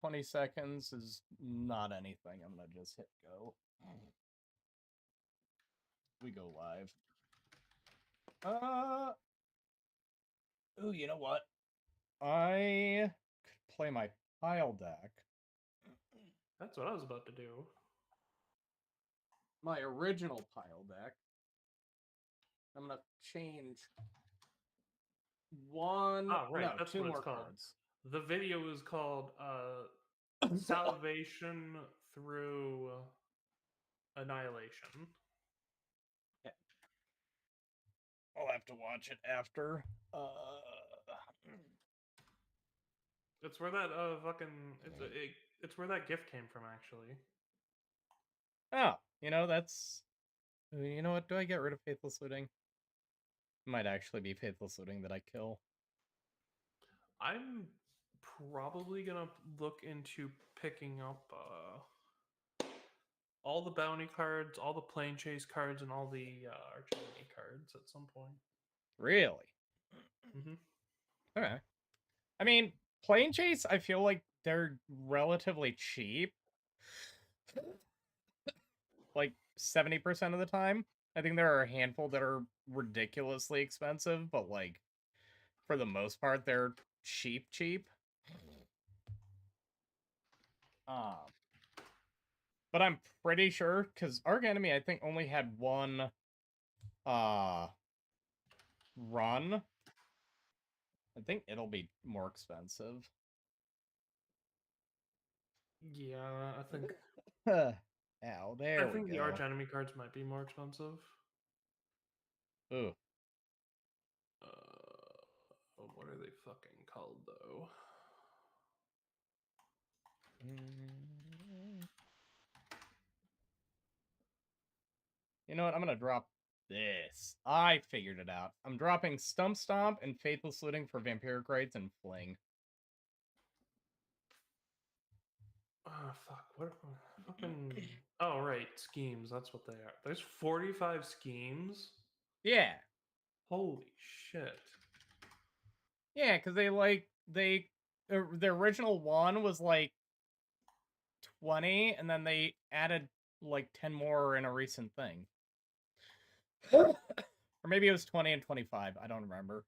20 seconds is not anything. I'm gonna just hit go. We go live. Ooh, you know what? I could play my pile deck. That's what I was about to do. My original pile deck. I'm gonna change one. Ah, right. No, That's two what more it's called. cards. The video is called Salvation Through Annihilation. Okay. I'll have to watch it after. It's where that it's where that gift came from, actually. Oh, you know, that's... You know what? Do I get rid of Faithless Looting? Might actually be Faithless Looting that I kill. I'm probably gonna look into picking up all the bounty cards, all the plane chase cards, and all the archery cards at some point. Really? Mm-hmm. Okay. I mean, Plane Chase, I feel like they're relatively cheap. Like 70% of the time. I think there are a handful that are ridiculously expensive, but like for the most part, they're cheap. But I'm pretty sure because Arc Enemy, I think, only had one run. I think it'll be more expensive. Yeah, I think. Ow, there we go. I think the arch enemy cards might be more expensive. Ooh. What are they fucking called though? You know what? I'm gonna drop this. I figured it out. I'm dropping Stump Stomp and Faithless Looting for Vampiric Rites and Fling. Oh fuck! What? Fucking. Oh right, schemes. That's what they are. There's 45 schemes. Yeah. Holy shit. Yeah, because the original one was like 20, and then they added like 10 more in a recent thing. Or maybe it was 20 and 25. I don't remember.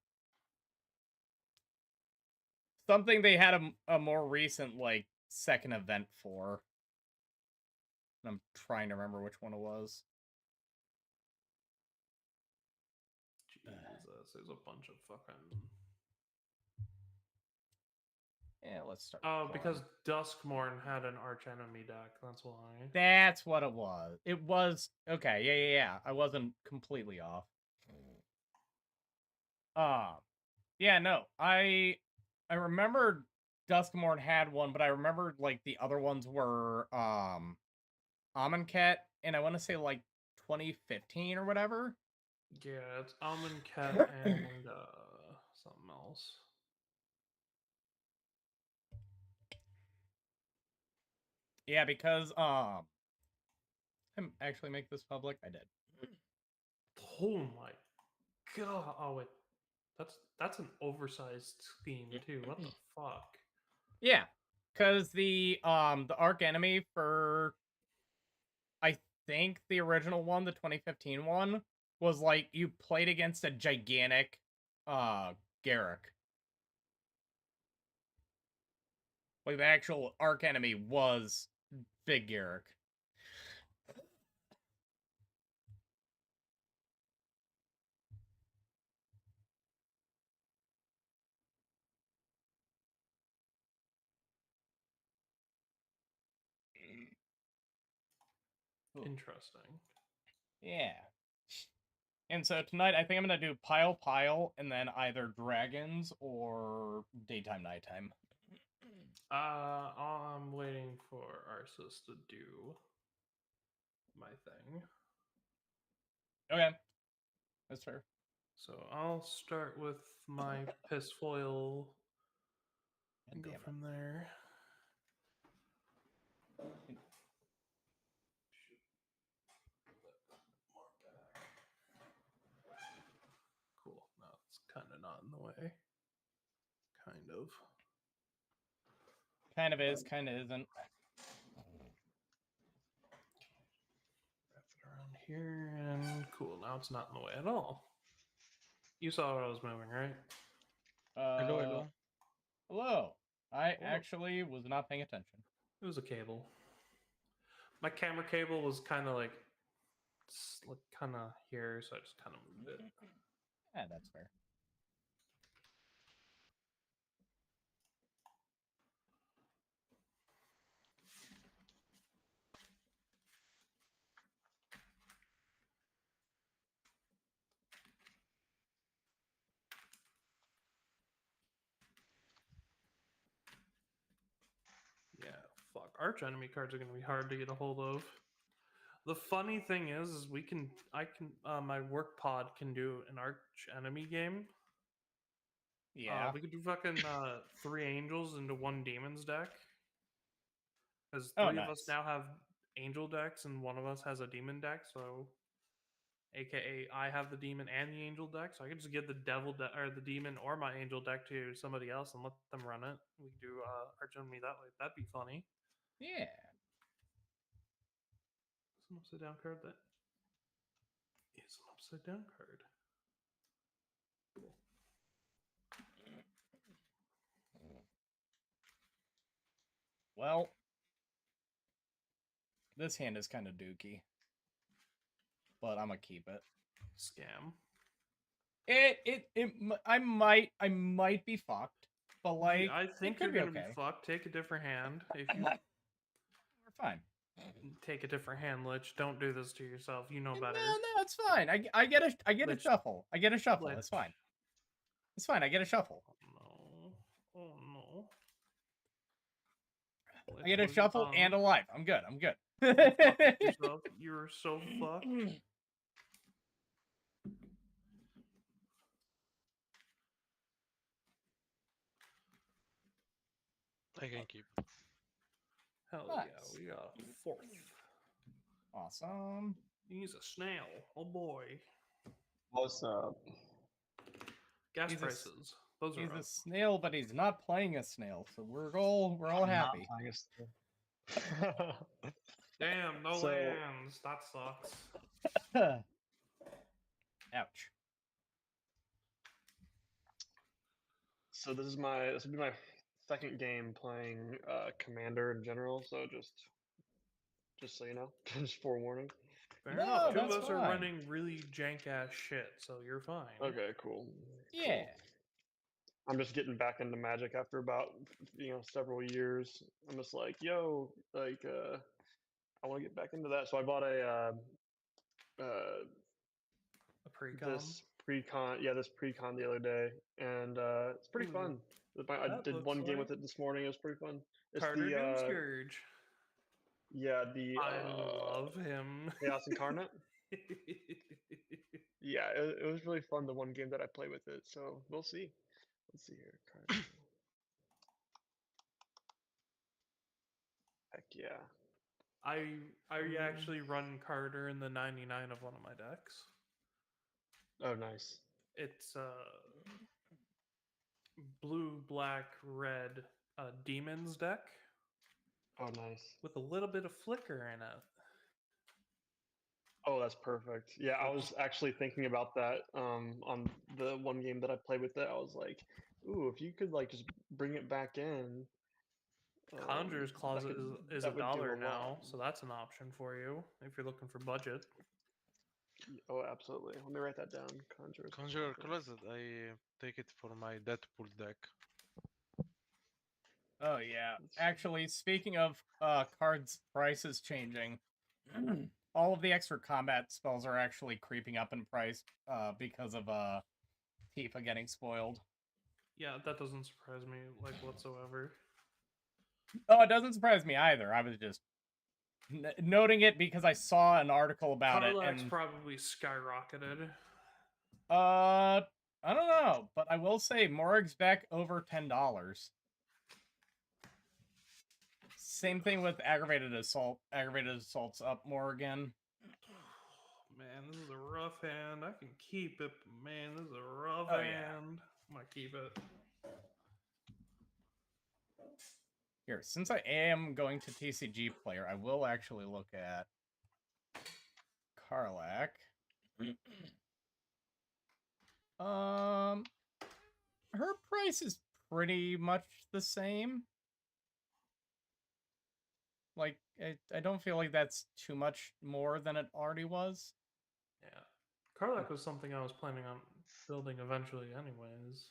Something they had a more recent, like, second event for. And I'm trying to remember which one it was. Jesus, there's a bunch of fucking. Yeah, let's start. Oh, because Duskmorn had an arch enemy deck. That's why. That's what it was. It was okay. Yeah. I wasn't completely off. Yeah, no. I remember Duskmorn had one, but I remember like the other ones were Amonkhet, and I want to say like 2015 or whatever. Yeah, it's Amonkhet and something else. Yeah, because I actually make this public. I did. Oh my god! Oh wait, that's an oversized scheme too. What the fuck? Yeah, because the Arc Enemy for I think the original one, the 2015 one, was like you played against a gigantic Garruk. Like the actual Arc Enemy was Big Garruk. Interesting. Yeah. And so tonight, I think I'm going to do Pile, and then either Dragons or Daytime, Nighttime. I'm waiting for Arceus to do my thing. Okay. That's fair. So I'll start with my piss foil and go from there. Cool. No, it's kind of not in the way. Kind of. Kind of is, kind of isn't. Wrap it around here and cool. Now it's not in the way at all. You saw what I was moving, right? Hello, hello. Hello. I Hello. actually was not paying attention. It was a cable. My camera cable was kind of like kind of here, so I just kind of moved it. Yeah, that's fair. Yeah, fuck. Arch enemy cards are gonna be hard to get a hold of. The funny thing is my work pod can do an arch enemy game. Yeah. We could do fucking 3 angels into 1 demons deck. Because Oh, 3 of us nice. now have angel decks and 1 of us has a demon deck, so AKA I have the demon and the angel deck, so I could just give the devil or the demon or my angel deck to somebody else and let them run it. We could do arch enemy that way. That'd be funny. Yeah. It's an upside down card that is an upside down card. Cool. Well, this hand is kind of dookie, but I'm gonna keep it. Scam. I might be fucked, but like I it think could you're be gonna okay. be fucked. Take a different hand. If you We're fine. take a different hand, Lich, don't do this to yourself. You know better. No, it's fine. I get a Lich. shuffle. I get a shuffle. Lich. It's fine. It's fine. I get a shuffle. Oh no. Oh no. I get a Lich, what have you shuffle done? and a life. I'm good. I'm good. You fucked yourself. You're so fucked. I can keep. Hell Nice. yeah, we got a 4th. Awesome. He's a snail. Oh boy. What's up? Gas He's a- prices. Those are He's a up. snail, but he's not playing a snail, so we're all I'm happy. not playing a Damn, no So- lands. That sucks. Ouch. So this will be my second game playing Commander in general. So just so you know, just forewarning. Fair No, enough. 2 of that's us are fine. running really jank ass shit, so you're fine. Okay, cool. Yeah. Cool. I'm just getting back into Magic after about several years. I'm just like, yo, like I want to get back into that. So I bought a A pre-com. this pre-con the other day, and it's pretty Ooh, fun. I that did looks one game like with it this morning. It was pretty fun. It's Carter the Doomscourge. I love him. Chaos Incarnate. Yeah, it was really fun, the one game that I played with it. So we'll see. Let's see here. Carter. Heck yeah. I actually run Carter in the 99 of one of my decks. Oh, nice. It's blue, black, red demons deck Oh, nice. with a little bit of flicker in it. Oh, that's perfect. Yeah, I was actually thinking about that on the one game that I played with it. I was like, ooh, if you could like just bring it back in. Conjurer's Closet is that would do $1 a now, lot. so that's an option for you if you're looking for budget. Oh, absolutely. Let me write that down. Conjurer Closet, I take it for my Deadpool deck. Oh yeah. Actually, speaking of cards prices changing, all of the extra combat spells are actually creeping up in price because of Tifa getting spoiled. Yeah, that doesn't surprise me like whatsoever. Oh, it doesn't surprise me either. I was just noting it because I saw an article about Karlach's it, and probably skyrocketed. I don't know, but I will say Morg's back over $10. Same thing with aggravated assault. Aggravated assault's up more again. Man, this is a rough hand. I can keep it, but man, this is a rough Oh, hand. yeah. I'm gonna keep it. Here, since I am going to TCG player, I will actually look at Karlak. Her price is pretty much the same. Like, I don't feel like that's too much more than it already was. Yeah. Karlak was something I was planning on building eventually, anyways.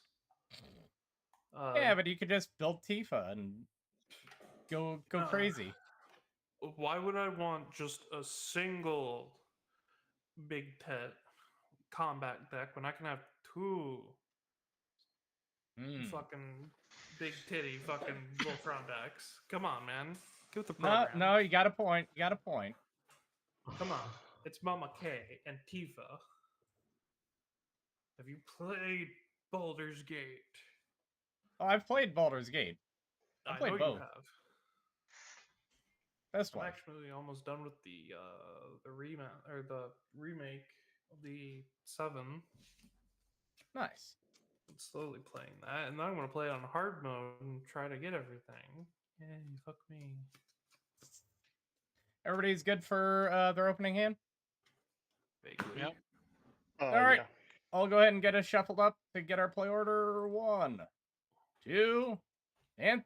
Yeah, but you could just build Tifa and go crazy. Why would I want just a single big pet combat deck when I can have two fucking big titty fucking Voltron decks? Come on, man. Get with the No, program. no, you got a point. You got a point. Come on. It's Mama K and Tifa. Have you played Baldur's Gate? Oh, I've played Baldur's Gate. I I played know both. you have. Best I'm one. actually almost done with the remake of the 7. Nice. I'm slowly playing that, and then I'm gonna play it on hard mode and try to get everything. Yay, fuck me. Everybody's good for their opening hand? Vaguely. Yep. All right. Yeah. I'll go ahead and get us shuffled up to get our play order. 1, 2, and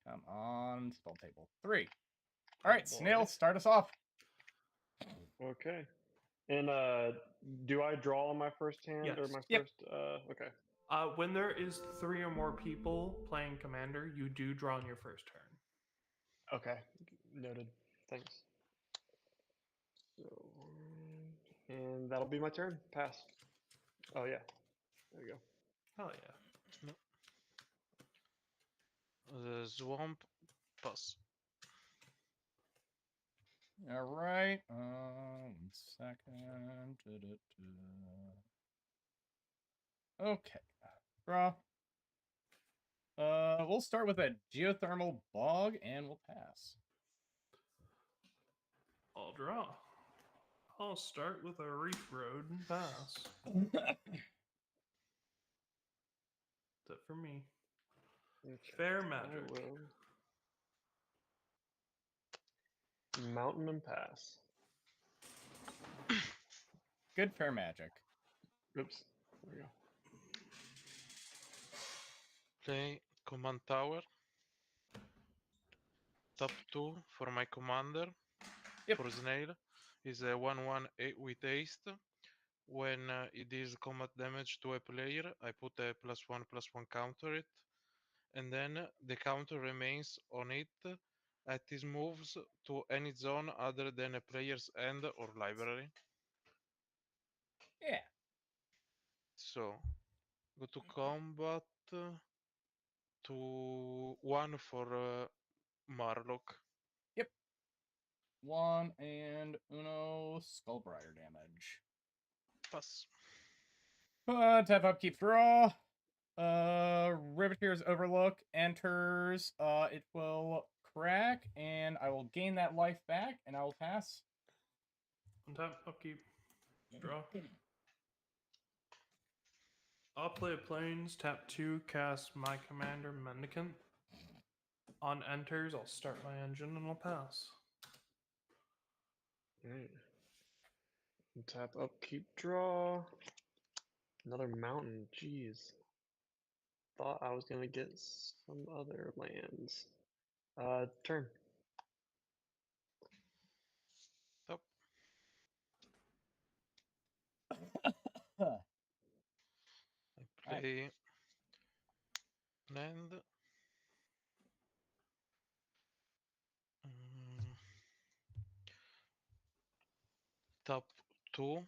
come on, spell table. 3. All right, boy. Snail, start us off. Okay. And do I draw on my first hand or Yes. my Yep. first? Okay. When there is 3 or more people playing Commander, you do draw on your first turn. Okay. Noted. Thanks. So, and that'll be my turn. Pass. Oh yeah. There we go. Hell yeah. The swamp pass. All right. 1 second. Okay. Draw. We'll start with a geothermal bog, and we'll pass. I'll draw. I'll start with a reef road and pass. That's it for me. Okay. Fair I magic. will. Mountain and pass. Good fair magic. Oops. There we go. Play command tower. Top 2 for my commander. Yep. For Snail is a 1/1 with haste. When it is combat damage to a player, I put a +1/+1 counter it, and then the counter remains on it at his moves to any zone other than a player's end or library. Yeah. So go to combat to 1 for Marlock. Yep. 1 and Uno Skullbriar damage. Pass. Tap up, keep draw. Riveteer's Overlook enters. It will crack, and I will gain that life back, and I will pass. Untap, upkeep, draw. I'll play a plains, tap 2, cast my commander Mendicant. On enters, I'll start my engine and I'll pass. Alright. Tap up, keep draw. Another mountain. Jeez. Thought I was gonna get some other lands. Turn. Top. I play land. Top 2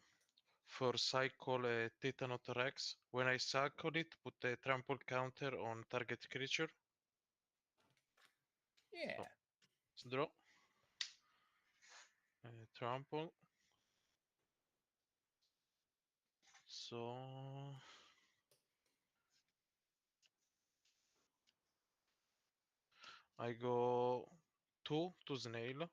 for cycle Titanot Rex. When I cycle it, put a trample counter on target creature. Yeah. So, draw. Trample. So I go 2 to Snail.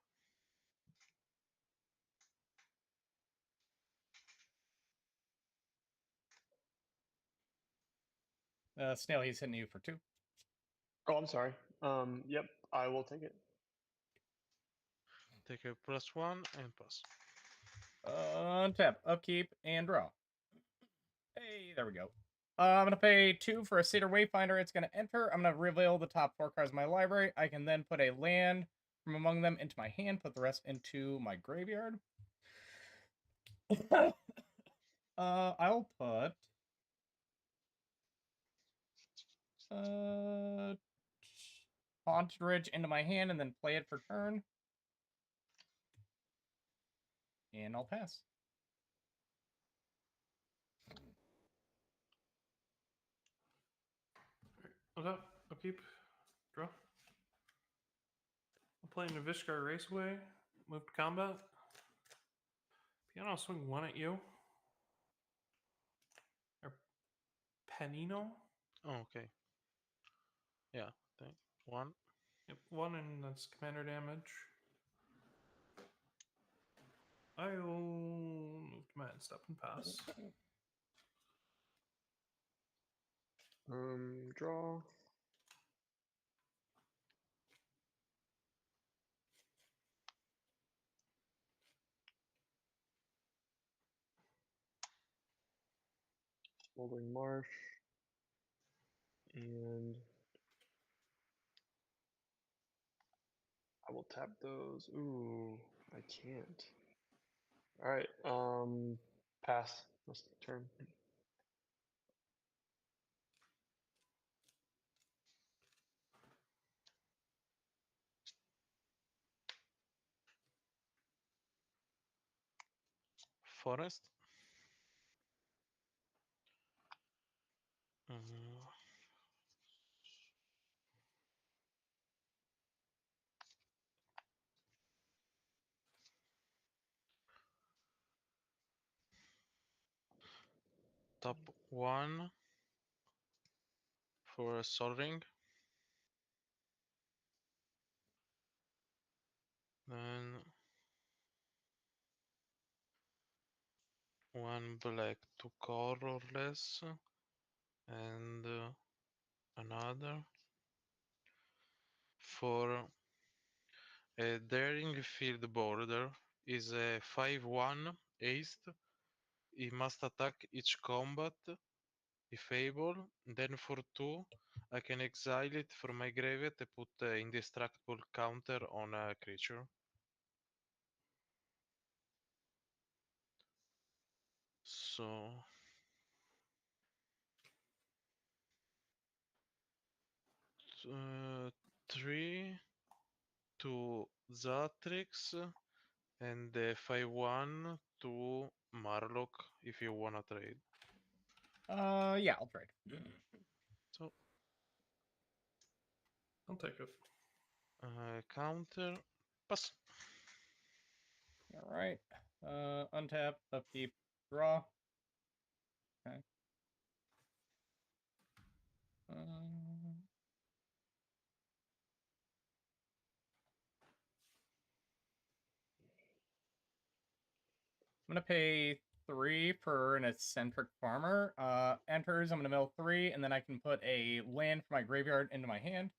Snail, he's hitting you for 2. Oh, I'm sorry. Yep. I will take it. Take a +1 and pass. Untap, upkeep, and draw. Hey, there we go. I'm gonna pay 2 for a Cedar Wayfinder. It's gonna enter. I'm gonna reveal the top 4 cards of my library. I can then put a land from among them into my hand, put the rest into my graveyard. I'll put Haunted Ridge into my hand and then play it for turn. And I'll pass. Okay, upkeep, draw. I'm playing Navishkar Raceway, move to combat. Piano swing 1 at you. Or Panino? Oh, okay. Yeah, thank 1. Yep, 1 and that's commander damage. I'll move to my end step and pass. Draw. Smoldering Marsh. And I will tap those. Ooh, I can't. Alright, pass. This turn. Forest. Top 1 for a Sol Ring. Then 1 black, 2 colorless, and another for a Daring Field Border is a 5/1 haste. He must attack each combat if able. Then for 2, I can exile it from my graveyard and put indestructible counter on a creature. So 3 to Zatrix and 5/1 to Marlock if you wanna trade. Yeah, I'll trade. So I'll take it. counter pass. All right. Untap, upkeep, draw. Okay. I'm gonna pay 3 for an eccentric farmer. Enters. I'm gonna mill 3, and then I can put a land from my graveyard into my hand.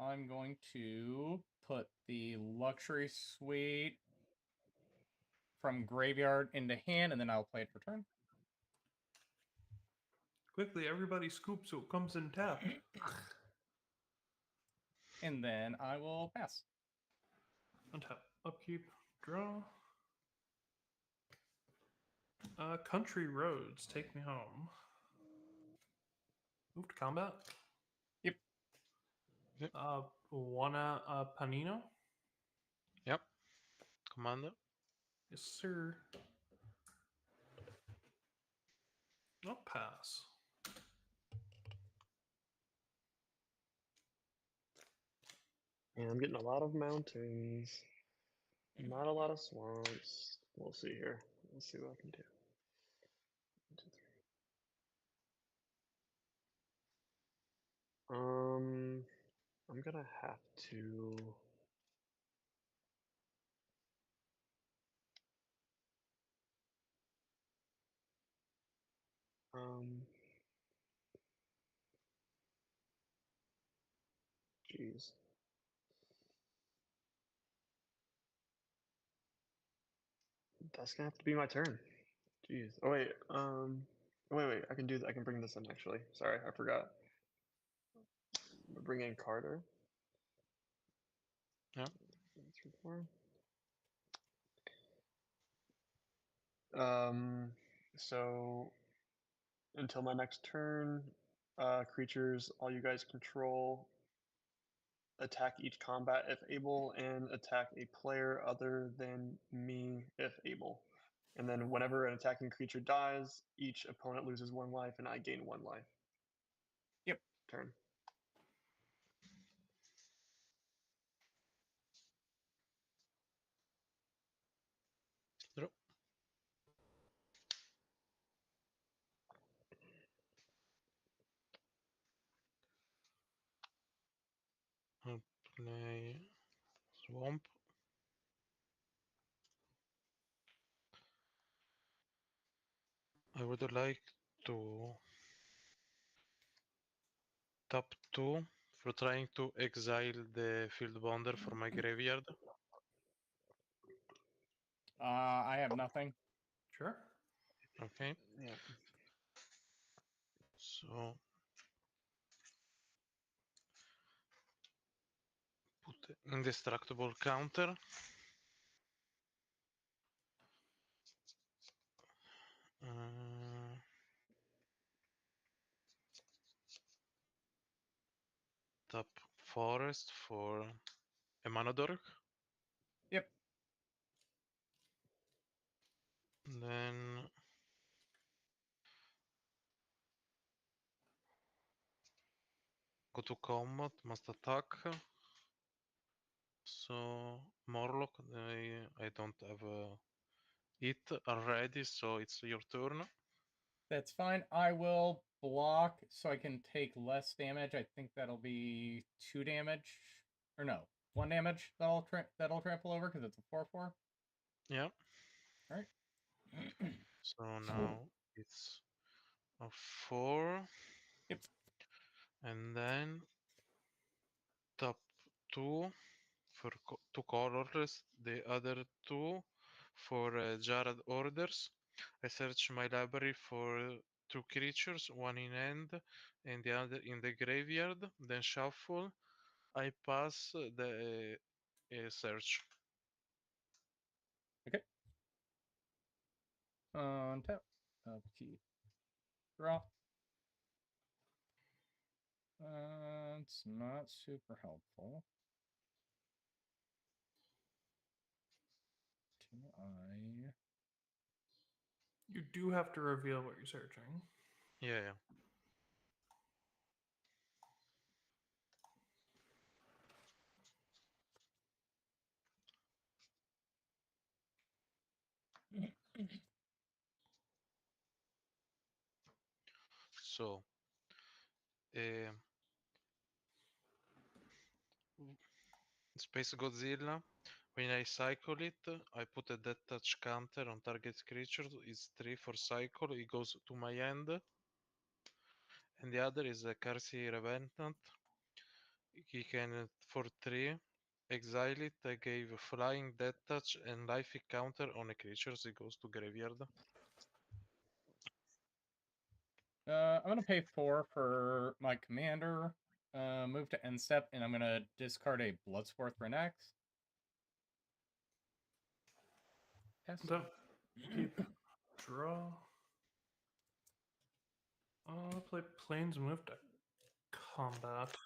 I'm going to put the luxury suite from graveyard into hand, and then I'll play it for turn. Quickly, everybody scoop so it comes in tapped. And then I will pass. Untap, upkeep, draw. Country Roads, take me home. Move to combat. Yep. Wanna Panino? Yep. Commander. Yes, sir. I'll pass. And I'm getting a lot of mountains. Not a lot of swamps. We'll see here. Let's see what I can do. 1, 2, 3. I'm gonna have to. Um, Jeez. That's gonna have to be my turn. Jeez. Oh wait. Wait. I can do. I can bring this in actually. Sorry, I forgot. Bring in Carter. Yeah. 3, 4. So until my next turn, creatures all you guys control attack each combat if able, and attack a player other than me if able. And then whenever an attacking creature dies, each opponent loses 1 life, and I gain 1 life. Yep. Turn. Draw. I'll play Swamp. I would like to tap 2 for trying to exile the Field Bonder for my graveyard. I have nothing. Sure. Okay, Yeah. so put indestructible counter. Tap Forest for a mana dork. Yep. Then go to combat, must attack. So Morlock, I don't have it already, so it's your turn. That's fine. I will block so I can take less damage. I think that'll be 2 damage. Or no, 1 damage that'll trample over because it's a 4/4. Yeah. Alright. So now it's a 4. Yep. And then tap 2 for 2 colorless, the other 2 for Jarred Orders. I search my library for 2 creatures, one in hand and the other in the graveyard, then shuffle. I pass the search. Okay. Untap. Upkeep. Draw. It's not super helpful. I You do have to reveal what you're searching. Yeah. So, Space Godzilla. When I cycle it, I put a death touch counter on target creature. It's 3 for cycle. It goes to my hand. And the other is a Carsi Revenant. He can, for 3, exile it. I gave flying, death touch, and life counter on a creature. So it goes to graveyard. I'm gonna pay 4 for my commander. Move to end step, and I'm gonna discard a Bloodsport Renex. Pass. Don't keep draw. Play planes move to combat.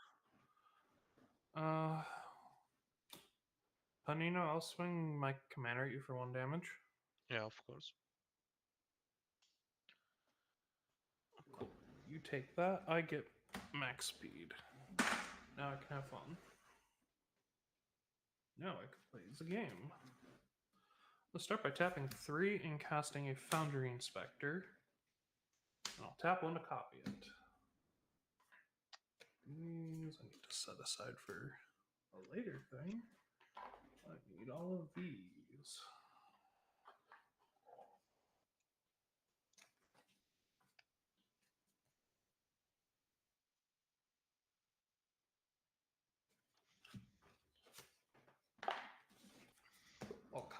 Panino, I'll swing my commander at you for 1 damage. Yeah, of course. Cool. You take that. I get max speed. Now I can have fun. Now I can play the game. Let's start by tapping 3 and casting a Foundry Inspector. And I'll tap 1 to copy it. These I need to set aside for a later thing. I need all of these.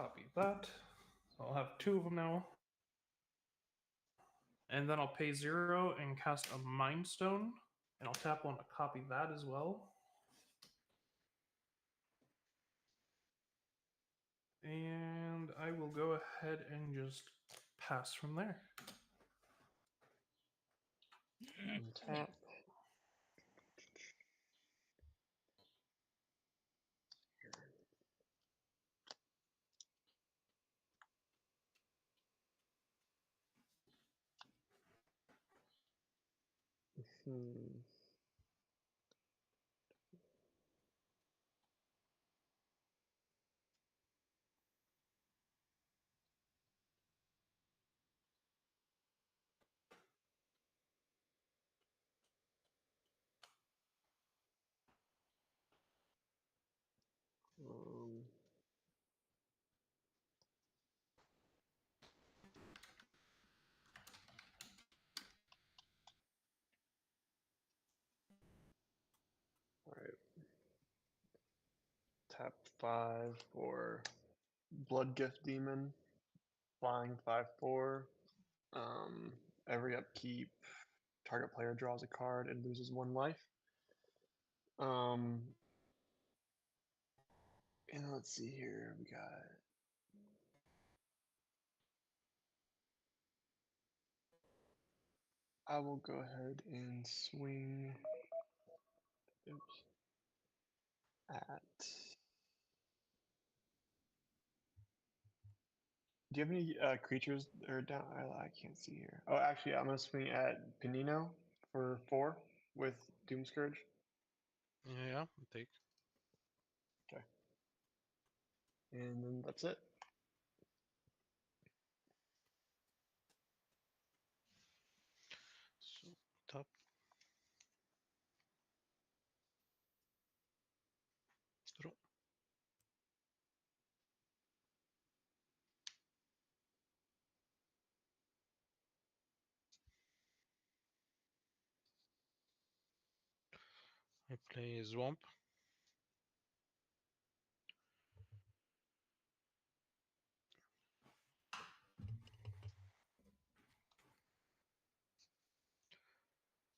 copy that. So I'll have 2 of them now. And then I'll pay 0 and cast a Mind Stone. And I'll tap 1 to copy that as well. And I will go ahead and just pass from there. Tap. Hmm. Um, all right. Tap 5 for Blood Gift Demon. Flying 5/4. Every upkeep, target player draws a card and loses 1 life. And let's see here. We got. I will go ahead and swing. Oops. At. Do you have any creatures that are down? I can't see here. Oh, actually, I'm gonna swing at Panino for 4 with Doom Scourge. Yeah, take. Okay. And then that's it. So tap. Draw. I play Swamp.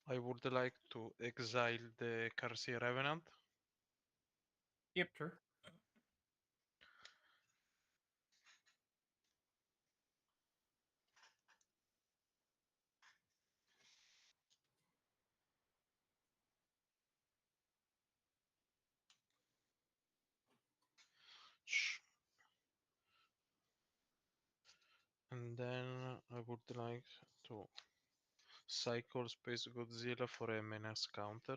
I would like to exile the Carcy Revenant. Yep. Sure. And then I would like to cycle Space Godzilla for a menace counter.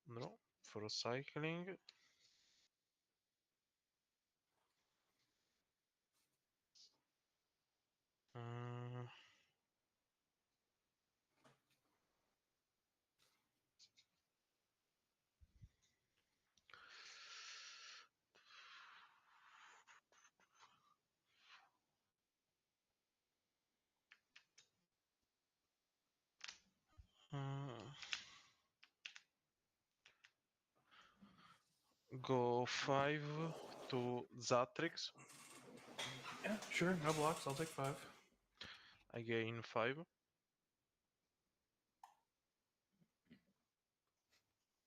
No, for cycling. Uh, go 5 to Zatrix. Yeah, sure. No blocks. I'll take 5. I gain 5.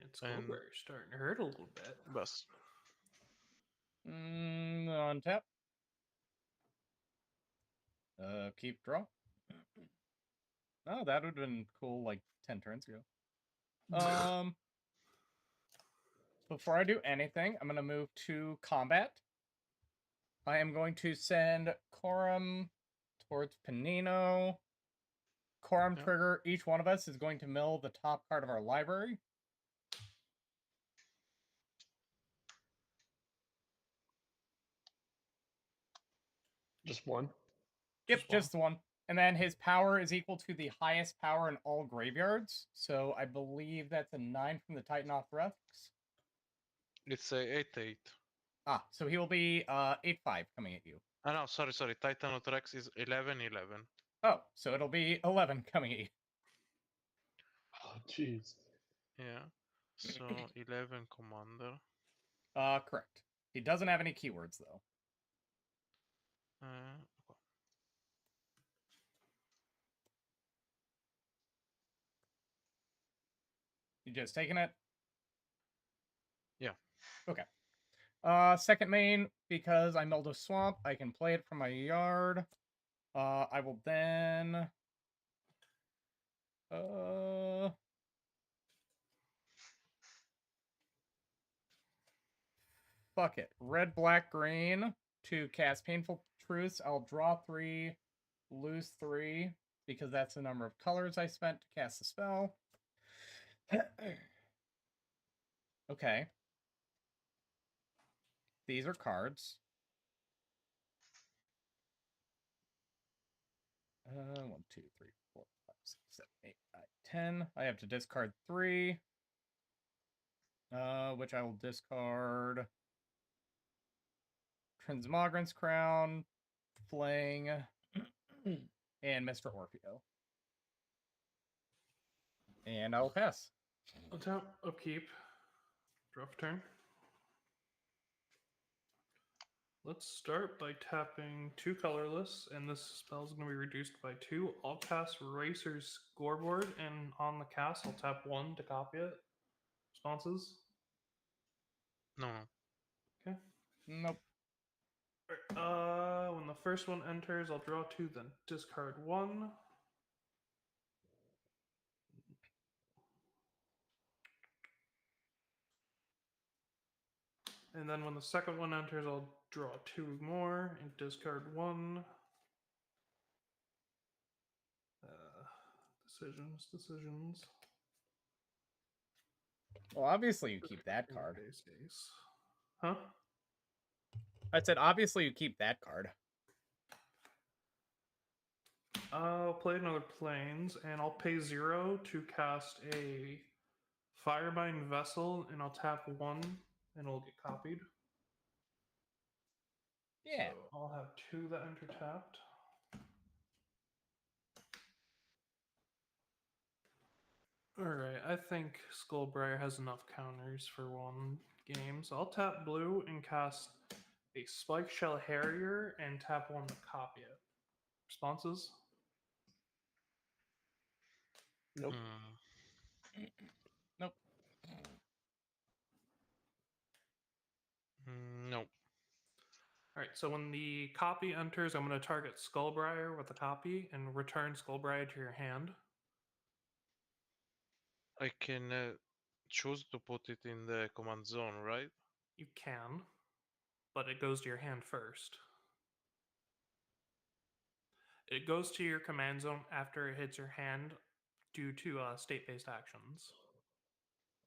It's And Goldberry starting to hurt a little bit. bus. On tap. Keep draw. Oh, that would have been cool like 10 turns ago. Before I do anything, I'm going to move to combat. I am going to send Corum towards Panino. Corum Yeah. trigger, each one of us is going to mill the top card of our library. Just 1. Yep, just the one. And then his power is equal to the highest power in all graveyards. So I believe that's a 9 from the Titanothrex. It's a 8/8. Ah, so he will be 8/5 coming at you. Ah no, sorry. Titanothrex is 11/11. Oh, so it'll be 11 coming at you. Oh, jeez. Yeah. So 11 commander. Correct. He doesn't have any keywords though. You just taking it? Yeah. Okay. Second main, because I milled a swamp, I can play it from my yard. I will then fuck it. Red, black, green to cast Painful Truths. I'll draw 3, lose 3, because that's the number of colors I spent to cast the spell. Okay. These are cards. 1, 2, 3, 4, 5, 6, 7, 8, 9, 10. I have to discard 3. Which I will discard Transmogrant's Crown, Flang, and Mr. Orfeo. And I'll pass. Untap, upkeep, draw for turn. Let's start by tapping 2 colorless, and this spell is going to be reduced by 2. I'll cast Racer's Scoreboard, and on the cast, I'll tap 1 to copy it. Responses? No. Okay. Nope. When the first one enters, I'll draw 2, then discard 1. And then when the second one enters, I'll draw 2 more and discard 1. Decisions. Well, obviously you keep that card. Ace. Huh? I said obviously you keep that card. I'll play another Plains, and I'll pay 0 to cast a Firebind Vessel, and I'll tap 1, and it'll get copied. Yeah. So I'll have 2 that enter tapped. Alright, I think Skullbriar has enough counters for one game, so I'll tap blue and cast a Spike Shell Harrier and tap 1 to copy it. Responses? Nope. Nope. No. Alright, so when the copy enters, I'm going to target Skullbriar with the copy and return Skullbriar to your hand. I can choose to put it in the command zone, right? You can, but it goes to your hand first. It goes to your command zone after it hits your hand due to state-based actions.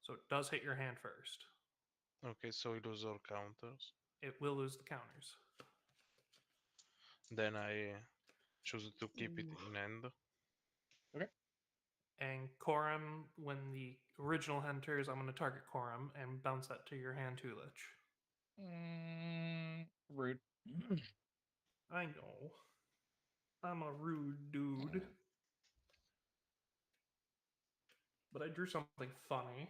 So it does hit your hand first. Okay, so we lose all counters. It will lose the counters. Then I choose to keep it in hand. Okay. And Koram, when the original enters, I'm going to target Koram and bounce that to your hand too, Lich. Rude. I know. I'm a rude dude. But I drew something funny.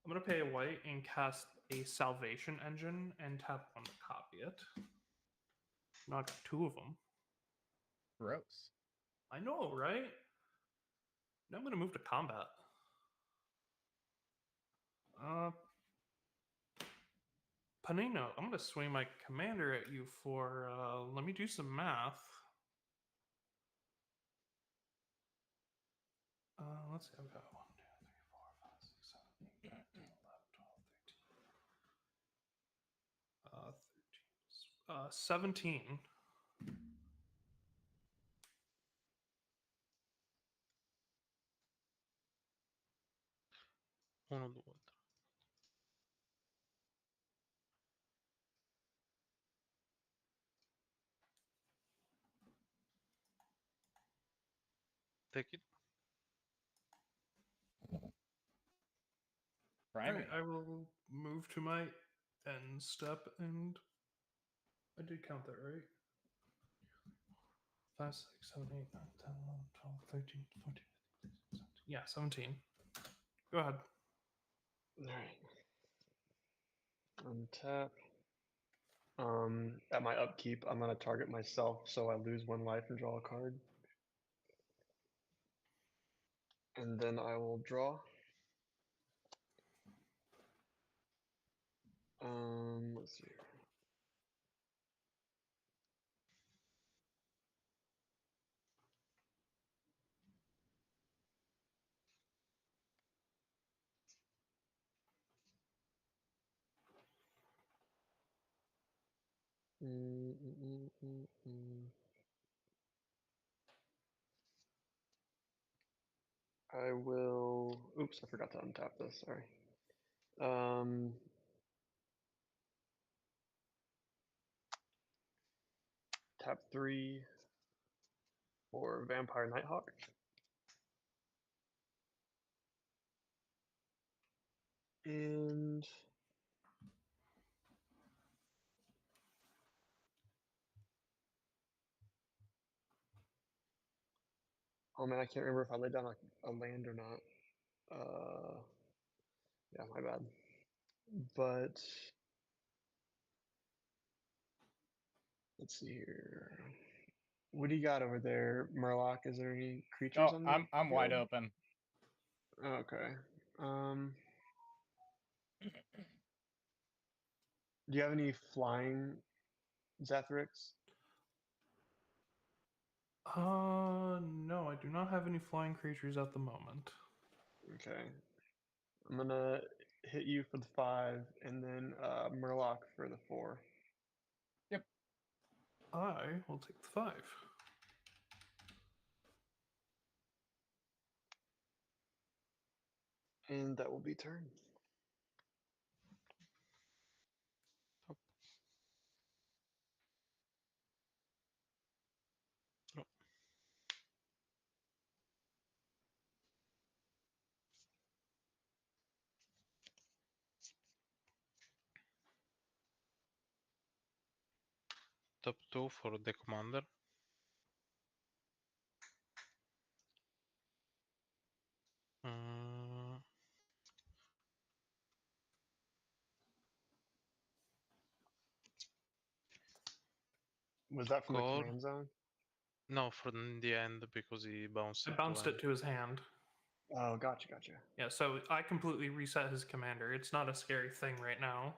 I'm going to pay a white and cast a Salvation Engine and tap 1 to copy it. Now I got 2 of them. Gross. I know, right? Now I'm going to move to combat. Panino, I'm going to swing my commander at you for, let me do some math. Let's see, I've got 1, 2, 3, 4, 5, 6, 7, 8, 9, 10, 11, 12, 13. 17. Uno, due, tre. Take it. Try me. Alright, I will move to my end step, and I did count that right. 5, 6, 7, 8, 9, 10, 11, 12, 13, 14, 15, 16, 17. Yeah, 17. Go ahead. Alright. Untap. At my upkeep, I'm gonna target myself, so I lose 1 life and draw a card. And then I will draw. Let's see here. I will. Oops, I forgot to untap this. Sorry. Tap 3 for Vampire Nighthawk. And oh man, I can't remember if I laid down a land or not. Yeah, my bad. But let's see here. What do you got over there, Murloc? Is there any creatures Oh, on the I'm wide field? open. Okay. Do you have any flying Zephrix? No, I do not have any flying creatures at the moment. Okay. I'm gonna hit you for the 5, and then Murloc for the 4. Yep. I will take the 5. And that will be turn. Top 2 for the commander. Was that from the Call. command zone? No, from the end because he bounced I it bounced to it to his hand. Oh, gotcha. Yeah, so I completely reset his commander. It's not a scary thing right now.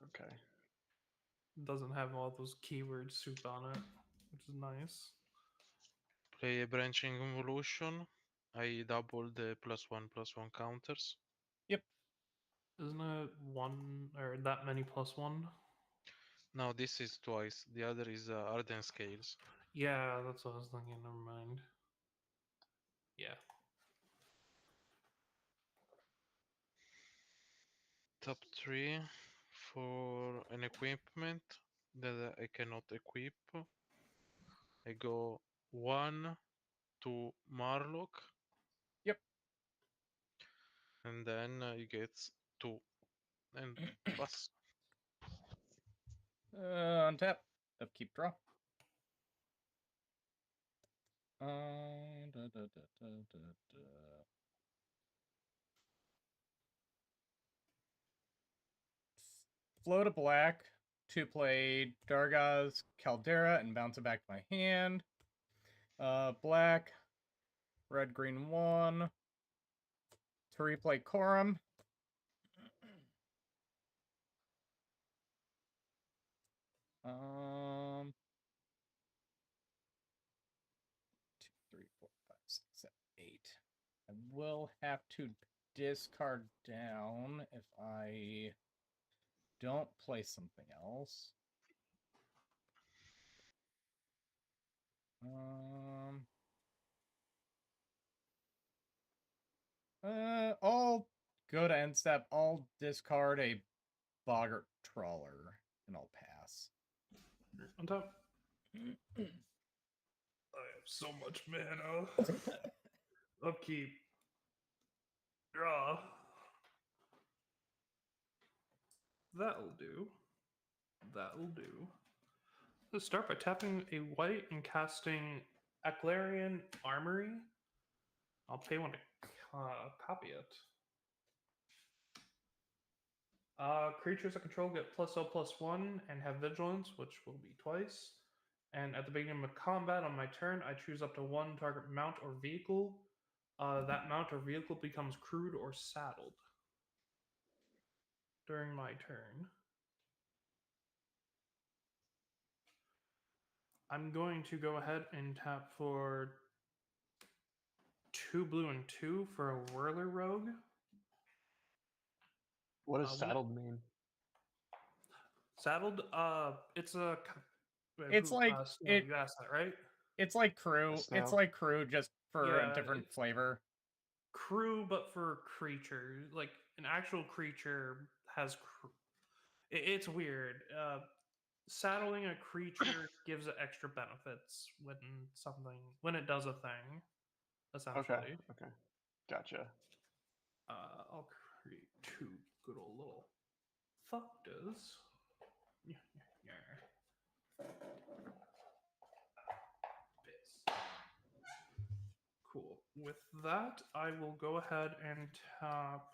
Okay. It doesn't have all those keyword soup on it, which is nice. play a branching evolution. I double the +1/+1 counters. Yep. Isn't it 1 or that many +1? No, this is twice. The other is Arden Scales. Yeah, that's what I was thinking. Never mind. Yeah. Top 3 for an equipment that I cannot equip. I go 1 to Marlock. Yep. And then he gets 2 and pass. Untap. Upkeep draw. Da, da, da, da, da, da. Float a black to play Darga's Caldera and bounce it back to my hand. Black, red, green 1 to replay Corum. Um, 2, 3, 4, 5, 6, 7, 8. I will have to discard down if I don't play something else. I'll go to end step. I'll discard a Boggart Trawler, and I'll pass. On top. I have so much mana. Upkeep. Draw. That'll do. That'll do. Let's start by tapping a white and casting Eclarian Armory. I'll pay one to copy it. Creatures I control get +0/+1 and have vigilance, which will be twice. And at the beginning of combat on my turn, I choose up to one target mount or vehicle. That mount or vehicle becomes crewed or saddled during my turn. I'm going to go ahead and tap for 2 blue and 2 for a Whirler Rogue. What does we- saddled mean? Saddled, it's a. It's like Snow, you asked that, right? It's like crew. It's snail. like crew, just for a Yeah, different flavor. Crew, but for creatures. Like an actual creature has crew. It's weird. Saddling a creature gives it extra benefits when it does a thing. Essentially, Okay. Gotcha. I'll create 2 good old little fuckers. Bits. Cool. With that, I will go ahead and tap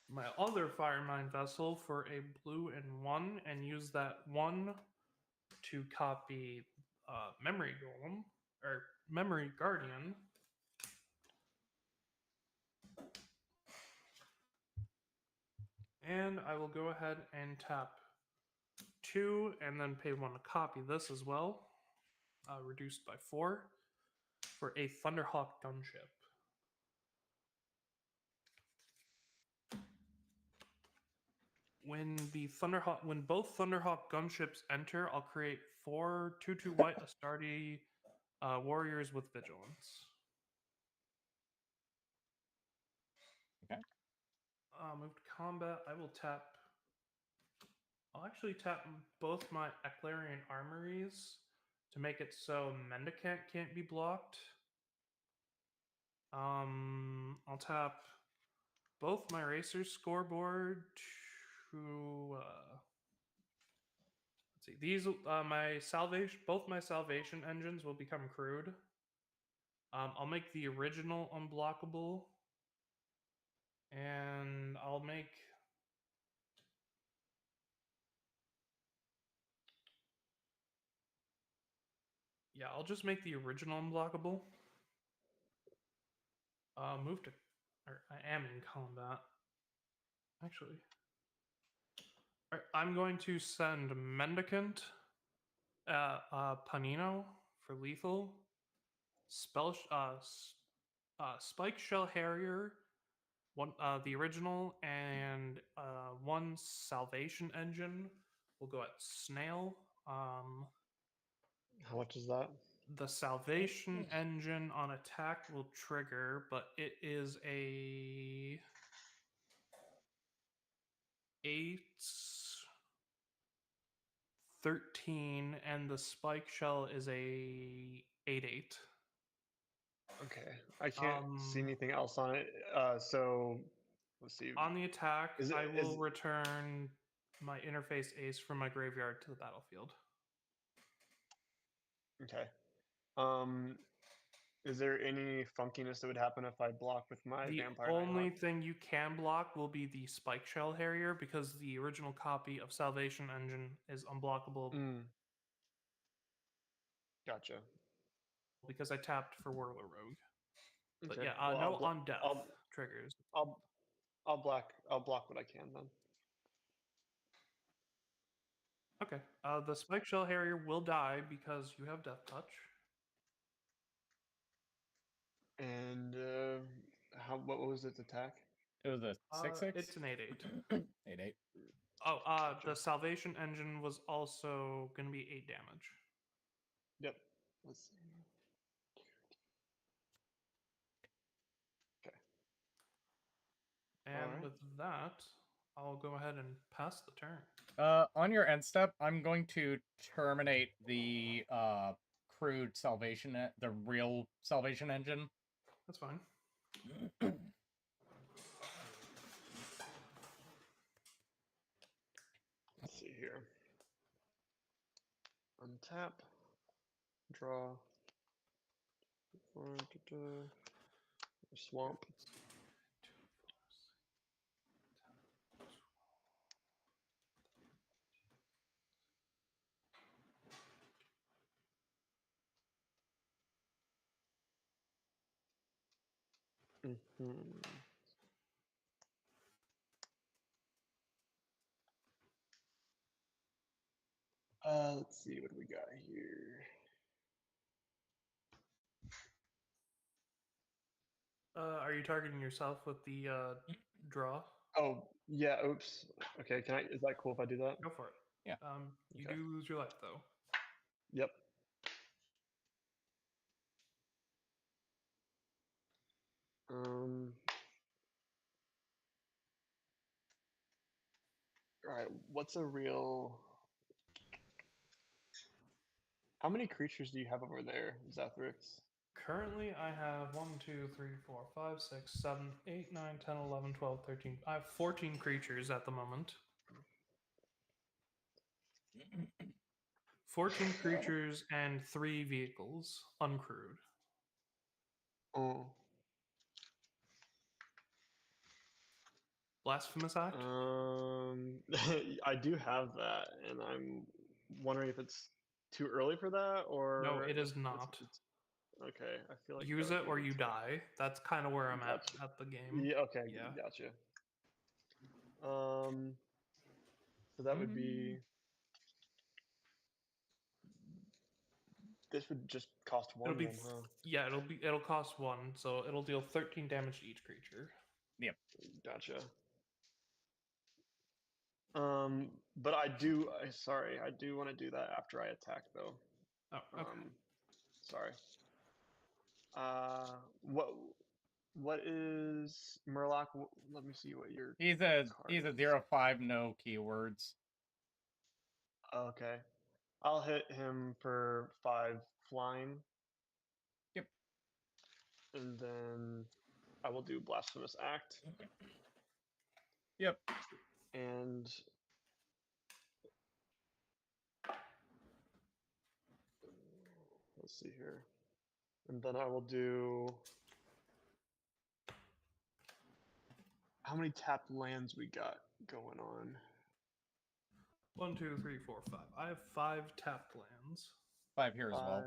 my other Fire Mine Vessel for a blue and 1 and use that 1 to copy Memory Golem or Memory Guardian. And I will go ahead and tap 2 and then pay 1 to copy this as well, reduced by 4, for a Thunderhawk gunship. When both Thunderhawk gunships enter, I'll create 4 2/2 white Astartes warriors with vigilance. Okay. Move to combat. I'll actually tap both my Eclarian armories to make it so Mendicant can't be blocked. I'll tap both my Racer's scoreboard to let's see. These both my salvation engines will become crewed. I'll make the original unblockable, and I'll make I'll just make the original unblockable. I am in combat. Actually, I'm going to send Mendicant, Panino for lethal, Spike Shell Harrier, one the original, and 1 Salvation Engine. We'll go at Snail. How much is that? The Salvation Engine on attack will trigger, but it is a 8, 13, and the Spike Shell is a 8/8. Okay, I can't see anything else on it. So let's see. On the attack, Is it- I will is- return my interface ace from my graveyard to the battlefield. Okay. Is there any funkiness that would happen if I block with my The vampire only Nighthawk? thing you can block will be the Spike Shell Harrier because the original copy of Salvation Engine is unblockable Gotcha. because I tapped for Whirler Rogue. But Okay. yeah, Well, no on death triggers. I'll block what I can then. Okay. The Spike Shell Harrier will die because you have Death Touch. And what was its attack? It was a 6/6. It's an 8/8. 8/8. Oh, Gotcha. the Salvation Engine was also going to be 8 damage. Yep. Let's see. Okay. And Alright. with that, I'll go ahead and pass the turn. On your end step, I'm going to terminate the crude salvation, the real salvation engine. That's fine. Let's see here. Untap. Draw. Swamp. Mhm. Let's see what we got here. Are you targeting yourself with the draw? Oh, yeah, oops. Okay, is that cool if I do that? Go for it. Yeah. You Okay. do lose your life though. Yep. Alright, what's a real... How many creatures do you have over there, Zathrix? Currently, I have 1, 2, 3, 4, 5, 6, 7, 8, 9, 10, 11, 12, 13. I have 14 creatures at the moment. 14 creatures and 3 vehicles, uncrewed. Oh. Blasphemous Act? I do have that, and I'm wondering if it's too early for that, or No, it is not. okay. I feel like Use that it would or be you die. That's kind of where I'm Gotcha. at the game. Yeah, okay, Yeah. gotcha. So that would be. This would just cost It'll one be then, huh? yeah, it'll cost 1, so it'll deal 13 damage to each creature. Yep. Gotcha. But sorry, I do want to do that after I attack though. Oh, okay. Sorry. What is Murloc? Let me see what your He's card a is. 0/5, no keywords. Okay. I'll hit him for 5 flying. Yep. And then I will do Blasphemous Act. Yep. And let's see here. And then I will do. How many tapped lands we got going on? 1, 2, 3, 4, 5. I have 5 tapped lands. 5 here as well.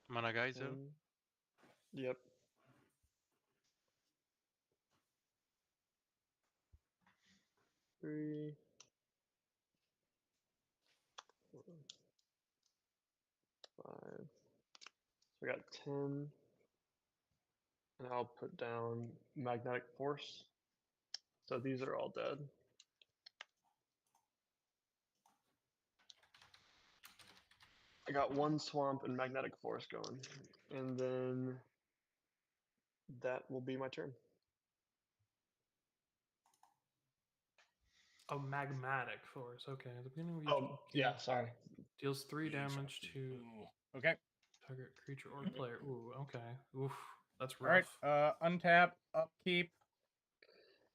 5, Mana Geyser. 10. Yep. Three. 4, 5. So I got 10. And I'll put down Magnetic Force. So these are all dead. I got 1 Swamp and Magnetic Force going. And then that will be my turn. Oh, magmatic force. Okay, the beginning of each Oh, yeah, sorry. deals 3 damage to Okay. target creature or player. Ooh, okay. Oof, that's All right. rough. Untap, upkeep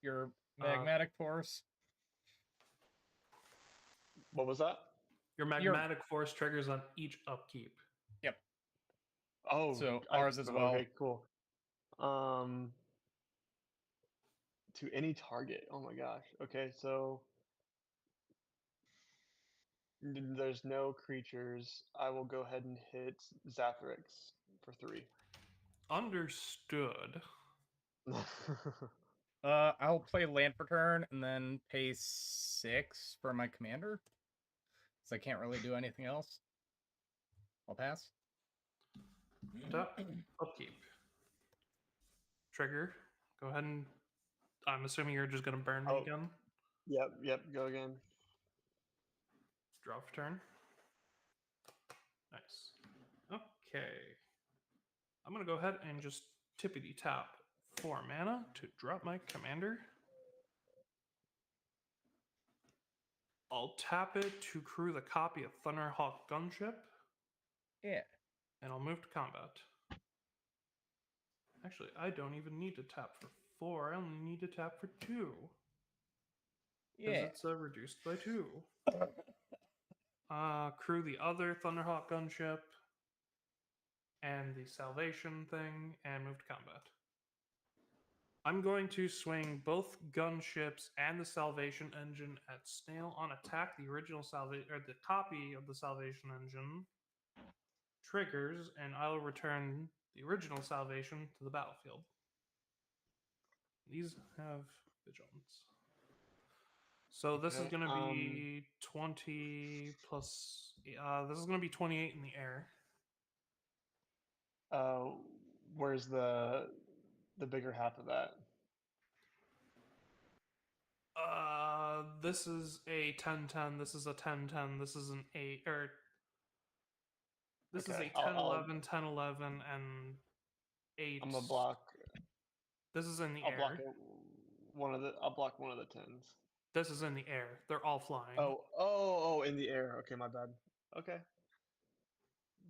your magmatic force. What was that? Your magmatic force triggers on each upkeep. Yep. Oh, So ours as well. Okay, cool. To any target. Oh my gosh. Okay, so there's no creatures. I will go ahead and hit Zathrix for 3. Understood. I'll play land for turn and then pay 6 for my commander. So I can't really do anything else. I'll pass. Upkeep. Trigger. Go ahead and. I'm assuming you're just going to burn me again. Yep, go again. Draw for turn. Nice. Okay. I'm going to go ahead and just tippity tap 4 mana to drop my commander. I'll tap it to crew the copy of Thunderhawk Gunship. Yeah. And I'll move to combat. Actually, I don't even need to tap for 4. I only need to tap for 2. Because it's reduced by 2. Crew the other Thunderhawk Gunship and the Salvation thing and move to combat. I'm going to swing both gunships and the Salvation Engine at Snail on attack. The original the copy of the Salvation Engine triggers, and I'll return the original Salvation to the battlefield. These have vigilance. So this is Okay, going to be 20 plus. This is going to be 28 in the air. Where's the bigger half of that? This is a 10-10. This is a 10-10. This is an 8 or this is Okay, a 10-11, 10-11, and 8. I'm gonna block. This is in the I'll block air. I'll block one of the tens. This is in the air. They're all flying. Oh, in the air. Okay, my bad. Okay.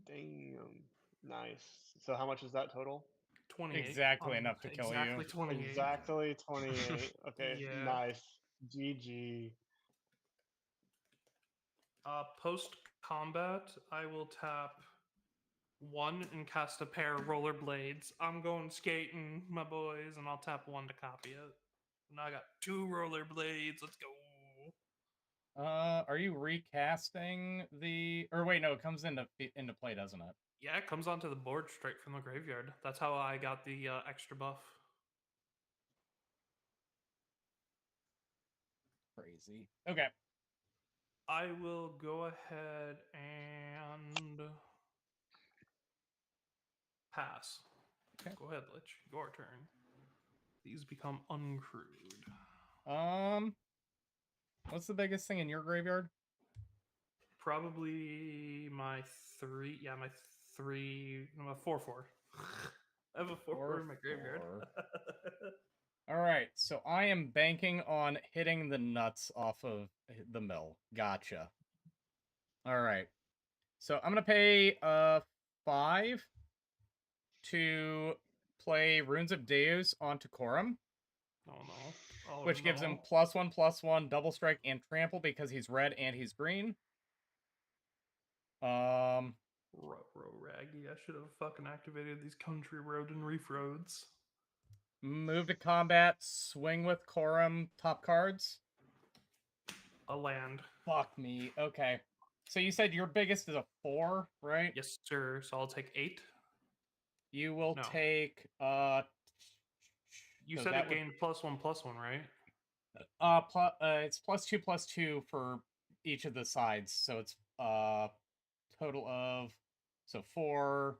Damn. Nice. So how much is that total? 28. Exactly enough to kill you. Exactly 28. Exactly 28. Okay, Yeah. nice. GG. Post combat, I will tap 1 and cast a pair of rollerblades. I'm going skating, my boys, and I'll tap 1 to copy it. Now I got 2 rollerblades. Let's go. Are you recasting the? Or wait, no, it comes into play, doesn't it? Yeah, it comes onto the board straight from the graveyard. That's how I got the extra buff. Crazy. Okay. I will go ahead and pass. Okay. Go ahead, Lich. Your turn. These become uncrewed. What's the biggest thing in your graveyard? Probably my 3. Yeah, my 3. No, 4/4. I have a 4/4 in my graveyard. 4/4. All right, so I am banking on hitting the nuts off of the mill. Gotcha. All right, so I'm gonna pay 5 to play Runes of Deus onto Corum, Oh no. Oh, which gives him no. +1/+1 double strike and trample because he's red and he's green. Raggy. I should have fucking activated these country road and reef roads. Move to combat, swing with Corum, top cards. A land. Fuck me. Okay. So you said your biggest is a 4, right? Yes, sir. So I'll take 8. You will No. take You so said that it would gained +1/+1, right? it's +2/+2 for each of the sides. So it's total of so 4.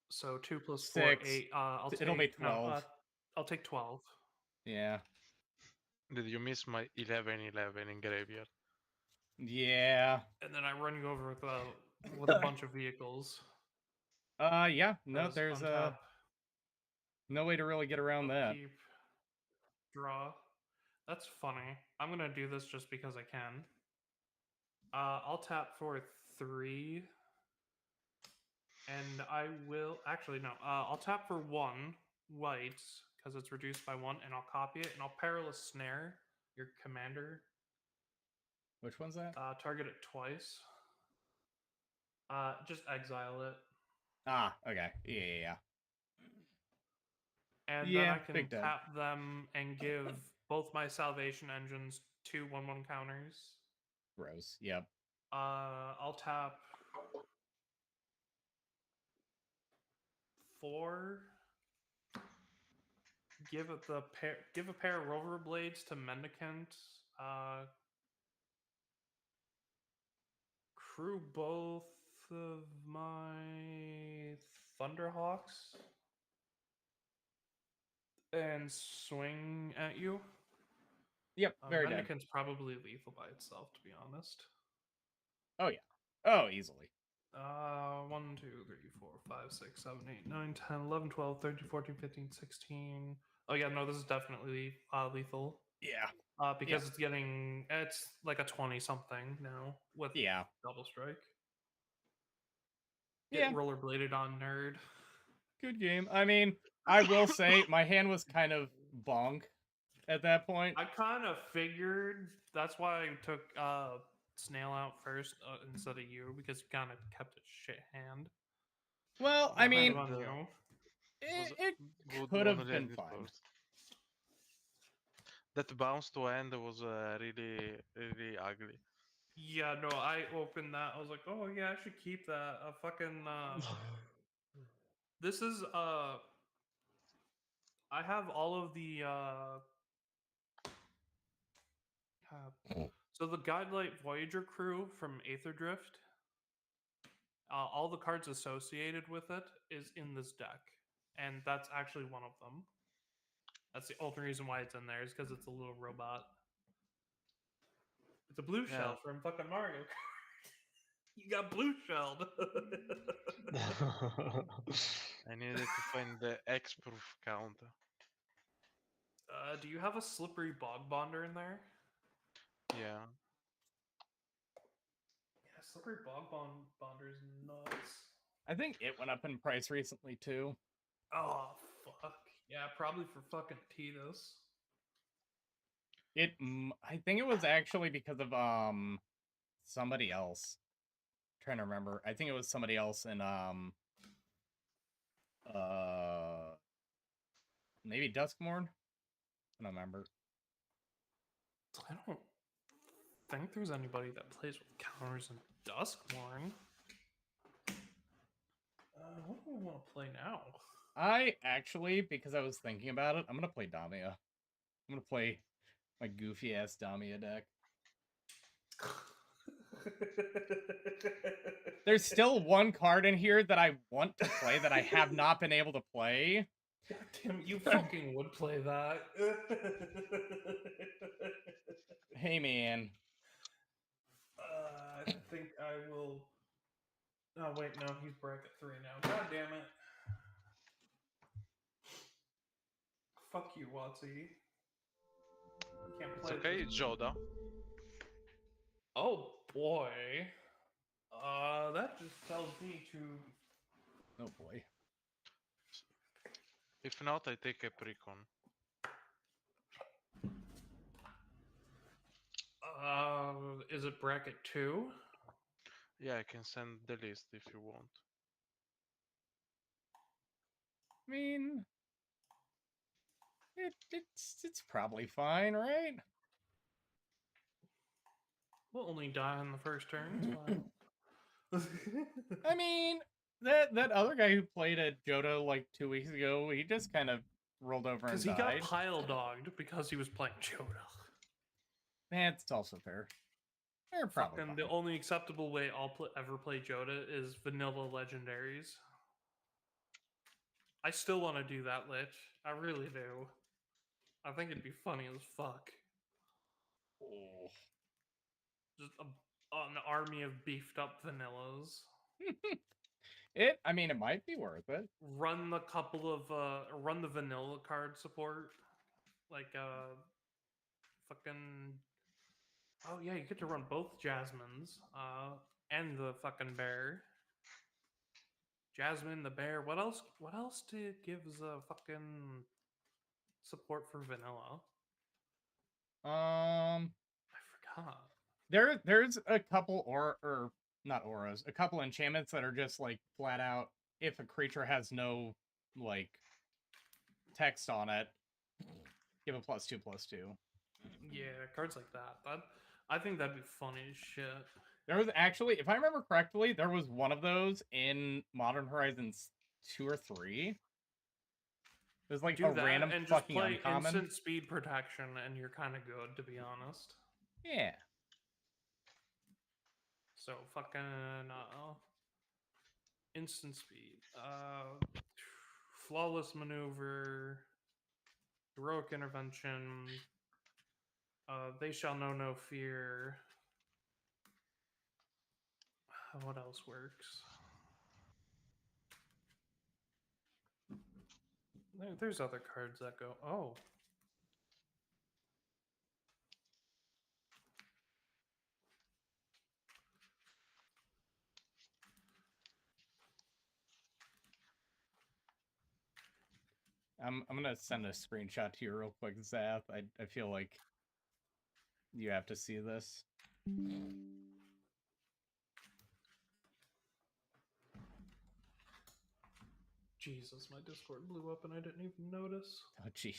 So 2 plus 4, 6. 8. I'll It'll be take 12. No. I'll take 12. Yeah. Did you miss my 11/11 in graveyard? Yeah. And then I run you over with a bunch of vehicles. Yeah. No, As there's untap, no way to really get around that. upkeep, draw. That's funny. I'm gonna do this just because I can. I'll tap for 3, and I will actually no. I'll tap for 1 white because it's reduced by 1, and I'll copy it, and I'll perilous snare your commander. Which one's that? Target it twice. Just exile it. Ah, okay. Yeah. And then Yeah, I can big dead. tap them and give both my salvation engines 2 1/1 counters. Gross. Yep. I'll tap 4. Give a pair of rover blades to Mendicant. Crew both of my Thunderhawks and swing at you. Yep, very dead. Mendicant's probably lethal by itself, to be honest. Oh yeah. Oh, easily. 1, 2, 3, 4, 5, 6, 7, 8, 9, 10, 11, 12, 13, 14, 15, 16. Oh yeah, no, this is definitely lethal. Yeah. Because it's like a 20 something now with double strike. Get rollerbladed on, nerd. Good game. I mean, I will say my hand was kind of bonk at that point. I kind of figured that's why I took Snail out first instead of you, because you kind of kept a shit hand. Well, I mean, it could have been fine. That bounce to end was really, really ugly. Yeah, no, I opened that. I was like, oh yeah, I should keep that. This is I have all of the so the Godlight Voyager crew from Aether Drift, all the cards associated with it is in this deck, and that's actually one of them. That's the only reason why it's in there is because it's a little robot. It's a blue Yeah. shell from fucking Mario Kart. You got blue shelled. I needed to find the X-proof counter. Do you have a slippery bog bonder in there? Yeah. Yeah, slippery bonder is nuts. I think it went up in price recently too. Oh fuck. Yeah, probably for fucking Titus. I think it was actually because of somebody else. I'm trying to remember. I think it was somebody else in maybe Duskmorn. I don't remember. I don't think there's anybody that plays with counters in Duskmorn. What do we want to play now? I actually, because I was thinking about it, I'm gonna play Damia. I'm gonna play my goofy ass Damia deck. There's still one card in here that I want to play that I have not been able to play. God damn, you fucking would play that. Hey man. I think I will. Oh wait, no, he's bracket 3 now. God damn it! Fuck you, Watsy. Can't It's play okay, this. Joda. Oh boy. That just tells me to. Oh boy. If not, I take a precon. Is it bracket 2? Yeah, I can send the list if you want. I mean, it's probably fine, right? We'll only die on the first turn. It's fine. I mean, that other guy who played at Johto like 2 weeks ago, he just kind of rolled over and Because he got died. pile dogged because he was playing Johto. That's also fair. They're probably Fucking fine. the only acceptable way I'll ever play Johto is vanilla legendaries. I still want to do that, Lich. I really do. I think it'd be funny as fuck. Oh. Just an army of beefed up vanillas. I mean, it might be worth it. Run run the vanilla card support. Like, fucking. Oh, yeah, you get to run both Jasmines, and the fucking bear. Jasmine, the bear. What else gives fucking support for vanilla? I forgot. There's a couple or not auras, a couple enchantments that are just like flat out if a creature has no like text on it, give a +2/+2. Yeah, cards like that. I think that'd be funny as shit. There was actually, if I remember correctly, there was one of those in Modern Horizons 2 or 3. It was like Do a that random and just fucking play uncommon. instant speed protection, and you're kind of good, to be honest. Yeah. So fucking instant speed, flawless maneuver, heroic intervention. They shall know no fear. What else works? There's other cards that go. Oh. I'm gonna send a screenshot to you real quick, Zath. I feel like you have to see this. Jesus, my Discord blew up and I didn't even notice. Oh gee.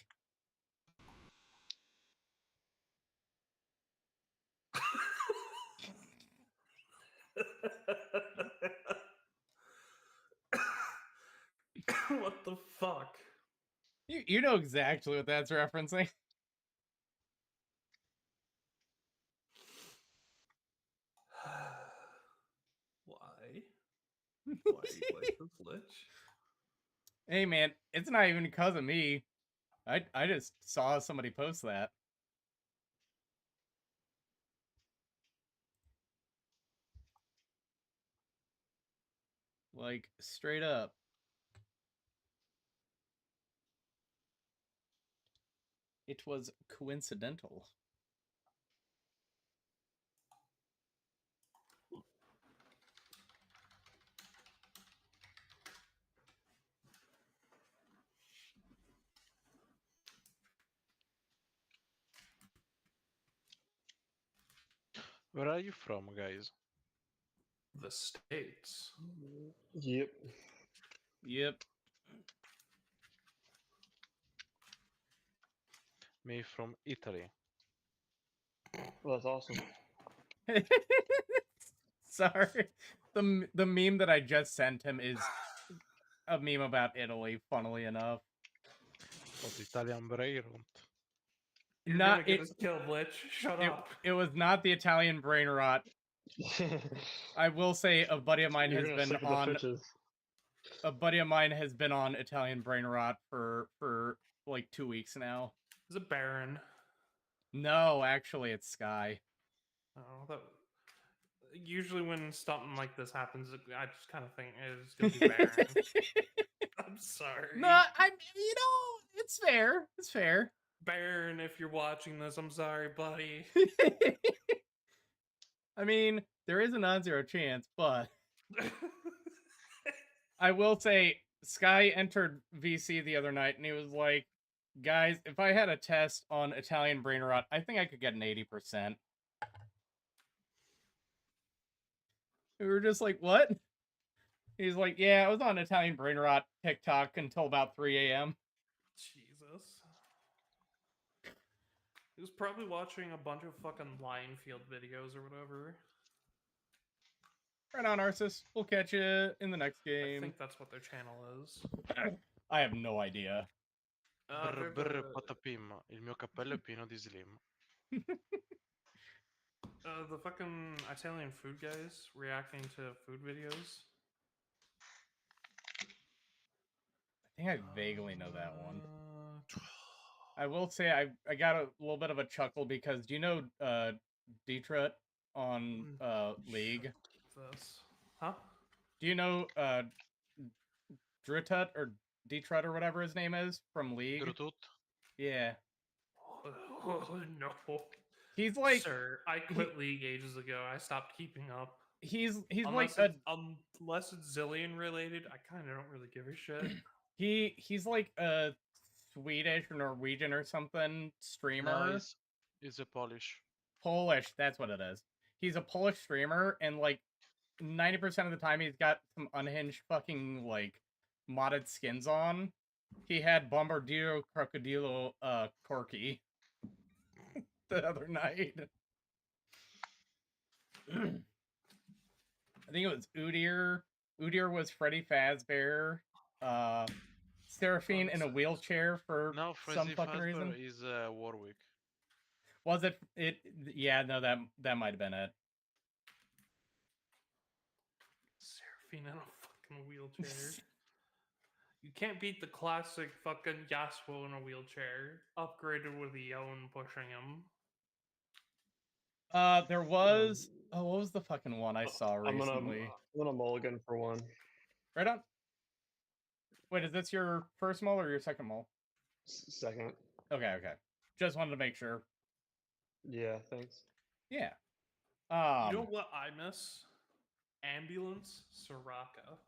What the fuck? You know exactly what that's referencing. Why? Why are you like this, Lich? Hey man, it's not even because of me. I just saw somebody post that. Like, straight up. It was coincidental. Where are you from, guys? The States. Yep. Yep. Me from Italy. Well, that's awesome. Sorry. The meme that I just sent him is a meme about Italy, funnily enough. What Italian brain rot. You're Not gonna get it, us killed, Lich. Shut up. it was not the Italian brain rot. I will say a buddy of mine You're has gonna been sleep with the on fishes. a buddy of mine has been on Italian brain rot for like 2 weeks now. Is it Baron? No, actually it's Sky. Oh, that. Usually when something like this happens, I just kind of think it's gonna be Baron. I'm sorry. No, it's fair. It's fair. Baron, if you're watching this, I'm sorry, buddy. I mean, there is a non-zero chance, but I will say Sky entered VC the other night and he was like, guys, if I had a test on Italian brain rot, I think I could get an 80%. We were just like, what? He's like, yeah, I was on Italian brain rot TikTok until about 3 a.m. Jesus. He was probably watching a bunch of fucking Lionfield videos or whatever. Right on, Arceus. We'll catch you in the next I game. think that's what their channel is. I have no idea. Brr brr patapim, il mio cappello è pieno di slim. The fucking Italian food guys reacting to food videos. I think I vaguely know that one. I will say I got a little bit of a chuckle because do you know Detrut on League? Keep this. Huh? Do you know Dritut or Detrut or whatever his name is from League? Drutut? Yeah. Oh, no. He's like Sir, I quit League ages ago. I stopped keeping up. he's Unless like unless it's Zillion related, I kind of don't really give a shit. he's like a Swedish or Norwegian or something streamer. No, it's a Polish. Polish, that's what it is. He's a Polish streamer, and like 90% of the time he's got some unhinged fucking like modded skins on. He had Bombardiro Crocodilo Corky the other night. I think it was Udyr. Udyr was Freddy Fazbear. Seraphine in a wheelchair for No, some Freddy fucking reason. Fazbear is Warwick. Was it? Yeah, no, that might have been it. Seraphine in a fucking wheelchair. You can't beat the classic fucking Yasuo in a wheelchair, upgraded with Eon pushing him. There was. Oh, what was the fucking one I saw recently? I'm gonna mulligan for one. Right on. Wait, is this your first mole or your second mole? Second. Okay. Just wanted to make sure. Yeah, thanks. Yeah. You know what I miss? Ambulance Soraka.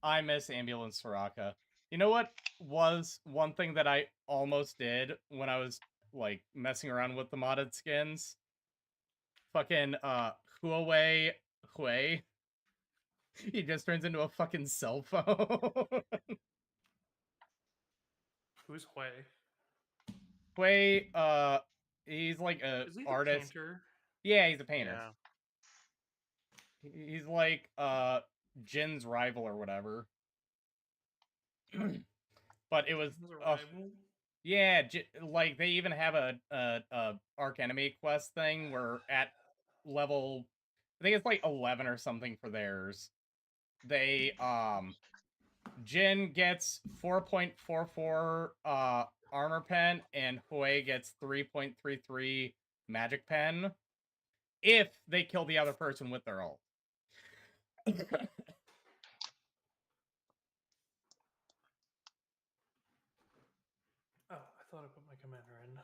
I miss Ambulance Soraka. You know what was one thing that I almost did when I was like messing around with the modded skins? Fucking Huawei Hui. He just turns into a fucking cell phone. Who's Hui? Hui, he's like a Is he the artist. painter? Yeah, he's a painter. Yeah. He's like Jin's rival or whatever. but it was As a rival. yeah, like they even have a arc enemy quest thing where at level, I think it's like 11 or something for theirs. They Jin gets 4.44 armor pen and Hui gets 3.33 magic pen if they kill the other person with their ult. Oh, I thought I put my commander in.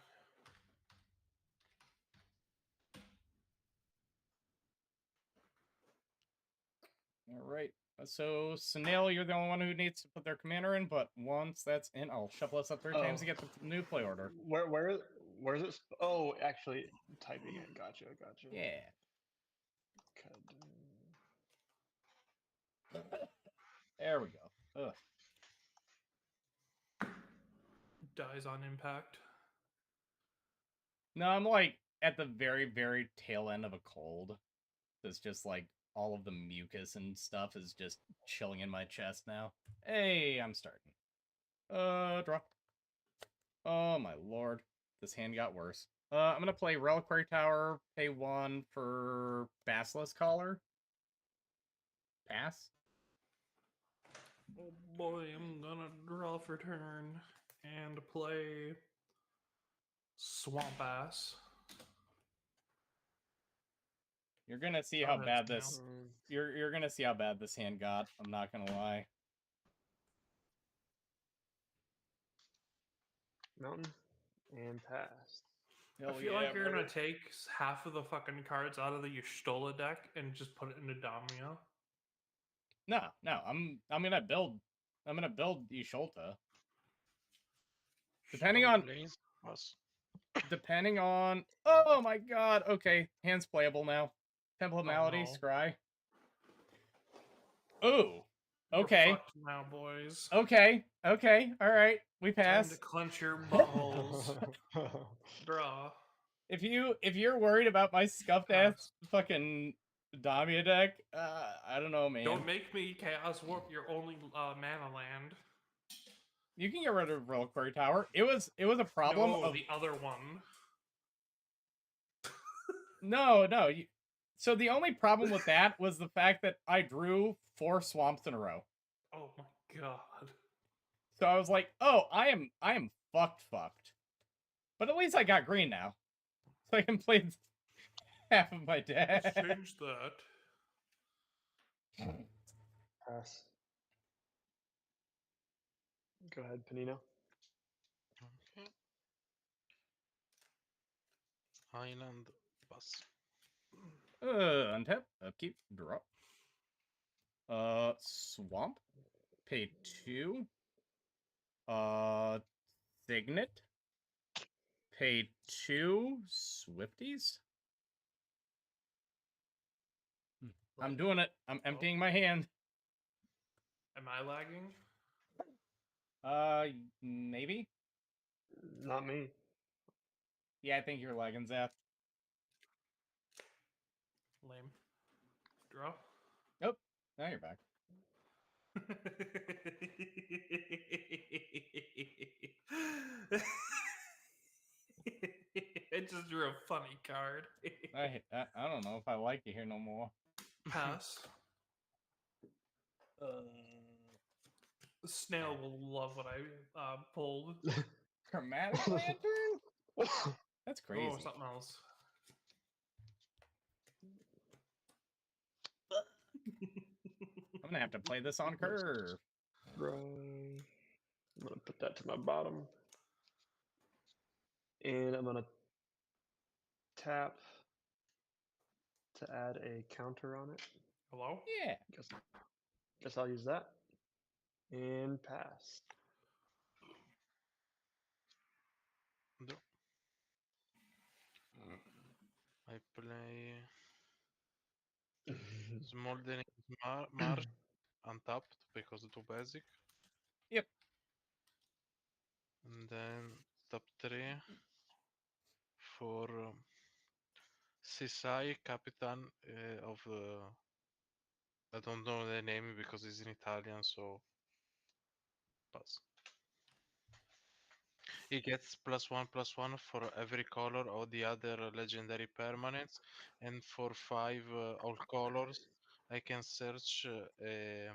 All right. So, Sunil, you're the only one who needs to put their commander in, but once that's in, I'll shuffle us up 3 times to get the new play order. Where's it? Oh, actually, typing it. Gotcha. Yeah. There we go. Ugh. Dies on impact. No, I'm like at the very, very tail end of a cold. It's just like all of the mucus and stuff is just chilling in my chest now. Hey, I'm starting. Draw. Oh my lord. This hand got worse. I'm gonna play Reliquary Tower, pay 1 for Basilisk Collar. Pass. Oh boy, I'm gonna draw for turn and play Swamp Ass. You're gonna see Go how ahead, bad Snail. this. You're gonna see how bad this hand got. I'm not gonna lie. Mountain and pass. I Hell feel yeah, like you're brother. gonna take half of the fucking cards out of the Y'shtola deck and just put it into Damia. No. I'm gonna build. I'm gonna build Yshulta. Depending on. Lanes, pass. Depending on. Oh my god. Okay, hand's playable now. Temple of Oh, Malady, no. Scry. Oh. We're Okay. fucked now, boys. Okay. All right. We Time to pass. clench your buttholes. Draw. If you're worried about my scuffed ass Pass. fucking Damia deck, I don't know, man. Don't make me Chaos Warp your only mana land. You can get rid of Reliquary Tower. It was a problem No, of the other one. no. So the only problem with that was the fact that I drew 4 swamps in a row. Oh my god. So I was like, oh, I am fucked. But at least I got green now, so I can play half of my Let's deck. change that. Pass. Go ahead, Panino. Okay. Island, pass. Untap, upkeep, draw. Swamp, pay 2. Signet, pay 2. Swifties. I'm doing it. I'm emptying my hand. Am I lagging? Maybe. Not me. Yeah, I think you're lagging, Zap. Lame. Draw. Nope. Now you're back. I just drew a funny card. I don't know if I like you here no more. Pass. Snail will love what I pulled. Chromatic Lantern? That's crazy. Oh, something else. I'm gonna have to play this on curve. Right. I'm gonna put that to my bottom. And I'm gonna tap to add a counter on it. Hello? Yeah. Guess I'll use that. And pass. No. I play Smoldering Marsh untapped because too basic. Yep. And then top 3 for Sisai Capitan of I don't know the name because it's in Italian, so pass. He gets +1/+1 for every color of the other legendary permanents, and for 5 all colors, I can search a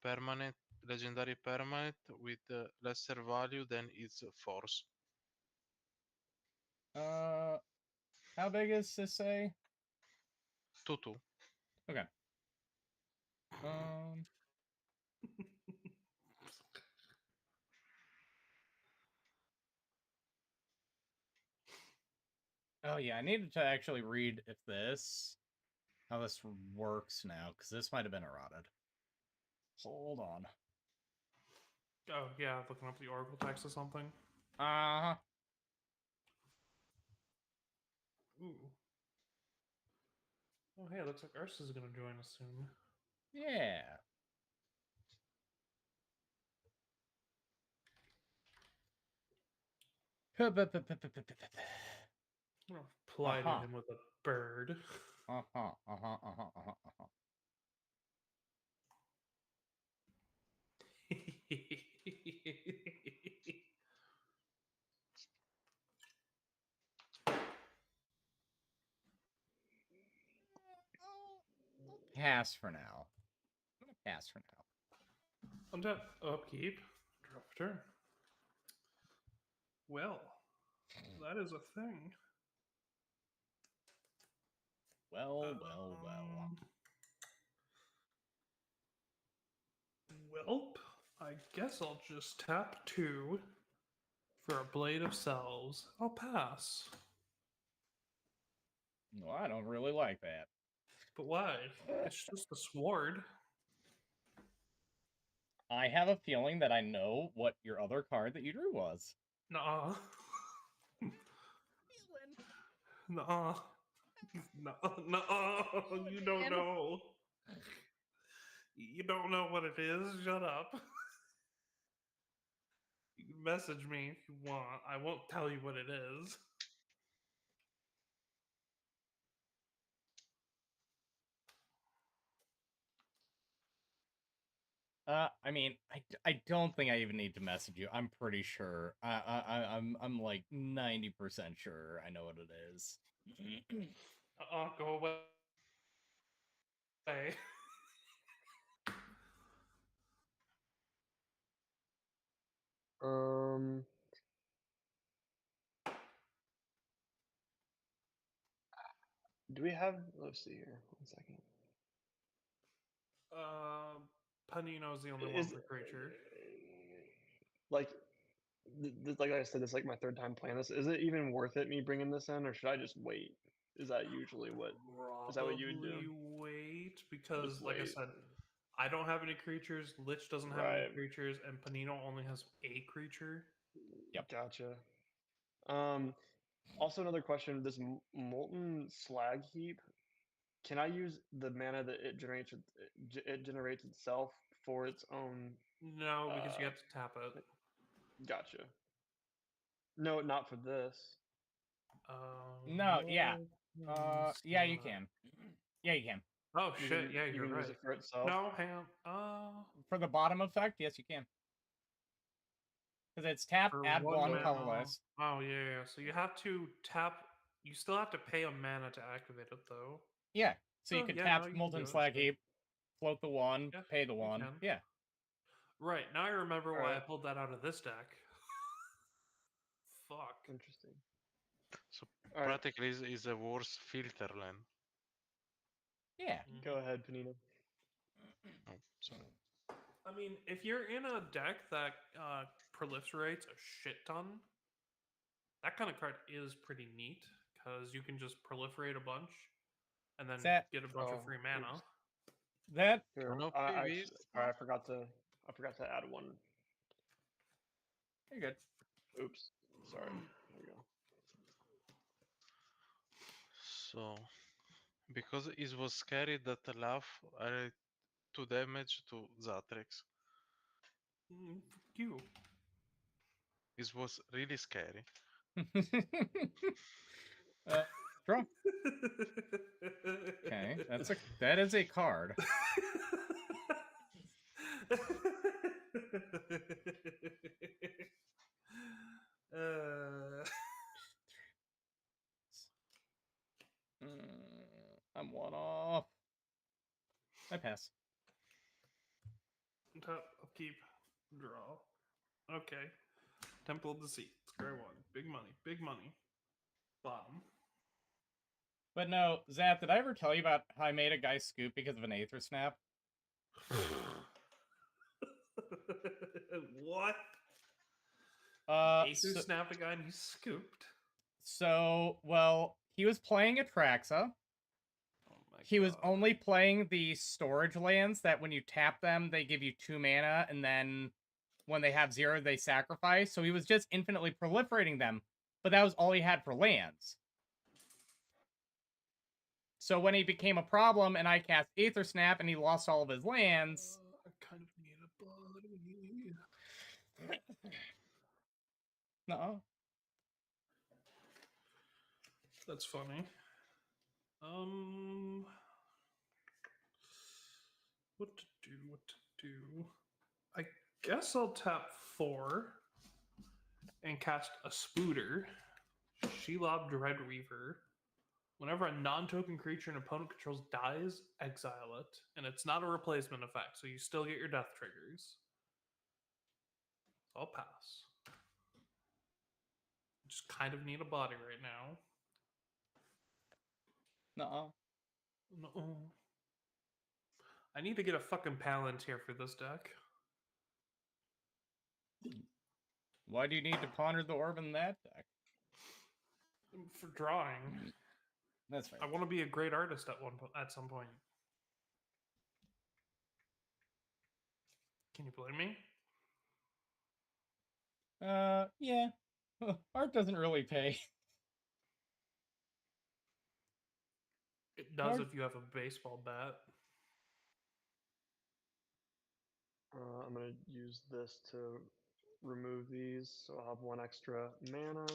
permanent legendary permanent with lesser value than its force. How big is this say? 2/2. Okay. Oh yeah, I needed to actually read how this works now, because this might have been errated. Hold on. Oh yeah, looking up the Oracle text or something. Uh-huh. Ooh. Oh hey, it looks like Ursa's gonna join us soon. Yeah. I'm gonna apply to Uh-huh. him with a bird. Pass for now. I'm gonna pass for now. Untap upkeep. Drop turn. Well, that is a thing. Well. Welp, I guess I'll just tap 2 for a Blade of Selves. I'll pass. Well, I don't really like that. But why? It's just a sword. I have a feeling that I know what your other card that you drew was. Nuh-uh. Nuh-uh. Nuh-uh. You don't know. You don't know what it is. Shut up. You can message me if you want. I won't tell you what it is. I mean, I don't think I even need to message you. I'm pretty sure. I'm like 90% sure I know what it is. Go away. Um, do we have? Let's see here. 1 second. Panino's the only one for creature. Like, like I said, this is like my third time playing this. Is it even worth it me bringing this in, or should I just wait? Is that usually what? Is that what you would do? Probably wait because, Just like I wait. said, I don't have any creatures. Lich doesn't have any Right. creatures, and Panino only has a creature. Yep. Gotcha. Also another question: this molten slag heap, can I use the mana that it generates? It generates itself for its own. No, because you have to tap it. Gotcha. No, not for this. No, yeah. it's Yeah, you not. can. Yeah, you can. Oh You shit! can Yeah, you you're can right. use it for itself. No, hang on. For the bottom effect, yes, you can. Because it's tap, For add one mana. colorless. Oh yeah. So you have to tap. You still have to pay a mana to activate it, though. Yeah. So you Oh, could yeah, tap no, you can Molten do it, Slag sure. Heap, float the one, Yeah, pay the you one. can. Yeah. Right, now I remember why I Alright. pulled that out of this deck. Fuck. Interesting. So All right, practically is a worse filter land. Yeah. go ahead, Panino. Oh, sorry. I mean, if you're in a deck that proliferates a shit ton, that kind of card is pretty neat because you can just proliferate a bunch and then That get a bunch of free mana. Oops. that Here, No I PVs. actually, sorry, I forgot to add one. you're good. Oops. Sorry. There we go. So because it was scary that laugh, I 2 damage to Zatrex. Fuck you. It was really scary. Draw. Okay, that is a card. pass. Tap, upkeep, draw. Okay. Temple of Deceit. Square one. Big money. Big money. Bottom. But no, Zap, did I ever tell you about how I made a guy scoop because of an Aether Snap? What? Aether snapped a guy and he scooped. So, well, he was playing Atraxa. Oh my He was God. only playing the storage lands that when you tap them, they give you 2 mana, and then when they have 0, they sacrifice. So he was just infinitely proliferating them, but that was all he had for lands. So when he became a problem and I cast Aether Snap and he lost all of his lands... I kind of need a body. No. That's funny. What to do? What to do? I guess I'll tap 4 and cast a Spooter. Shelob Dreadweaver. Whenever a non-token creature an opponent controls dies, exile it. And it's not a replacement effect, so you still get your death triggers. I'll pass. Just kind of need a body right now. No. No. I need to get a fucking Palantir for this deck. Why do you need to ponder the orb in that deck? For drawing. That's fair. I want to be a great artist at some point. Can you blame me? Yeah. Art doesn't really pay. It does Art- if you have a baseball bat. I'm going to use this to remove these, so I'll have 1 extra mana.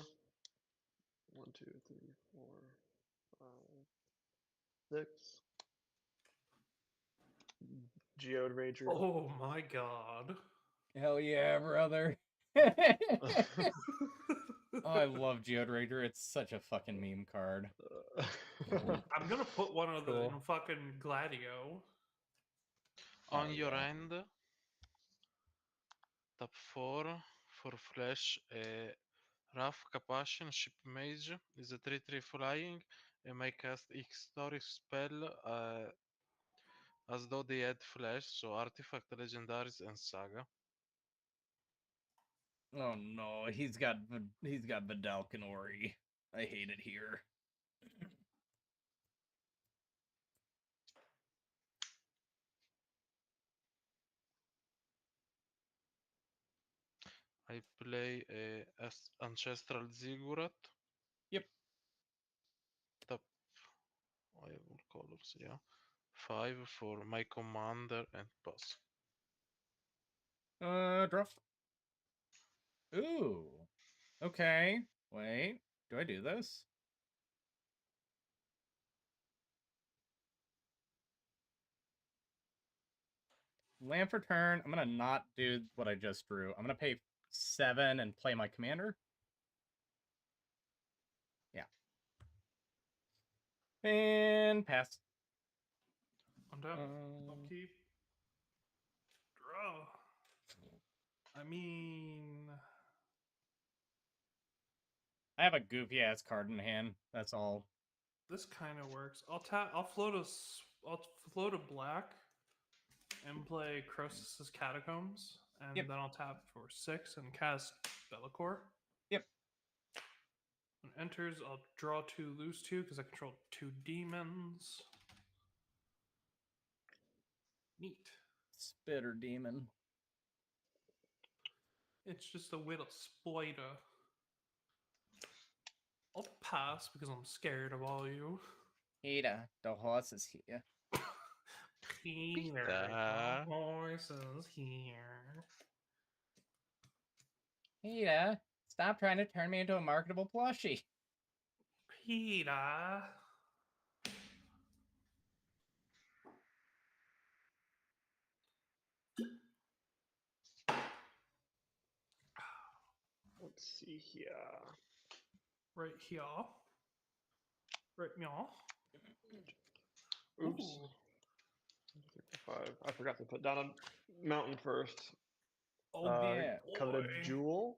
1, 2, 3, 4, 5, 6. Geode Rager. Oh my god. Hell yeah, brother. Oh, I love Geode Rager. It's such a fucking meme card. I'm gonna put one of Cool. the in fucking Gladio. On Hell your yeah. end, tap 4 for flash. Rough Capashen Ship Mage is a 3/3 flying and may cast historic spell as though they had flash, so artifact, legendaries, and saga. Oh no, he's got Vidal Canori. I hate it here. I play Ancestral Ziggurat. Yep. Tap. I have all colors, yeah. 5 for my commander and pass. Draw. Ooh. Okay. Wait. Do I do this? Land for turn. I'm gonna not do what I just drew. I'm gonna pay 7 and play my commander. Yeah. And pass. Untap. Upkeep. Draw. I mean, I have a goofy ass card in hand. That's all. this kind of works. I'll float a black and play Croesus's Catacombs, and Yep. then I'll tap for 6 and cast Bellicor. Yep. When it enters, I'll draw 2, lose 2 because I control 2 demons. Neat. Spitter demon. It's just a little spider. I'll pass because I'm scared of all you. Ada, the horse is here. Peter, Peter. the horse is here. Ada, stop trying to turn me into a marketable plushie. Peter. Let's see here. Right here. Right now. Oops. Ooh. 5. I forgot to put down a mountain first. Oh yeah. Coveted boy. jewel.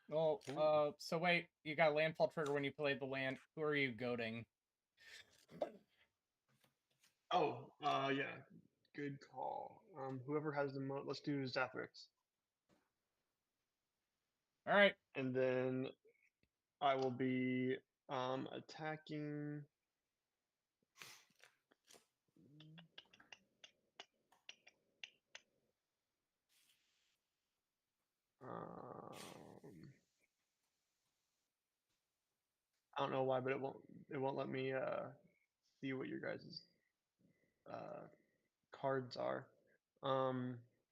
Well, Ooh. so wait, you got landfall trigger when you played the land. Who are you goading? Oh, yeah. Good call. Whoever has the most, let's do Zaphrix. All right. And then I will be attacking. I don't know why, but it won't let me see what your guys' uh, cards are.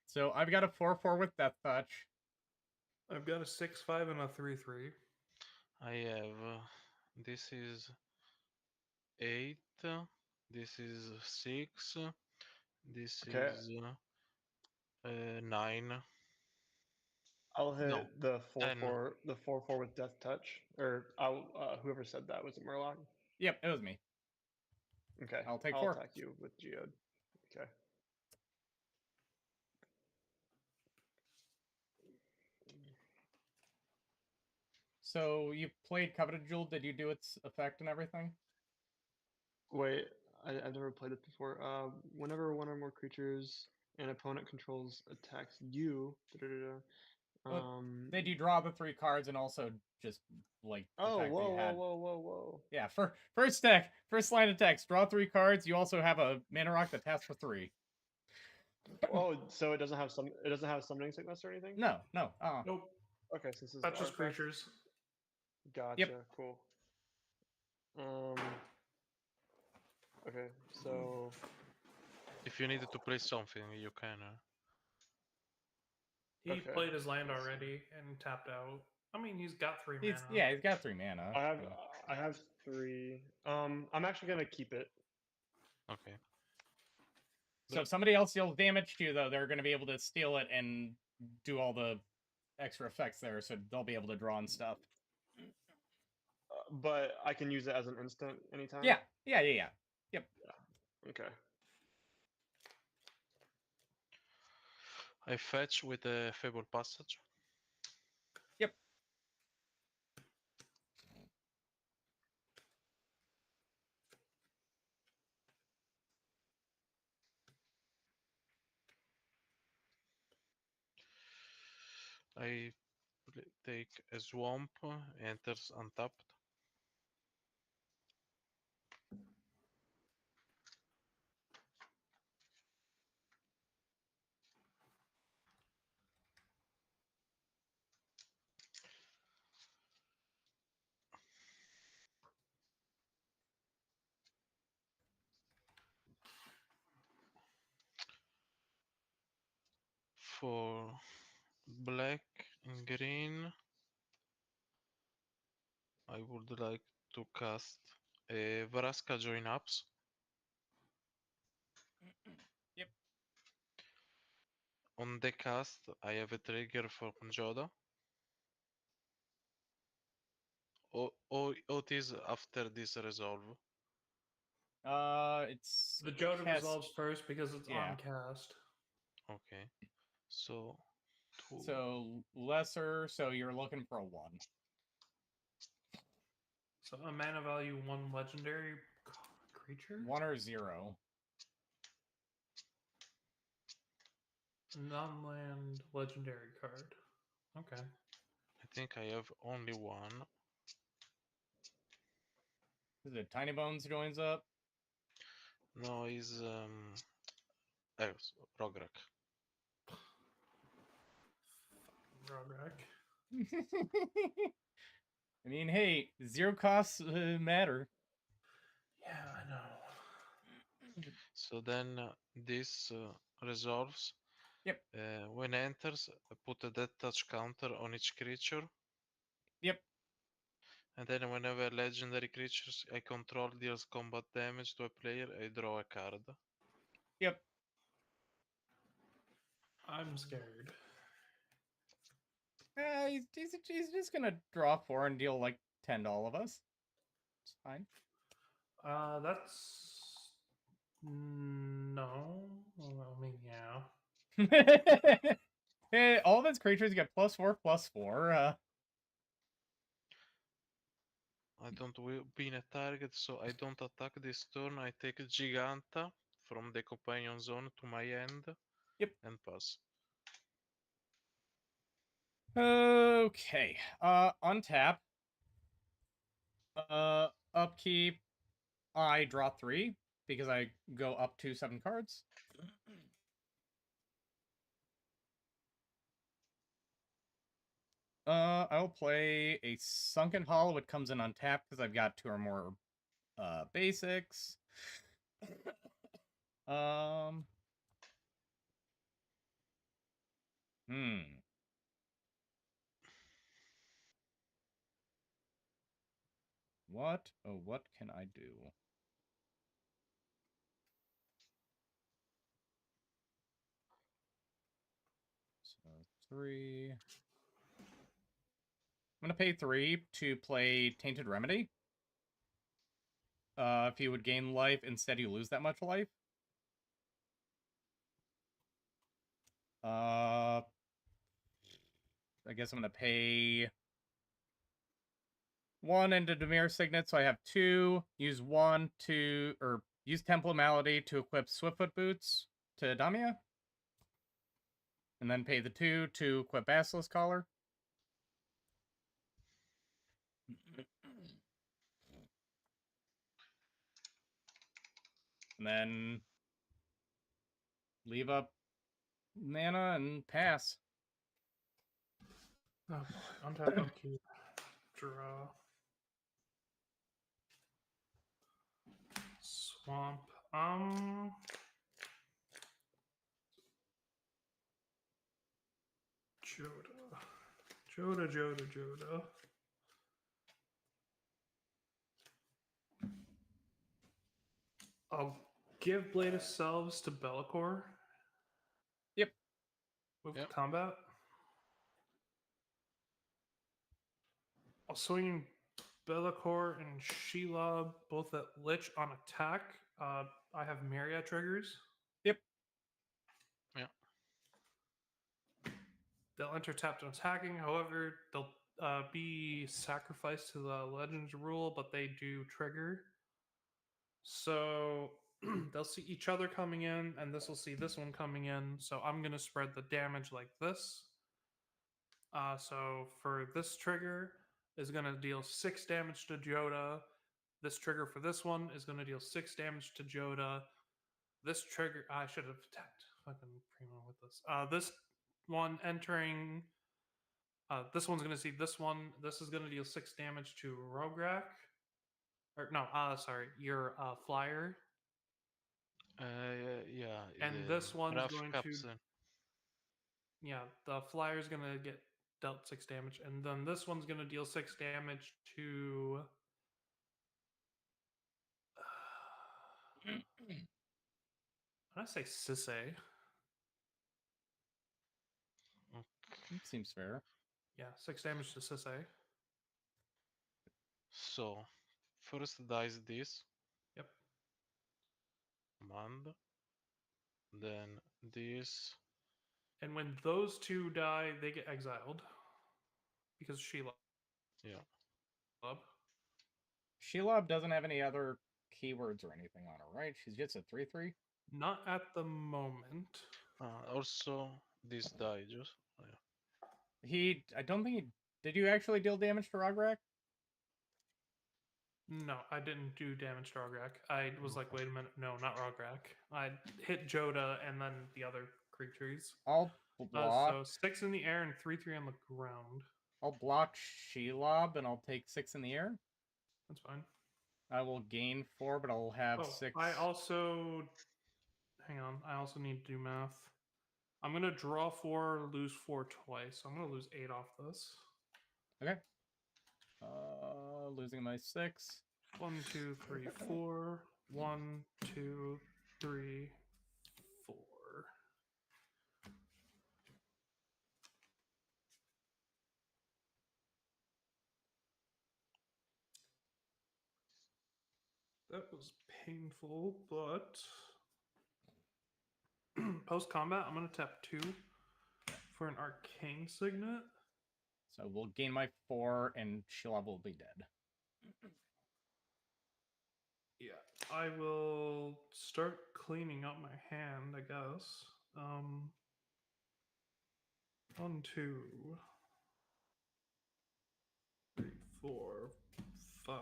So I've got a 4/4 with Death Touch. I've got a 6/5 and a 3/3. I have this is 8, this is 6, this Okay, is 9. I'll No, hit the 10. 4/4 with Death Touch, or I'll whoever said that, was it Murloc? Yep, it was me. Okay, I'll take I'll 4. attack you with Geode. Okay. So you played Coveted Jewel. Did you do its effect and everything? Wait, I've never played it before. Whenever one or more creatures an opponent controls attacks you, Well, did you draw the 3 cards and also just like the Oh, fact that whoa, you whoa, had? whoa, whoa, whoa. Yeah, for first deck, first line of text, draw 3 cards. You also have a mana rock that taps for 3. Oh, so it doesn't have summoning sickness or anything? No, no. Nope. Okay, so this is That's just artifact. creatures. Gotcha, cool. Okay, so If you needed to play something, you can. He okay, played his land let's see. already and tapped out. I mean, he's got 3 He's mana. he's got 3 mana. I have 3. I'm actually gonna keep it. Okay. So if somebody else deals damage to you, though, they're going to be able to steal it and do all the extra effects there, so they'll be able to draw and stuff. But I can use it as an instant anytime? Yeah. Yep. Yeah. Okay. I fetch with a Fable Passage. Yep. I take a Swamp, enters untapped. For black and green, I would like to cast a Vraska Join Ups. Yep. On the cast, I have a trigger for Joda. Or it is after this resolve. It's The Joda cast... resolves first because it's yeah. on cast. Okay. So, 2. So lesser, so you're looking for a 1. So a mana value 1 legendary creature? 1 or 0. Non-land legendary card. Okay. I think I have only 1. Is it Tiny Bones joins up? No, is Rograk. Rodrak. I mean, hey, 0 costs matter. Yeah, I know. So then this resolves. Yep. When enters, put a death touch counter on each creature. Yep. And then whenever legendary creatures I control deals combat damage to a player, I draw a card. Yep. I'm scared. He's just gonna draw 4 and deal like 10 to all of us. It's fine. That's No. Well, I mean, yeah. Hey, all of its creatures get +4/+4. I don't will be a target, so I don't attack this turn. I take Giganta from the companion zone to my end. Yep. And pass. Okay. Untap. Upkeep. I draw 3 because I go up to 7 cards. I'll play a Sunken Hollow. It comes in untapped because I've got 2 or more basics. What? Oh, what can I do? So 3. I'm gonna pay 3 to play Tainted Remedy. If you would gain life, instead you lose that much life. I guess I'm gonna pay 1 into Demir Signet, so I have 2. Use 1 to, or use Temple Malady to equip Swiftfoot Boots to Damia. And then pay the 2 to equip Basilisk Collar. And then leave up mana and pass. Oh boy. Untap, upkeep, draw. Swamp. Joda. I'll give Blade of Selves to Bellicor. Yep. With Yep. combat. I'll swing Bellicor and Sheila both at Lich on attack. I have Myriad triggers. Yep. Yeah. They'll enter tapped and attacking. However, they'll be sacrificed to the Legends rule, but they do trigger. So they'll see each other coming in, and this will see this one coming in. So I'm going to spread the damage like this. So for this trigger is going to deal 6 damage to Joda. This trigger for this one is going to deal 6 damage to Joda. This trigger, I should have attacked fucking Primo with this. This one entering, this one's going to see this one. This is going to deal 6 damage to Rograk. Or no, sorry, your flyer. Yeah. And The this one's rough going to, capsule. yeah, the flyer's going to get dealt 6 damage. And then this one's going to deal 6 damage to... When I say Sisay, That seems fair. yeah, 6 damage to Sisay. So, first dice this. Yep. Command. Then this. And when those 2 die, they get exiled. Because Shelob. Yeah. Shelob doesn't have any other keywords or anything on her, right? She's just a 3/3. Not at the moment. Also, this die just. Yeah. I don't think he, did you actually deal damage to Rograk? No, I didn't do damage to Rograk. I was like, wait a minute, no, not Rograk. I hit Joda and then the other creatures. I'll block. So 6 in the air and 3/3 on the ground. I'll block Shelob and I'll take 6 in the air. That's fine. I will gain 4, but I'll have 6. I also, hang on, I also need to do math. I'm going to draw 4, lose 4 twice. So I'm going to lose 8 off this. Okay. Losing my 6. 1, 2, 3, 4. 1, 2, 3, 4. That was painful, but Post combat, I'm gonna tap 2 for an arcane signet. So we'll gain my 4, and Shelob will be dead. Yeah, I will start cleaning up my hand, I guess. 1, 2, 3, 4, 5,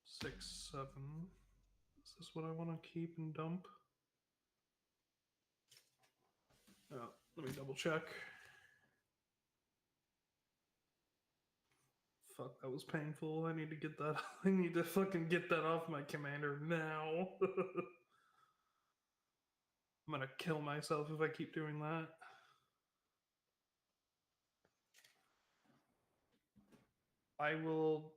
6, 7. Is this what I want to keep and dump? Let me double check. Fuck, that was painful. I need to get that. I need to fucking get that off my commander now. I'm gonna kill myself if I keep doing that. I will.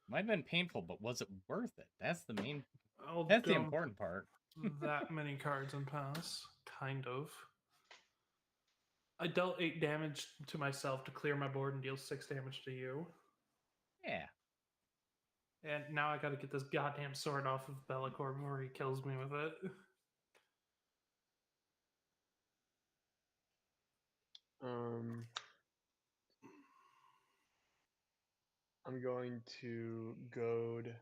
Might have been painful, but was it worth it? That's the main. I'll That's the dump important part. that many cards and pass. Kind of. I dealt 8 damage to myself to clear my board and deal 6 damage to you. Yeah. And now I gotta get this goddamn sword off of Bellicor before he kills me with it. I'm going to goad.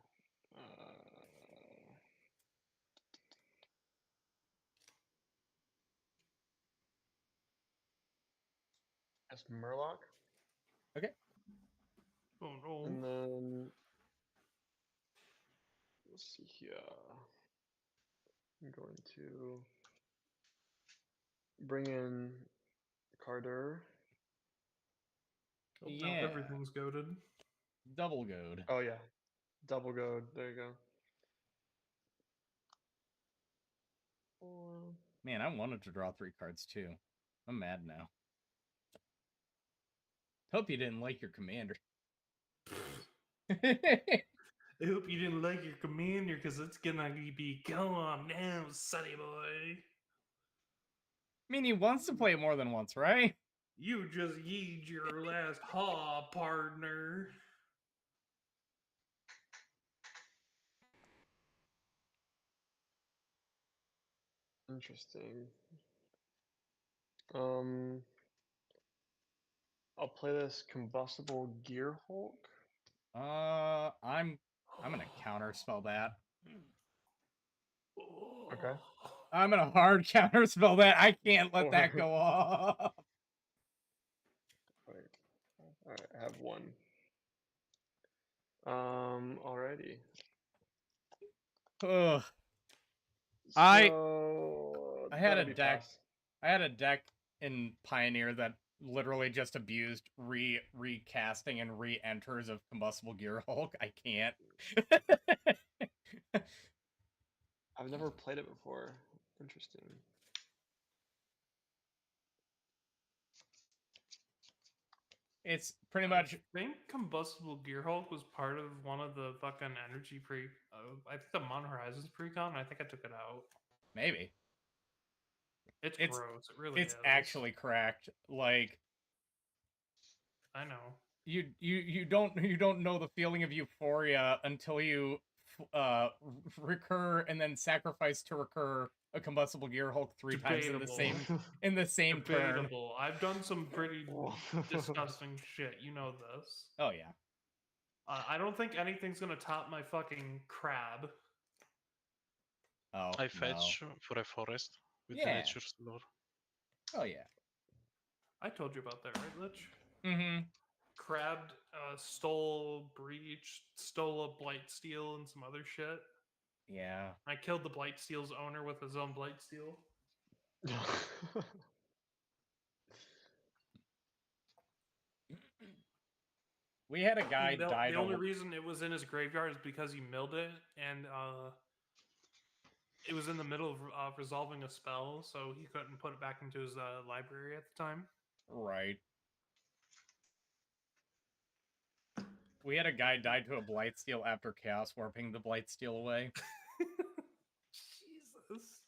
As Murloc. Okay. Oh no. And then let's see here. I'm going to bring in Carter. Oh, Yeah. now everything's goaded. Double goad. Oh yeah, double goad. There you go. 4. Man, I wanted to draw 3 cards too. I'm mad now. Hope you didn't like your commander. I hope you didn't like your commander, because it's gonna be go on now, sonny boy. I mean, he wants to play it more than once, right? You just yeed your last haw, partner. Interesting. I'll play this combustible gear Hulk. I'm gonna counter spell that. Okay. I'm gonna hard counter spell that. I can't let that go off. Alright, I have 1. Alrighty. Ugh. So I had that'll a be deck. pass. I had a deck in Pioneer that literally just abused recasting and re-enters of Combustible Gear Hulk. I can't. I've never played it before. Interesting. It's pretty much. I think Combustible Gear Hulk was part of one of the fucking energy pre. I think the Mon Horizons precon. I think I took it out. Maybe. It's gross. It really It's is. actually cracked. Like, I know. you don't know the feeling of euphoria until you recur and then sacrifice to recur a Combustible Gear Hulk 3 times in the same turn. Debatable. I've done some pretty disgusting shit. You know this. Oh yeah. I don't think anything's gonna top my fucking crab. Oh, I no. fetch for a forest with the Yeah. nature's lore. Oh yeah. I told you about that, right, Lich? Mm-hmm. Crabbed, stole Breach, stole a Blightsteel and some other shit. Yeah. I killed the Blightsteel's owner with his own Blightsteel. We had a guy die. The only reason it was in his graveyard is because he milled it, and it was in the middle of resolving a spell, so he couldn't put it back into his library at the time. Right. We had a guy die to a Blightsteel after Chaos Warping the Blightsteel away. Jesus.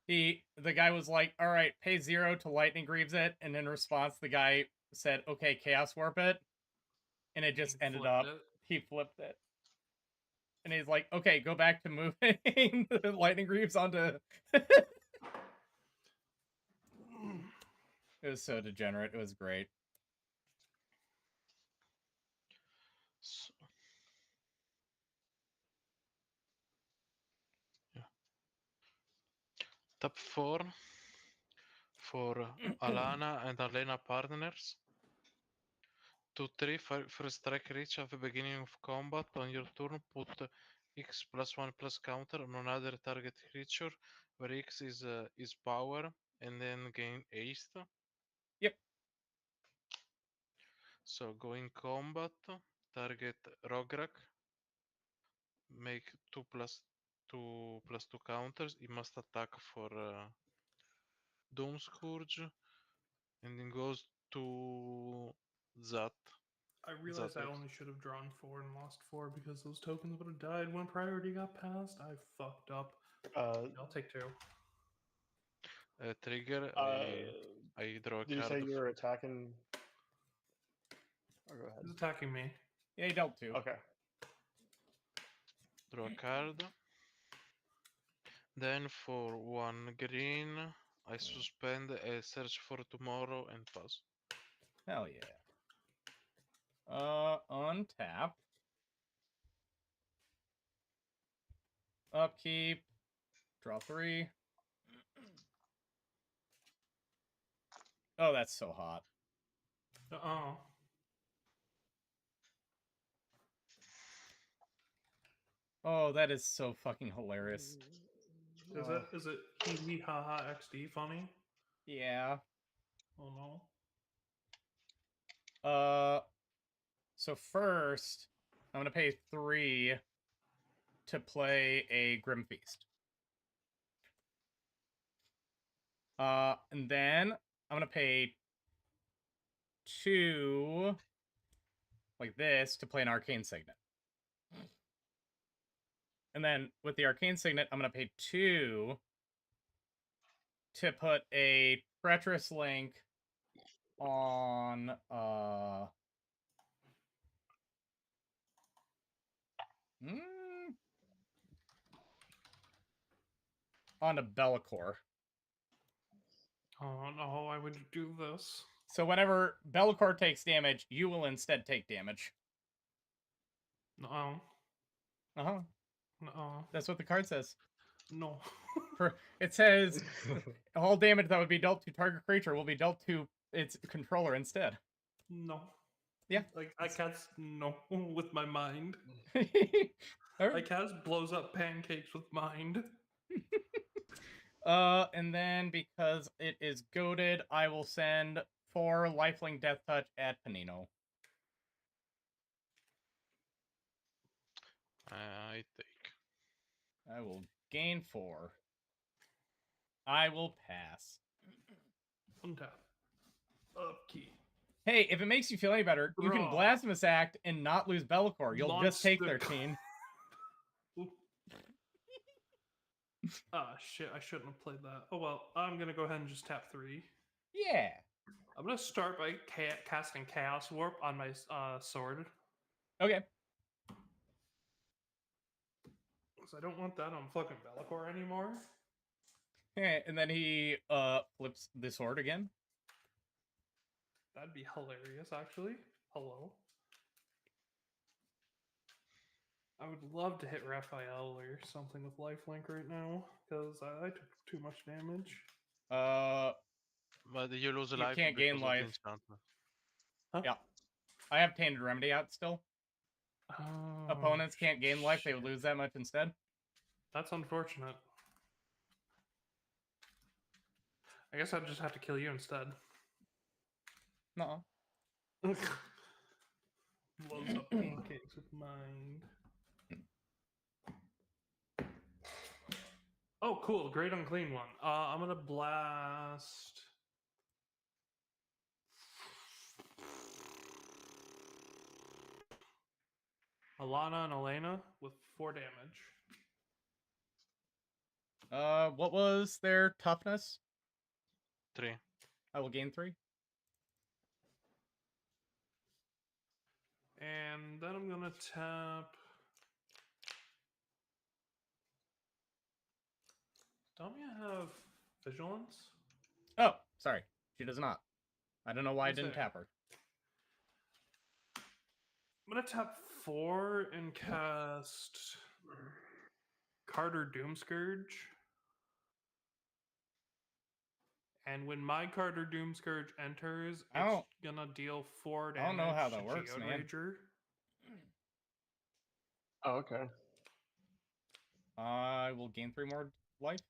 The guy was like, all right, pay 0 to lightning greaves it, and in response the guy said, okay, chaos warp it, and it just ended up he flipped it. And he's like, okay, go back to moving the lightning greaves onto it was so degenerate, it was great. So, yeah. Top 4 for Alana and Alena partners. 2-3 first strike reach at the beginning of combat. On your turn, put X +1 counter on another target creature, where X is power, and then gain haste. Yep. So go in combat, target Rograk, make 2+2 counters. He must attack for Doom Scourge, and then goes to Zat. I realized I only should have drawn 4 and lost 4 because those tokens would have died when priority got passed. I fucked up. I'll take 2. Trigger, I draw a Did you card. say you were attacking? Oh, go ahead. He's attacking me. Yeah, he dealt 2. Okay. Draw a card. Then for 1 green, I suspend a search for tomorrow and pass. Hell yeah. Untap. Upkeep. Draw 3. Oh, that's so hot. Uh-oh. Oh, that is so fucking hilarious. Is it hee hee ha ha XD funny? Yeah. Oh no. So first, I'm gonna pay 3 to play a Grim Feast. And then I'm gonna pay 2 like this to play an Arcane Signet. And then with the Arcane Signet, I'm gonna pay 2 to put a Treacherous Link on on a Bellicor. Oh no, why would you do this? So whenever Bellicor takes damage, you will instead take damage. No. Uh-huh. No. That's what the card says. No. It says all damage that would be dealt to target creature will be dealt to its controller instead. No. Yeah. Like I cast no with my mind. All I right. cast blows up pancakes with mind. And then because it is goaded, I will send 4 Lifelink Death Touch at Panino. I take. I will gain 4. I will pass. Untap. Upkeep. Hey, if it makes you feel any better, you can Draw. Blasphemous Act and not lose Bellicor. You'll just take Monster 13. Ah, shit, I shouldn't have played that. Oh well, I'm gonna go ahead and just tap 3. Yeah. I'm gonna start by casting Chaos Warp on my sword. Okay. Because I don't want that on fucking Bellicor anymore. Yeah, and then he flips the sword again. That'd be hilarious, actually. Hello. I would love to hit Raphael or something with lifelink right now, because I took too much damage. But you lose You life can't because gain of the life. enchantment. Huh? Yeah. I have Tainted Remedy out still. Oh, Opponents can't gain life, they would shit. lose that much instead. That's unfortunate. I guess I'd just have to kill you instead. No. Blows up pancakes with mind. Oh, cool. Great unclean one. I'm gonna blast. Alana and Elena with 4 damage. What was their toughness? 3. I will gain 3. And then I'm gonna tap. Don't you have vigilance? Oh, sorry. She does not. I don't know why I What's didn't there? tap her. I'm gonna tap 4 and cast Carter Doomscourge. And when my Carter Doomscourge enters, I it's don't- gonna deal 4 I don't know damage how to that works, Geode man. Rager. Oh, okay. I will gain 3 more life.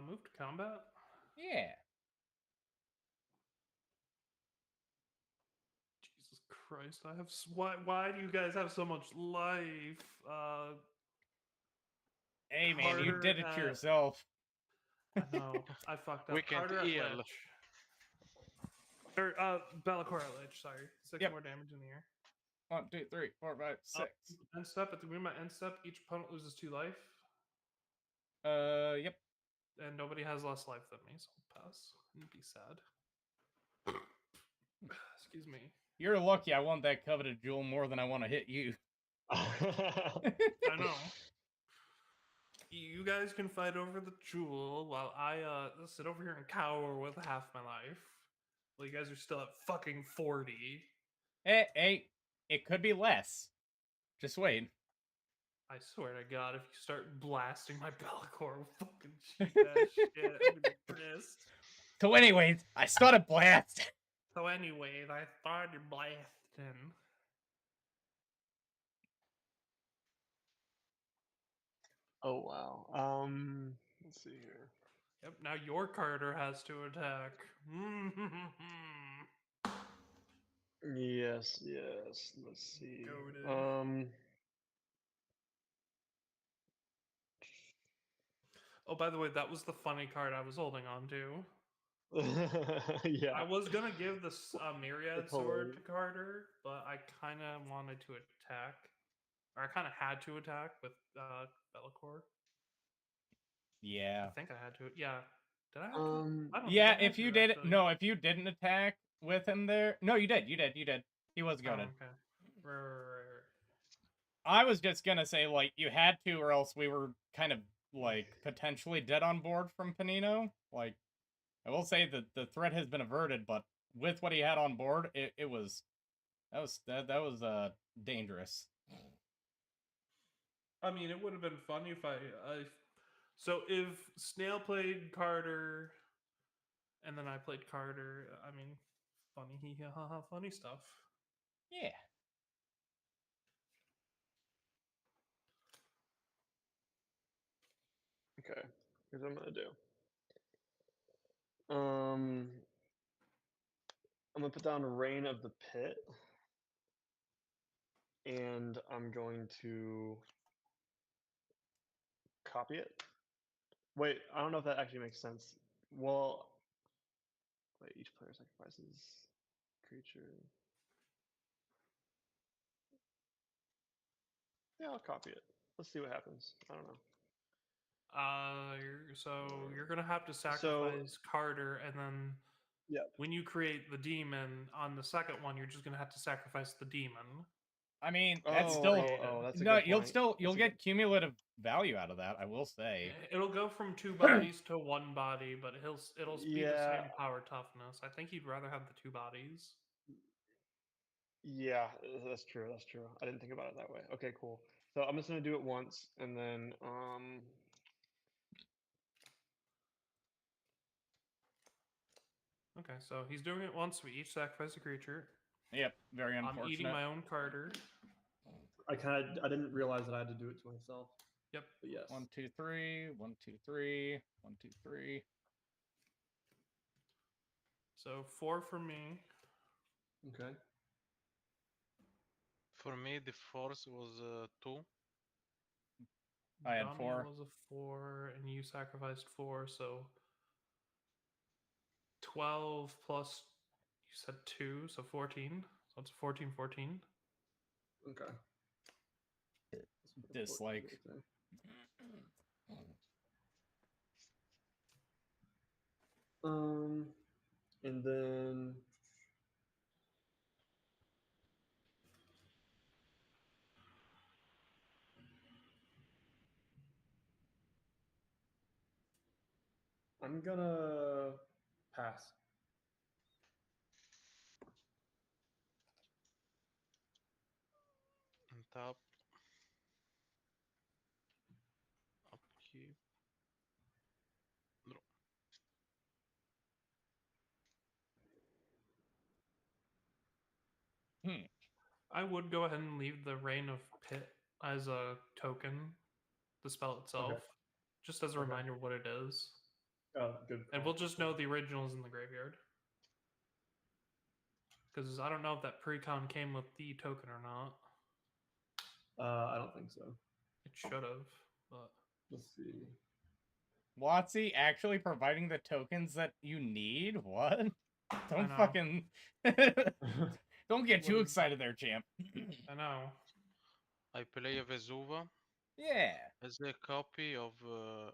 Move to combat. Yeah. Jesus Christ! I have why do you guys have so much life? Hey, man, you Carter did it at- yourself. I know I fucked up. We can't Carter at heal. Lich. Or Bellicor at Lich. Sorry, 6 Yep. more damage in the air. 1, 2, 3, 4, 5, 6. End step. At the beginning of my end step, each opponent loses 2 life, Yep. and nobody has less life than me, so I'll pass and be sad. Excuse me. You're lucky I want that coveted jewel more than I want to hit you. I know. You guys can fight over the jewel while I sit over here and cower with half my life. Well, you guys are still at fucking 40. Hey, it could be less. Just wait. I swear to God, if you start blasting my Bellicor with fucking cheap ass shit, I'm gonna be pissed. So anyways, I started blast. So anyways, I started blasting. Oh wow. Let's see here. Yep, now your Carter has to attack. Yes, yes. Let's see. Goated. Oh, by the way, that was the funny card I was holding on to. Yeah. I was gonna give this Myriad It's Sword hilarious. to Carter, but I kind of wanted to attack, or I kind of had to attack with Bellicor. Yeah. I think I had to. Yeah. Did I have to? I don't Yeah, think I had if you to, did actually. no, if you didn't attack with him there. No, you did. He was Oh, goaded. okay. Right. I was just gonna say, like, you had to, or else we were kind of, like, potentially dead on board from Panino. Like, I will say that the threat has been averted, but with what he had on board, it was... That was dangerous. I mean, it would have been funny if So if Snail played Carter, and then I played Carter, I mean, funny stuff. Yeah. Okay. Here's what I'm gonna do. I'm gonna put down Reign of the Pit, and I'm going to copy it. Wait, I don't know if that actually makes sense. Well, wait, each player sacrifices creature. Yeah, I'll copy it. Let's see what happens. I don't know. You're gonna have to sacrifice Carter, and then Yeah. when you create the demon on the second one, you're just gonna have to sacrifice the demon. I mean, that's still... that's a No, good point. you'll get cumulative value out of that, I will say. It'll go from 2 bodies to 1 body, but it'll be the Yeah. same power toughness. I think you'd rather have the 2 bodies. Yeah, that's true. That's true. I didn't think about it that way. Okay, cool. So I'm just gonna do it once, and then Okay, so he's doing it once. We each sacrifice a creature. Yep, very I'm eating unfortunate. my own Carter. I didn't realize that I had to do it to myself. Yep. But yes. 1, 2, 3. 1, 2, 3. 1, 2, 3. So 4 for me. Okay. For me, the force was 2. I had Damia 4. was a 4, and you sacrificed 4, so 12 plus, you said 2, so 14. So it's 14. Okay. Dislike. And then I'm gonna pass. And tap. Upkeep. Draw. I would go ahead and leave the Reign of Pit as a token, the spell itself, just as a Okay. reminder of what it is. Oh, good. And call. we'll just know the original is in the graveyard. Because I don't know if that precon came with the token or not. I don't think so. It should have, but Let's see. WotC actually providing the tokens that you need? What? Don't know. fucking don't get too What is- excited there, champ. I know. I play a Vesuva Yeah. as a copy of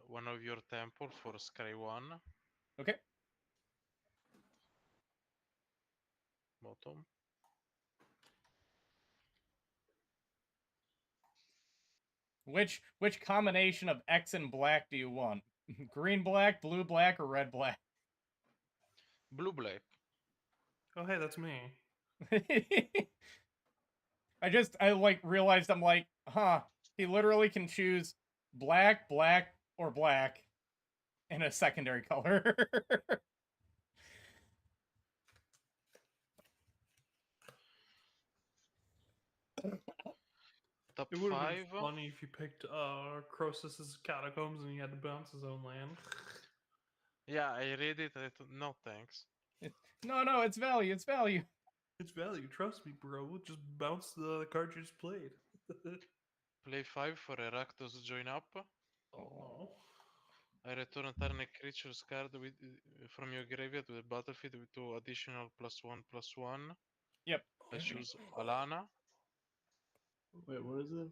one of your temple for Scry 1. Okay. Bottom. Which combination of X and black do you want? Green black, blue black, or red black? Blue black. Oh, hey, that's me. I like realized I'm like, huh, he literally can choose black, black, or black in a secondary color. Top It would have been 5. funny if you picked Croesus's Catacombs and he had to bounce his own land. Yeah, I read it. I thought, no thanks. No, it's value, it's value. It's value, trust me, bro. Just bounce the card you just played. Play 5 for a Rakdos join up. Oh no. I return a target creatures card with, from your graveyard to the battlefield with 2 additional +1/+1. Yep. I choose Alana. Wait, what is this?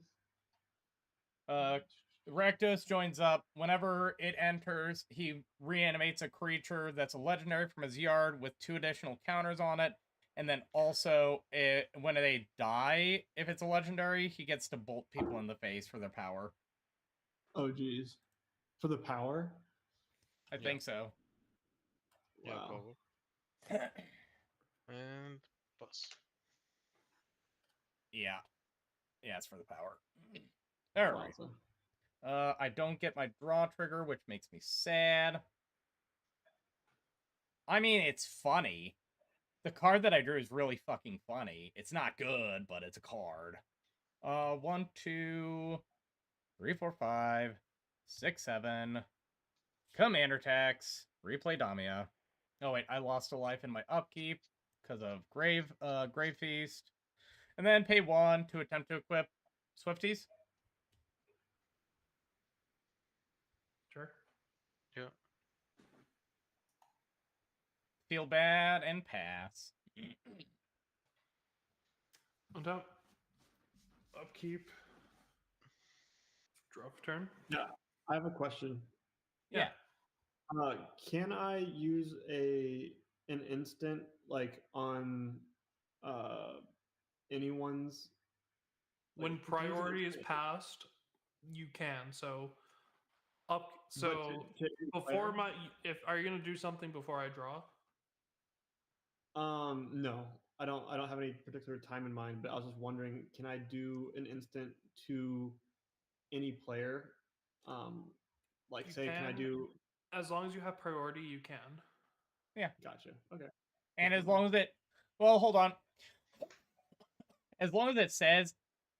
Rakdos joins up. Whenever it enters, he reanimates a creature that's a legendary from his yard with 2 additional counters on it. And then also, when they die, if it's a legendary, he gets to bolt people in the face for their power. Oh, geez. For the power? I think so. Yeah, Wow. power. And pass. Yeah. Yeah, it's for the power. All right. Awesome. I don't get my draw trigger, which makes me sad. I mean, it's funny. The card that I drew is really fucking funny. It's not good, but it's a card. 1, 2, 3, 4, 5, 6, 7. Commander tax. Replay Damia. Oh wait, I lost a life in my upkeep because of Grave Feast. And then pay 1 to attempt to equip Swifties. Sure. Yeah. Feel bad and pass. On top. Upkeep. Draw for turn. Yeah, I have a question. Yeah. Can I use an instant like on anyone's When like, to use an priority is instant- passed, you can. So up. but So to any before player? if are you gonna do something before I draw? No, I don't have any particular time in mind, but I was just wondering, can I do an instant to any player? Like You say, can I can, do? as long as you have priority, you can. Gotcha. Okay. And Just as long as it... Well, hold on. As long as it says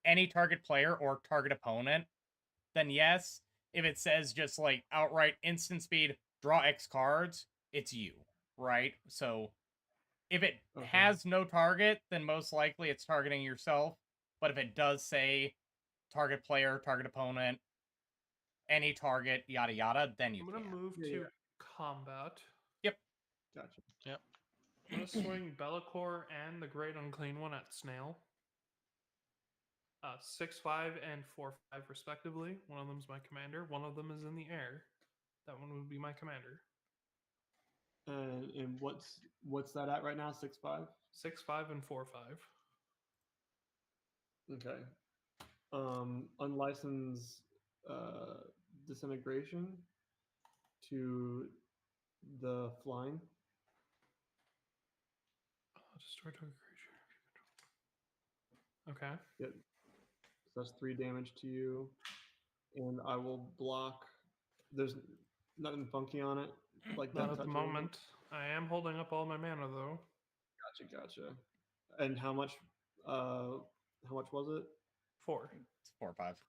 any target player or target opponent, then yes. If it says just like outright instant speed, draw X cards, it's you, right? So if it Okay. has no target, then most likely it's targeting yourself. But if it does say target player, target opponent, any target, yada yada, then you I'm gonna can. move Yeah, to yeah. combat. Gotcha. Yep. I'm gonna swing Bellicor and the Great Unclean One at Snail. 6/5 and 4/5 respectively. One of them's my commander. One of them is in the air. That one would be my commander. And what's that at right now? 6/5. 6/5 and 4/5. Okay. Unlicensed disintegration to the flying. Destroy target creature. Okay. Yep. So that's 3 damage to you, and I will block. There's nothing funky on it, like Not that at the touch or anything? moment. I am holding up all my mana though. Gotcha. And how much was it? 4. It's 4 or 5.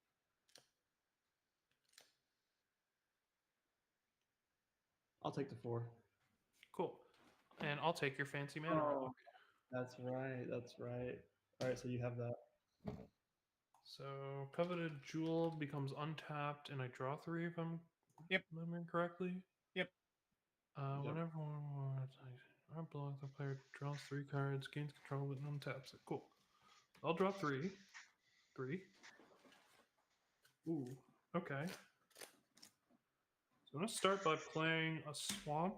I'll take the 4. Cool. And I'll take your fancy mana Oh, relic. that's right. All right, so you have that. So coveted jewel becomes untapped, and I draw 3 if I'm remembering correctly. Yep. Whenever I block, the player draws 3 cards, gains control, and untaps it. Cool. I'll draw 3. 3. Ooh. Okay. So I'm gonna start by playing a swamp,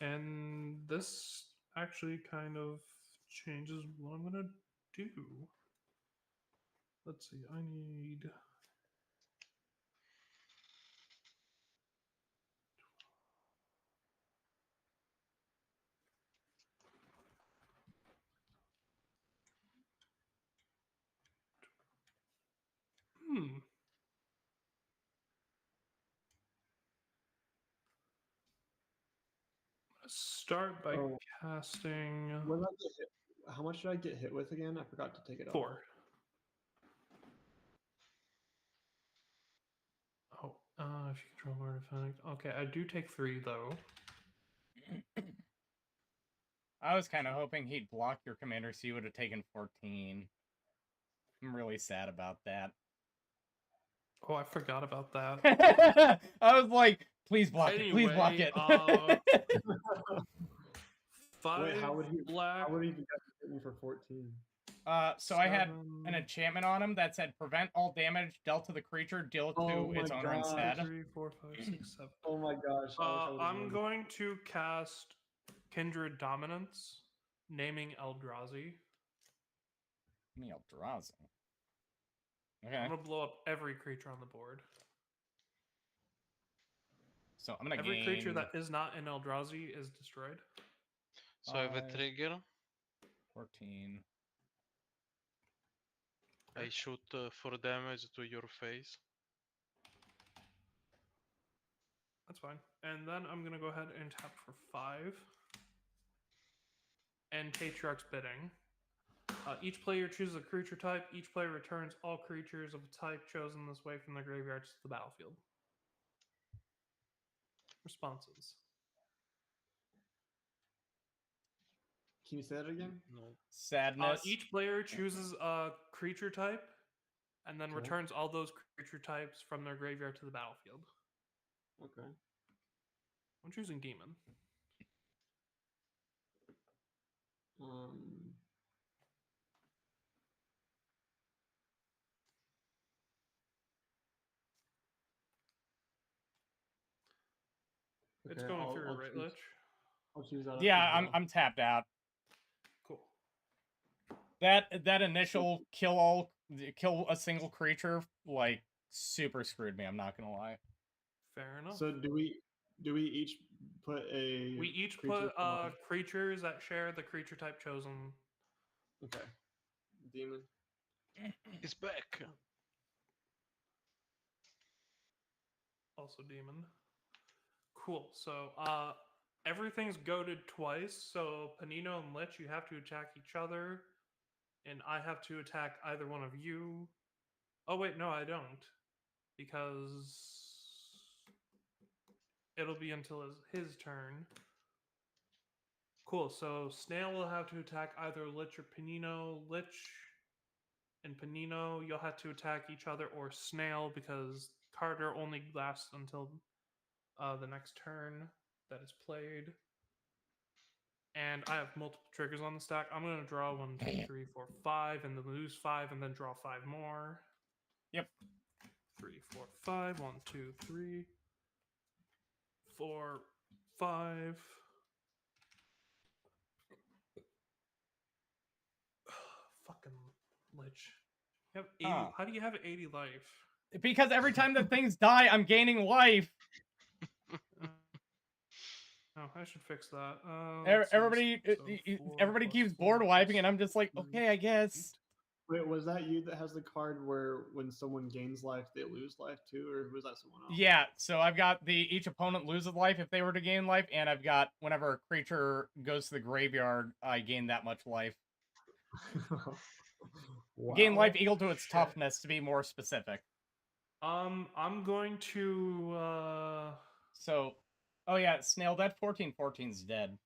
and this actually kind of changes what I'm gonna do. Let's see. I need. Start by casting When I get hit, how much did I get hit with again? I forgot to take it 4. off. Oh, if you control artifact. Okay, I do take 3 though. I was kind of hoping he'd block your commander so you would have taken 14. I'm really sad about that. Oh, I forgot about that. I was like, please block it. Please block it. 5 Wait, how would he black. How would he be hit me for 14? So I had an enchantment on him that said prevent all damage dealt to the creature, deal to its owner instead. 3, 4, 5, 6, 7. Oh my gosh. I'm going to cast Kindred Dominance, naming Eldrazi. Eldrazi. Okay. I'm going to blow up every creature on the board. So I'm going to Every creature that is not in Eldrazi is destroyed. So I have a trigger. 14. I shoot 4 damage to your face. That's fine. And then I'm going to go ahead and tap for 5. And Patriarch's Bidding. Each player chooses a creature type. Each player returns all creatures of a type chosen this way from the graveyard to the battlefield. Responses. Can you say that again? No. Sadness. Each player chooses a creature type and then returns all those creature types from their graveyard to the battlefield. Okay. I'm choosing Demon. It's going through, right, Lich? I'll choose that. Yeah, I'm tapped out. Cool. That initial kill a single creature, like, super screwed me, I'm not gonna lie. Fair enough. So do we each put a We each put creatures that share the creature type chosen. Okay. Demon. He's back. Also Demon. Cool. So everything's goaded twice. So Panino and Lich, you have to attack each other. And I have to attack either one of you. Oh wait, no, I don't. Because it'll be until his turn. Cool, so Snail will have to attack either Lich or Panino. Lich and Panino, you'll have to attack each other, or Snail, because Carter only lasts until the next turn that is played. and I have multiple triggers on the stack. I'm gonna draw 1, 2, 3, 4, 5, and then lose 5, and then draw 5 more. Yep. 3, 4, 5. 1, 2, 3, 4, 5. Fucking lich. You have 80. Huh. How do you have 80 life? Because every time that things die, I'm gaining life. Oh, I should fix that. Everybody, everybody keeps board wiping, and I'm just like, okay, I guess. Wait, was that you that has the card where when someone gains life, they lose life too, or was that someone else? Yeah, so I've got each opponent loses life if they were to gain life, and I've got whenever a creature goes to the graveyard, I gain that much life. Gain life equal to its Shit. toughness, to be more specific. I'm going to So, oh yeah, Snail, that 14/14's dead.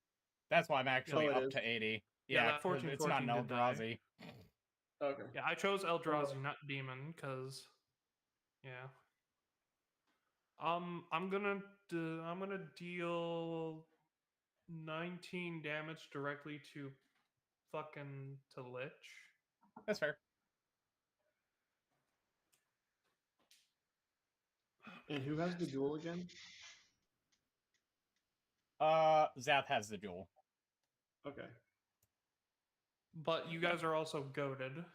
That's why I'm actually it up is? to 80. Yeah, Yeah, that 'cause it's not an 14/14 did die. Eldrazi. Okay. Yeah, I chose Eldrazi, not Demon, because yeah. I'm gonna deal 19 damage directly to Lich. That's fair. And who has the duel again? Zath has the jewel. Okay. But you guys are also goaded.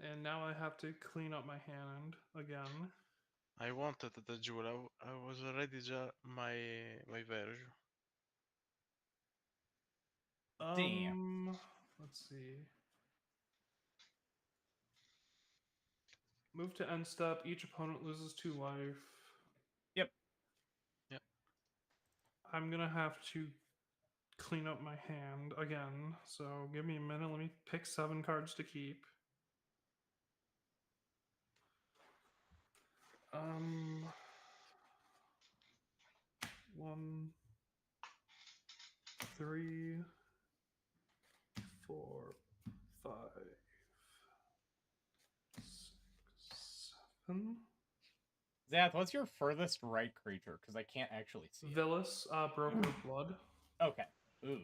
And now I have to clean up my hand again. I wanted the jewel. I was already my version. Damn. Let's see. Move to end step. Each opponent loses 2 life. Yep. Yep. I'm gonna have to clean up my hand again. So give me a minute. Let me pick 7 cards to keep. 1, 3, 4, 5, 6, 7. Zath, what's your furthest right creature? Because I can't actually see it. Villas, Broker of Blood. Okay. Ooh.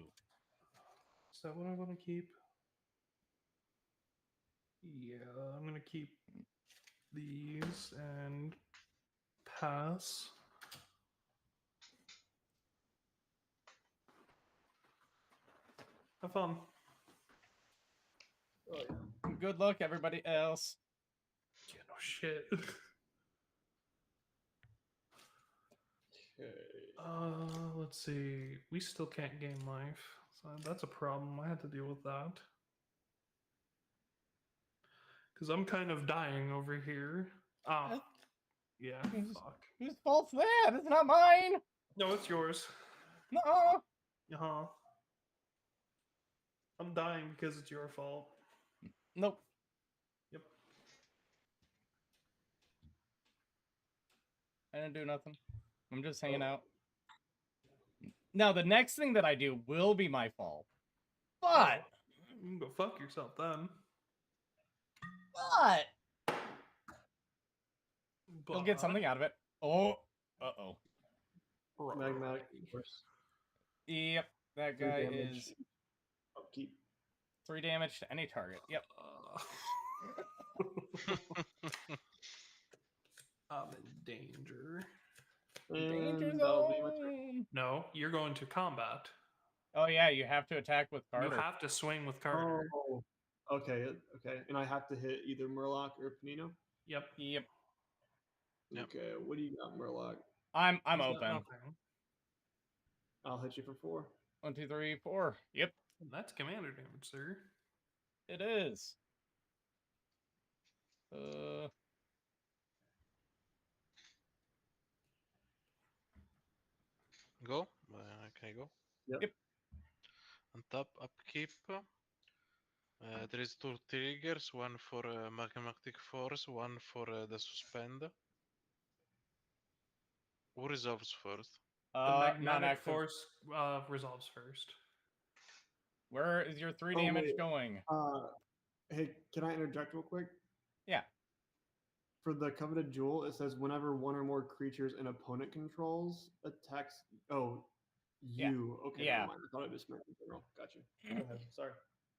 Is that what I want to keep? Yeah, I'm gonna keep these and pass. Have fun. Oh yeah. Good luck, everybody else. Yeah, no shit. Okay. Let's see. We still can't gain life. So that's a problem. I had to deal with that. Because I'm kind of dying over here. Ah. Yeah, fuck. Whose fault's that? It's not mine. No, it's yours. No. Uh-huh. I'm dying because it's your fault. Nope. Yep. I didn't do nothing. I'm just hanging out. Now, the next thing that I do will be my fault. But, You can go fuck yourself then. but, you'll get something out of it. Oh, uh-oh. Magmatic force. Yep, that 3 guy damage. is Upkeep. 3 damage to any target. Yep. I'm in danger. Danger And that'll be my turn. zone. No, you're going to combat. Oh yeah, you have to attack with Carter. You have to swing with Carter. Oh, okay, okay. And I have to hit either Murloc or Panino? Yep. Yep. Yep. Okay, what do you got, Murloc? I'm He's got open. nothing. I'll hit you for 4. 1, 2, 3, 4. Yep, That's commander damage, sir. it is. Go. Can I go? Yep. Yep. On top, upkeep. There is 2 triggers, one for magnetic force, one for the suspend. Who resolves first? The magnetic non-active. force resolves first. Where is your 3 Oh, damage wait. going? Hey, can I interject real quick? Yeah. For the Coveted Jewel, it says whenever one or more creatures an opponent controls attacks. Oh, You. Okay, Yeah. never mind. I thought it just meant in general. Gotcha. Go ahead. Sorry.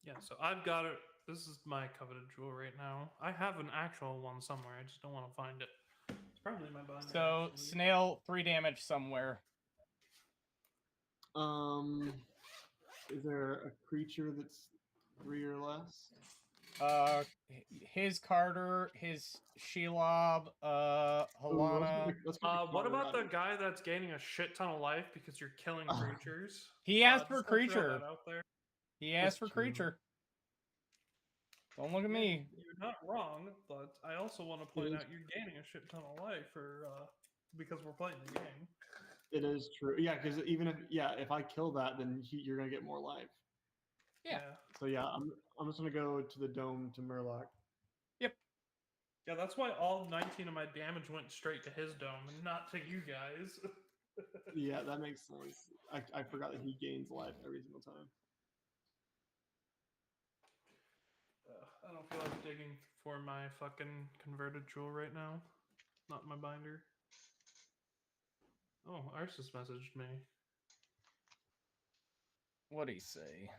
Yeah, so I've got it. This is my coveted jewel right now. I have an actual one somewhere. I just don't want to find it. It's probably in my binder. So actually. snail 3 damage somewhere. Is there a creature that's 3 or less? His Carter, his Shelob, Ooh, Halana. let's go with What Carter, about the rather. guy that's gaining a shit ton of life because you're killing creatures? He asked for Just gonna throw creature. that out there. He asked for That's true. creature. Don't look at Yeah, me. you're not wrong, but I also want to point is- out you're gaining a shit ton of life for because we're playing the game. It is true. Yeah, because even if I kill that, then you're gonna get more life. Yeah. So yeah, I'm just gonna go to the dome to Murloc. Yep. Yeah, that's why all 19 of my damage went straight to his dome and not to you guys. Yeah, that makes sense. I forgot that he gains life every single time. I don't feel like digging for my fucking converted jewel right now. Not my binder. Oh, Arsis messaged me. What'd he say?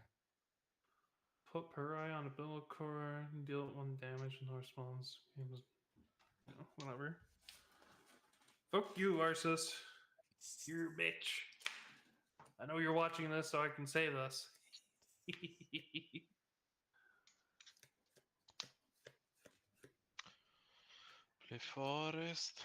Put Pariah on a Billow Core, deal 1 damage, and no response. Whatever. Fuck you, Arsis. You're a bitch. I know you're watching this, so I can say this. Play forest. So,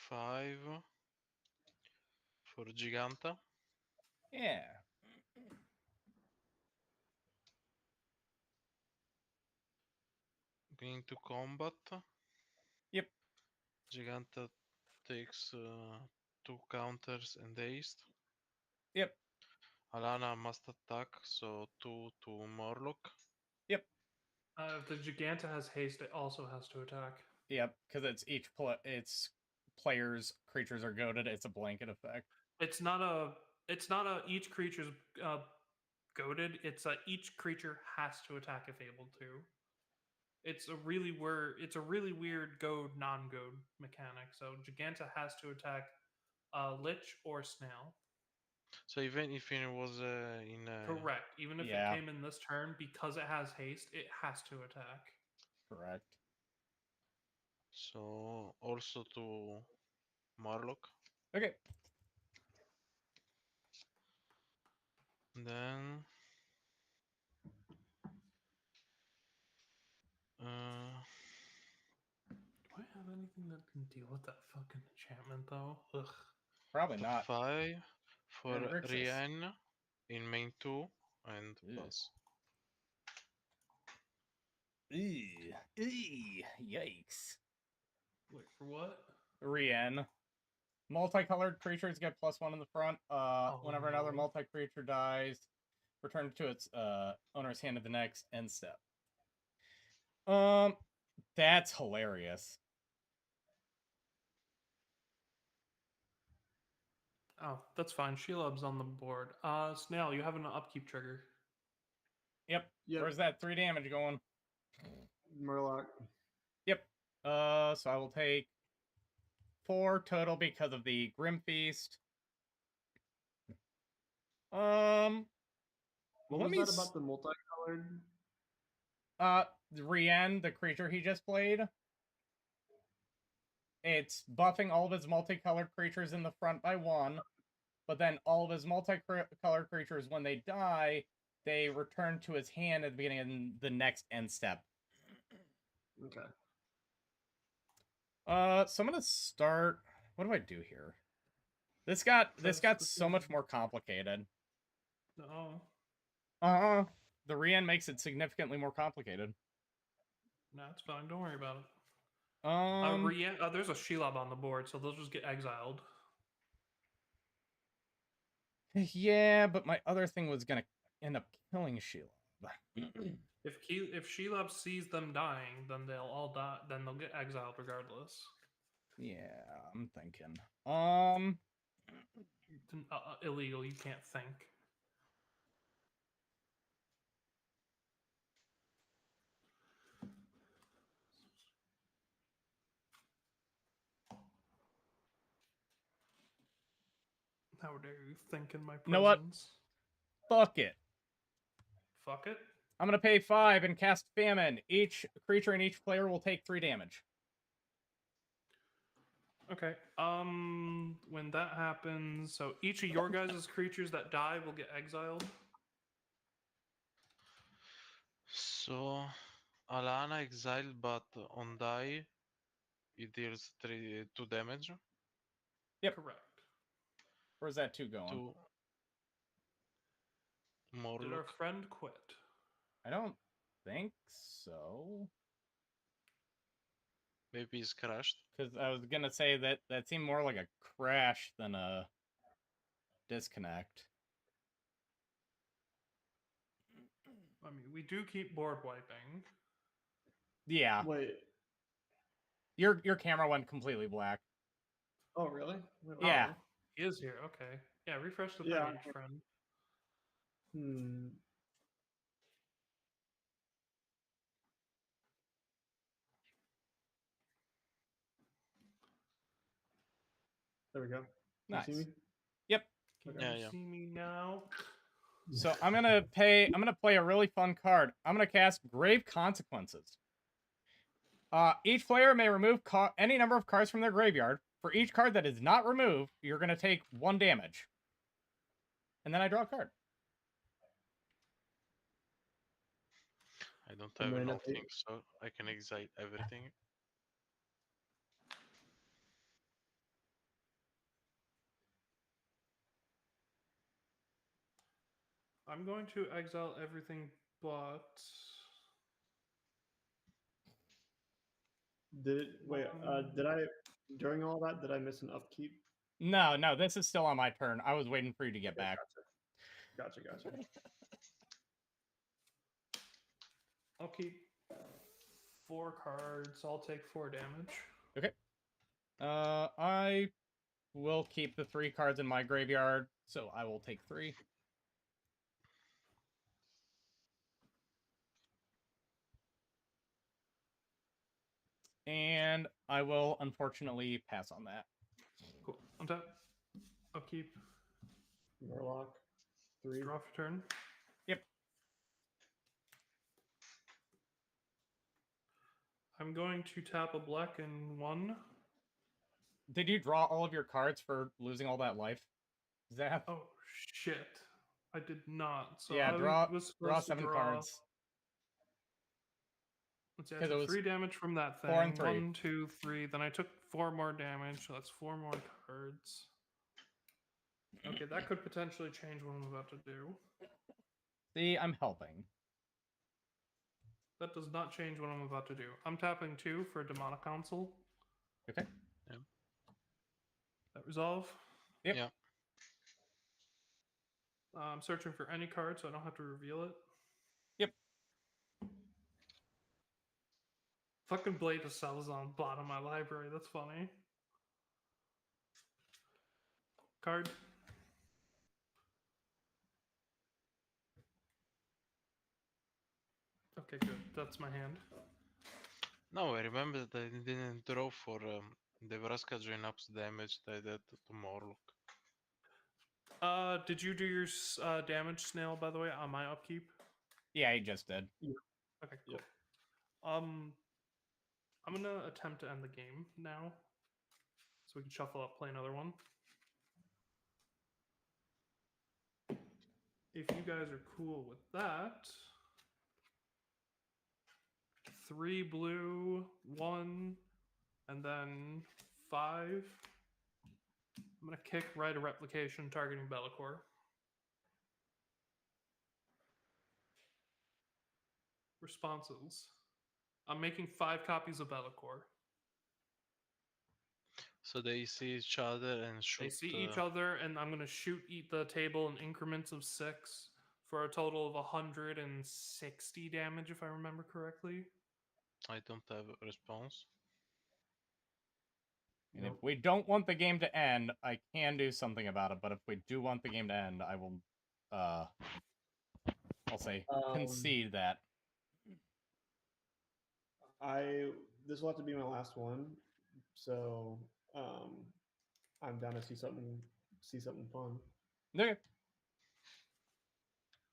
five for Giganta. Yeah. Going to combat. Yep. Giganta takes 2 counters and haste. Yep. Alana must attack, so 2 to Morlock. Yep. If the Giganta has haste, it also has to attack. Yep. Because it's it's players' creatures are goaded. It's a blanket effect. It's not a each creature's goaded. It's each creature has to attack if able to. It's a really weird goad non-goad mechanic. So Giganta has to attack Lich or Snail. So even if it was in Correct. Even if it came in this turn, because it has haste, it has to attack. Correct. so also to Morlock. Okay. Then Do I have anything that can deal with that fucking enchantment though? Ugh. Probably the not. 5 for And Rixus. Rien in main 2 and Ew. pass. Yikes. Wait, for what? Rien. Multicolored creatures get +1 in the front. Whenever another no. multi-creature dies, return to its owner's hand at the next end step. That's hilarious. Oh, that's fine. Shelob's on the board. Snail, you have an upkeep trigger. Yep. Yep. Where's that 3 damage going? Murloc. Yep. So I will take 4 total because of the Grim Feast. What let was me that about the multicolored? Rien, the creature he just played. It's buffing all of his multicolored creatures in the front by 1, but then all of his multicolored creatures, when they die, they return to his hand at the beginning of the next end step. Okay. So I'm gonna start. What do I do here? This got so much more complicated. No. The Rien makes it significantly more complicated. No, it's fine. Don't worry about it. There's a Shelob on the board, so they'll just get exiled. Yeah, but my other thing was gonna end up killing Shelob. If Shelob sees them dying, then they'll all die. Then they'll get exiled regardless. Yeah, I'm thinking. illegal. You can't think. How dare you think in my presence? You know what? Fuck it. Fuck it. I'm gonna pay 5 and cast Famine. Each creature and each player will take 3 damage. Okay. When that happens, so each of your guys' creatures that die will get exiled. So Alana exiled, but on die it deals 2 damage. Yep. Correct. Where's that 2 going? To more Did our friend quit? I don't think so. maybe he's crashed. Because I was gonna say that seemed more like a crash than a disconnect. I mean, we do keep board wiping. Yeah. Wait. Your camera went completely black. Oh, really? Wait, Yeah. Oh, he is here. Okay. Yeah, refresh the Yeah. page, friend. Hmm. There we go. Can Nice. you see me? Yep. Can Yeah, you yeah. see me now? So I'm gonna play a really fun card. I'm gonna cast Grave Consequences. Each player may remove any number of cards from their graveyard. For each card that is not removed, you're gonna take 1 damage. And then I draw a card. I don't And have then if nothing, so I can exile everything. I'm going to exile everything but... did I during all that did I miss an upkeep? No, this is still on my turn. I was waiting for you to get back. Gotcha. I'll keep 4 cards. I'll take 4 damage. Okay. I will keep the 3 cards in my graveyard, so I will take 3. And I will unfortunately pass on that. Cool. Untap. Upkeep. Warlock. 3. Draw for turn. Yep. I'm going to tap a black and 1. Did you draw all of your cards for losing all that life? Zap? Oh, shit. I did not. So yeah, I draw was draw supposed 7 to draw... cards. Let's see, I 'Cause it took was 3 damage from that thing. 4 and 3. 1, 2, 3. Then I took 4 more damage, so that's 4 more cards. Okay, that could potentially change what I'm about to do. See, I'm helping. That does not change what I'm about to do. I'm tapping 2 for Demonic Council. Okay. Yeah. That resolve. Yep. Yeah. I'm searching for any card, so I don't have to reveal it. Yep. Fucking Blade of Cell is on the bottom of my library. That's funny. Card. Okay, good. That's my hand. No, I remember that I didn't draw for the Vraska join ups damage that I did to Morlock. Did you do your damage, Snail, by the way, on my upkeep? Yeah, he just did. Okay, cool. I'm gonna attempt to end the game now, so we can shuffle up, play another one. If you guys are cool with that, 3 blue, 1, and then 5. I'm gonna kick Rite of Replication, targeting Bellicor. Responses. I'm making 5 copies of Bellicor. So they see each other and shoot. They see each other, and I'm going to eat the table in increments of 6 for a total of 160 damage, if I remember correctly. I don't have a response. And if we don't want the game to end, I can do something about it. But if we do want the game to end, I will, I'll say concede that. This will have to be my last one, so I'm down to see something fun. Okay.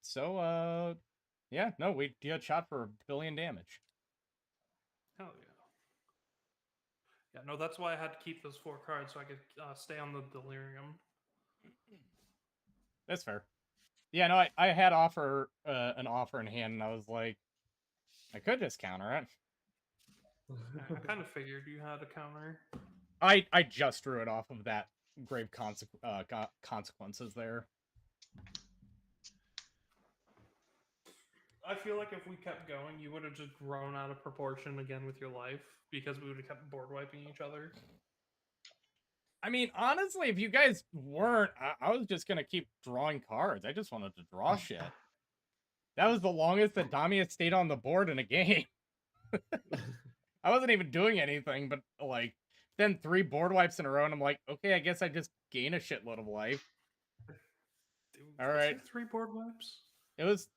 So, yeah, no, we got shot for 1 billion damage. Hell yeah. Yeah, no, that's why I had to keep those 4 cards so I could stay on the delirium. That's fair. Yeah, no, I had an offer in hand, and I was like, I could just counter it. I kind of figured you had a counter. I just drew it off of that grave consequences there. I feel like if we kept going, you would have just grown out of proportion again with your life because we would have kept board wiping each other. I mean, honestly, if you guys weren't, I was just gonna keep drawing cards. I just wanted to draw shit. That was the longest that Dami stayed on the board in a game. I wasn't even doing anything, but like then 3 board wipes in a row, and I'm like, okay, I guess I just gain a shitload of life. All right, 3 board wipes. it was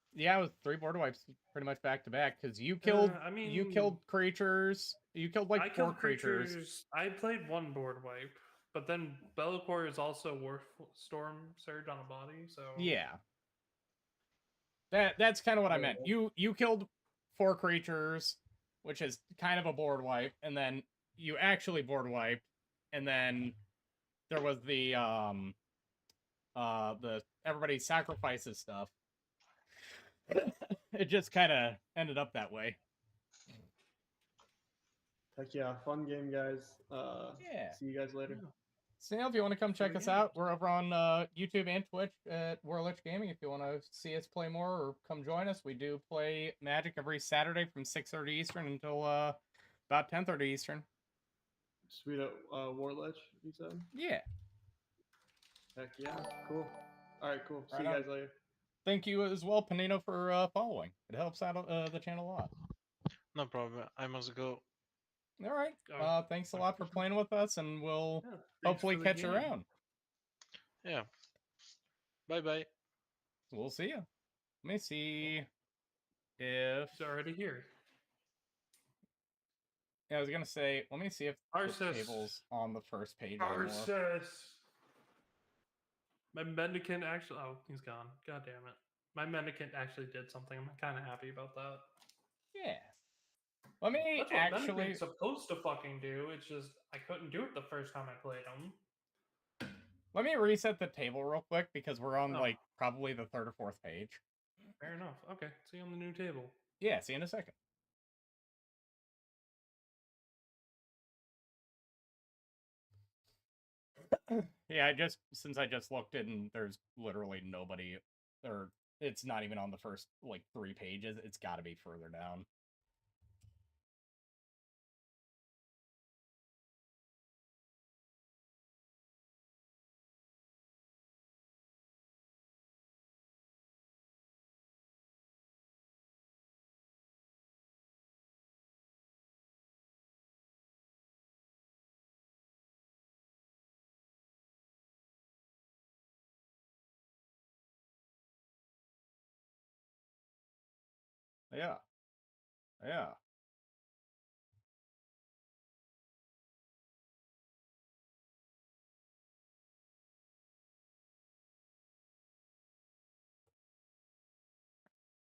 3 board wipes pretty much back to back because you killed you killed creatures. You killed like 4 creatures. I played 1 board wipe, but then Bellacore is also War Storm Surge on a body, so Yeah. That's kind of what I meant. You killed 4 creatures, which is kind of a board wipe, and then you actually board wiped, and then there was the everybody sacrifices stuff. It just kind of ended up that way. Heck yeah, fun game, guys. Yeah. See you guys later. Snail, if you want to come check us out, we're over on YouTube and Twitch at Warlich Gaming. If you want to see us play more or come join us, we do play Magic every Saturday from 6:30 Eastern until about 10:30 Eastern. Sweet at Warlich, you said? Yeah. Heck yeah, cool. All right, cool. See Right you guys later. Thank you as well, Panino, for following. It helps out the channel a lot. No problem. I must go. All right. Thanks a lot for playing with us, and we'll hopefully catch you around. Yeah. Bye-bye. We'll see you. Let me see if... He's already here. Yeah, I was going to say, let me see if the table's on the first page anymore. My mendicant actually... Oh, he's gone. God damn it. My mendicant actually did something. I'm kind of happy about that. Yeah. Let me That's what actually... Mendicant's supposed to fucking do. It's just, I couldn't do it the first time I played him. Let me reset the table real quick, because we're on, like, probably the 3rd or 4th page. Fair enough. Okay, see you on the new table. Yeah, see you in a second. Yeah, since I just looked and there's literally nobody, or it's not even on the first, like, 3 pages. It's got to be further down. Yeah. Yeah.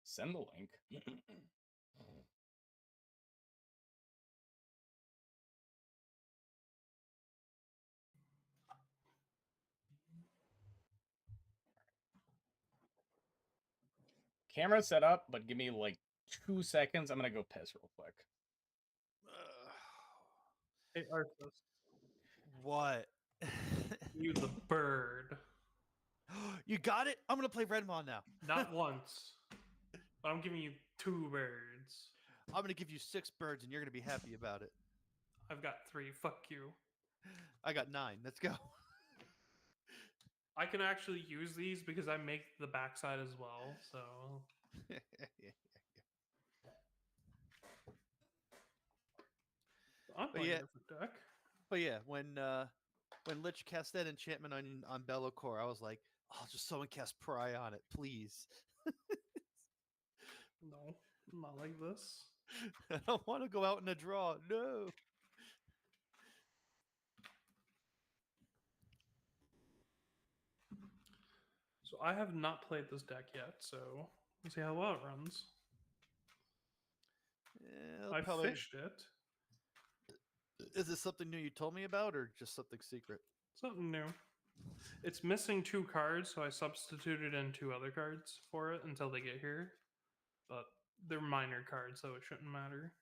Send the link. Camera set up, but give me like 2 seconds. I'm gonna go piss real quick. Hey, Arthas. What? You the bird. You got it? I'm gonna play Redmon now. Not once. But I'm giving you 2 birds. I'm gonna give you 6 birds and you're gonna be happy about it. I've got 3. Fuck you. I got 9. Let's go. I can actually use these because I make the backside as well, so... I'm playing a different deck. But yeah, when Lich cast that enchantment on Bellicor, I was like, oh, just someone cast Pry on it, please. No, not like this. I don't want to go out in a draw. No. So I have not played this deck yet, so we'll see how well it runs. Yeah, I probably. fished it. Is this something new you told me about, or just something secret? Something new. It's missing 2 cards, so I substituted in 2 other cards for it until they get here. But they're minor cards, so it shouldn't matter.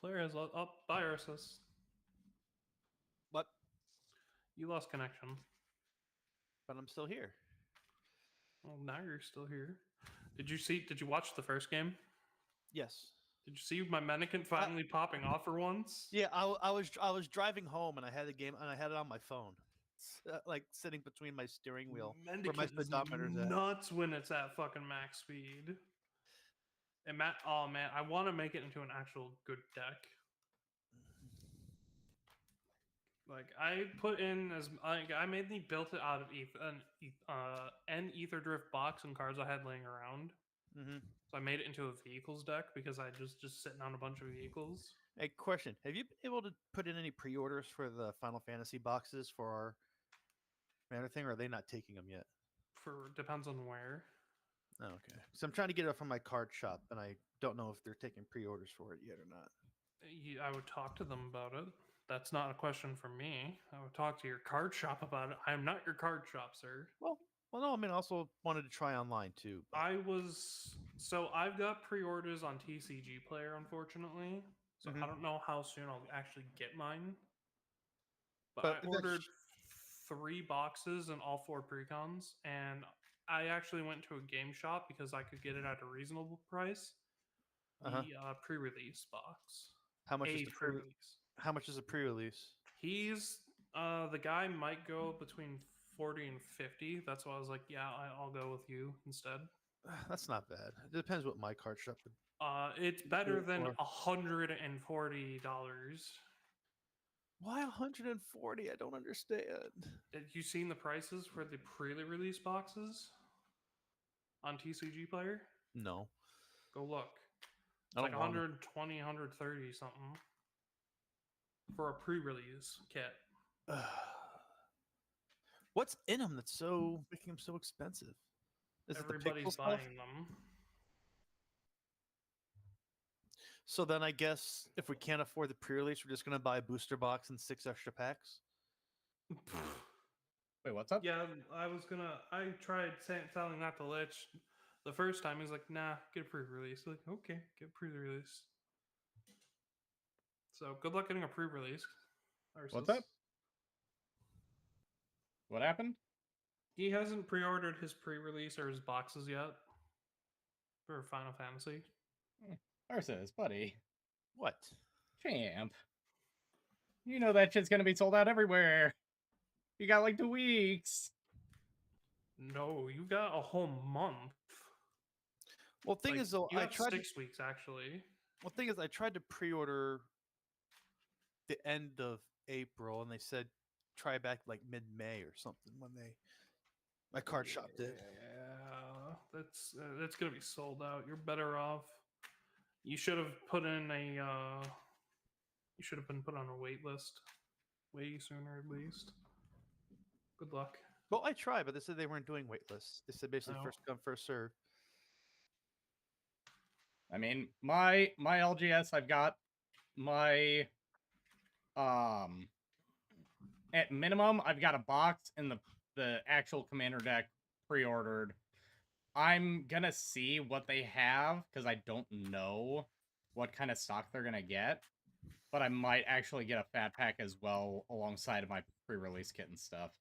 Player has lost. Oh, viruses. What? You lost connection. But I'm still here. Well, now you're still here. Did you watch the first game? Yes. Did you see my mannequin finally popping off for once? Yeah, I was driving home and I had the game and I had it on my phone, like sitting between my steering wheel where my Mendicant is speedometer's at. nuts when it's at fucking max speed. And oh man, I want to make it into an actual good deck. Like I put in I mainly built it out of an Ether Drift box and cards I had laying around. Mm-hmm. So I made it into a vehicles deck because I just sitting on a bunch of vehicles. Hey, question: have you been able to put in any pre-orders for the Final Fantasy boxes for our Manor thing, or are they not taking them yet? Depends on where. Oh, okay. So I'm trying to get it from my card shop, and I don't know if they're taking pre-orders for it yet or not. I would talk to them about it. That's not a question for me. I would talk to your card shop about it. I am not your card shop, sir. Well, no. I mean, I also wanted to try online too. But... I've got pre-orders on TCG Player, unfortunately. So I don't know how soon I'll actually get mine. But I ordered 3 boxes and all 4 precons, and I actually went to a game shop because I could get it at a reasonable price. The pre-release box. How much is the pre-release? How much is a pre-release? He's the guy might go between 40 and 50. That's why I was like, yeah, I'll go with you instead. That's not bad. It depends what my card shop would. It's better than $140. Why 140? I don't understand. Have you seen the prices for the pre-release boxes on TCG Player? No. Go look. It's like 120, 130 something for a pre-release kit. What's in them that's so making them so expensive? Is Everybody's it the buying stuff? them. So then I guess if we can't afford the pre-release, we're just going to buy a booster box and 6 extra packs? Wait, what's up? Yeah, I tried telling that to Lich the first time. He's like, nah, get a pre-release. Like, okay, get a pre-release. So good luck getting a pre-release. What's up? What happened? He hasn't pre-ordered his pre-release or his boxes yet for Final Fantasy. Arceus, buddy. What? Champ. You know that shit's gonna be sold out everywhere. You got like 2 weeks. No, you got a whole month. Well, thing is though, I tried 6 weeks actually. Well, thing is, I tried to pre-order the end of April, and they said try back like mid-May or something when my card shop did. Yeah, that's gonna be sold out. You're better off. You should have put in a. You should have been put on a wait list way sooner, at least. Good luck. Well, I tried, but they said they weren't doing wait lists. They said basically first come, first serve. I mean, my LGS, I've got my at minimum, I've got a box and the actual commander deck pre-ordered. I'm gonna see what they have because I don't know what kind of stock they're gonna get, but I might actually get a fat pack as well alongside of my pre-release kit and stuff.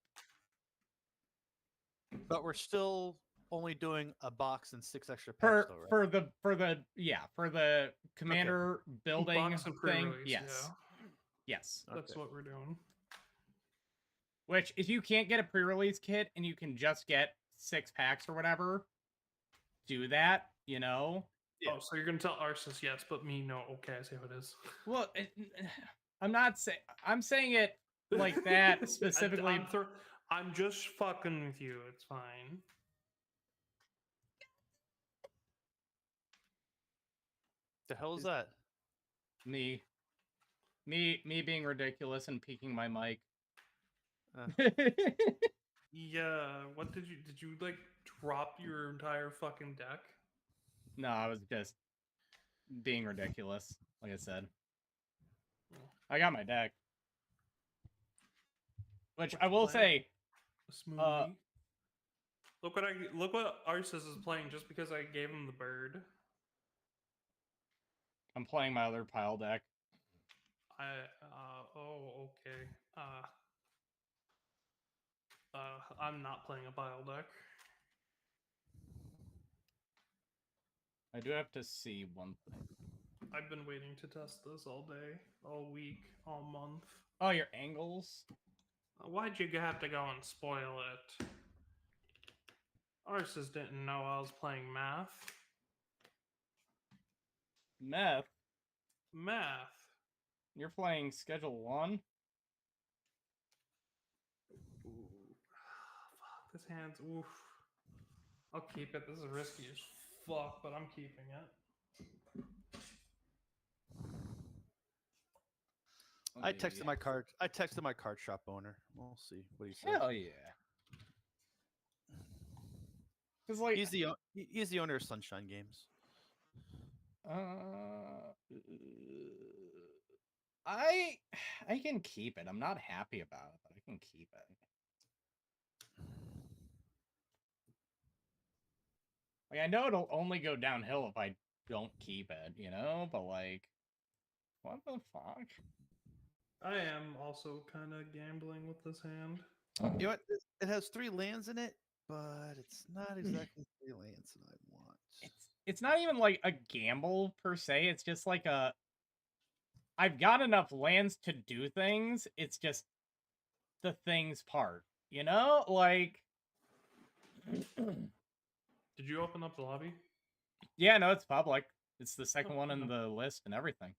But we're still only doing a box and 6 extra packs, though, right? For the commander building box and thing. pre-release, Yes. yeah. Yes. That's what we're doing. Which, if you can't get a pre-release kit and you can just get 6 packs or whatever, do that, you know? Oh, so you're gonna tell Arceus yes, but me no. Okay, I see how it is. Well, I'm not saying I'm saying it like that specifically. I'm just fucking with you. It's fine. The hell is that? me being ridiculous and peeking my mic. Yeah. What did you like drop your entire fucking deck? No, I was just being ridiculous. Like I said, I got my deck, which I will say, smoothly. Look what Arceus is playing just because I gave him the bird. I'm playing my other pile deck. Okay. I'm not playing a pile deck. I do have to see one thing. I've been waiting to test this all day, all week, all month. Oh, your angles? Why'd you have to go and spoil it? Arceus didn't know I was playing math. Meth? Math. You're playing Schedule 1? Ooh. Fuck, this hand's oof. I'll keep it. This is risky as fuck, but I'm keeping it. I texted my card shop owner. We'll see what he says. Hell yeah. Cause like He's the owner of Sunshine Games. I can keep it. I'm not happy about it, but I can keep it. Like I know it'll only go downhill if I don't keep it, you know? But like, what the fuck? I am also kind of gambling with this hand. You know what? It has 3 lands in it, but it's not exactly 3 lands that I want. It's not even like a gamble per se. It's just like I've got enough lands to do things. It's just the things part, you know? Like Did you open up the lobby? yeah, no, it's public. It's the second one in the list and everything.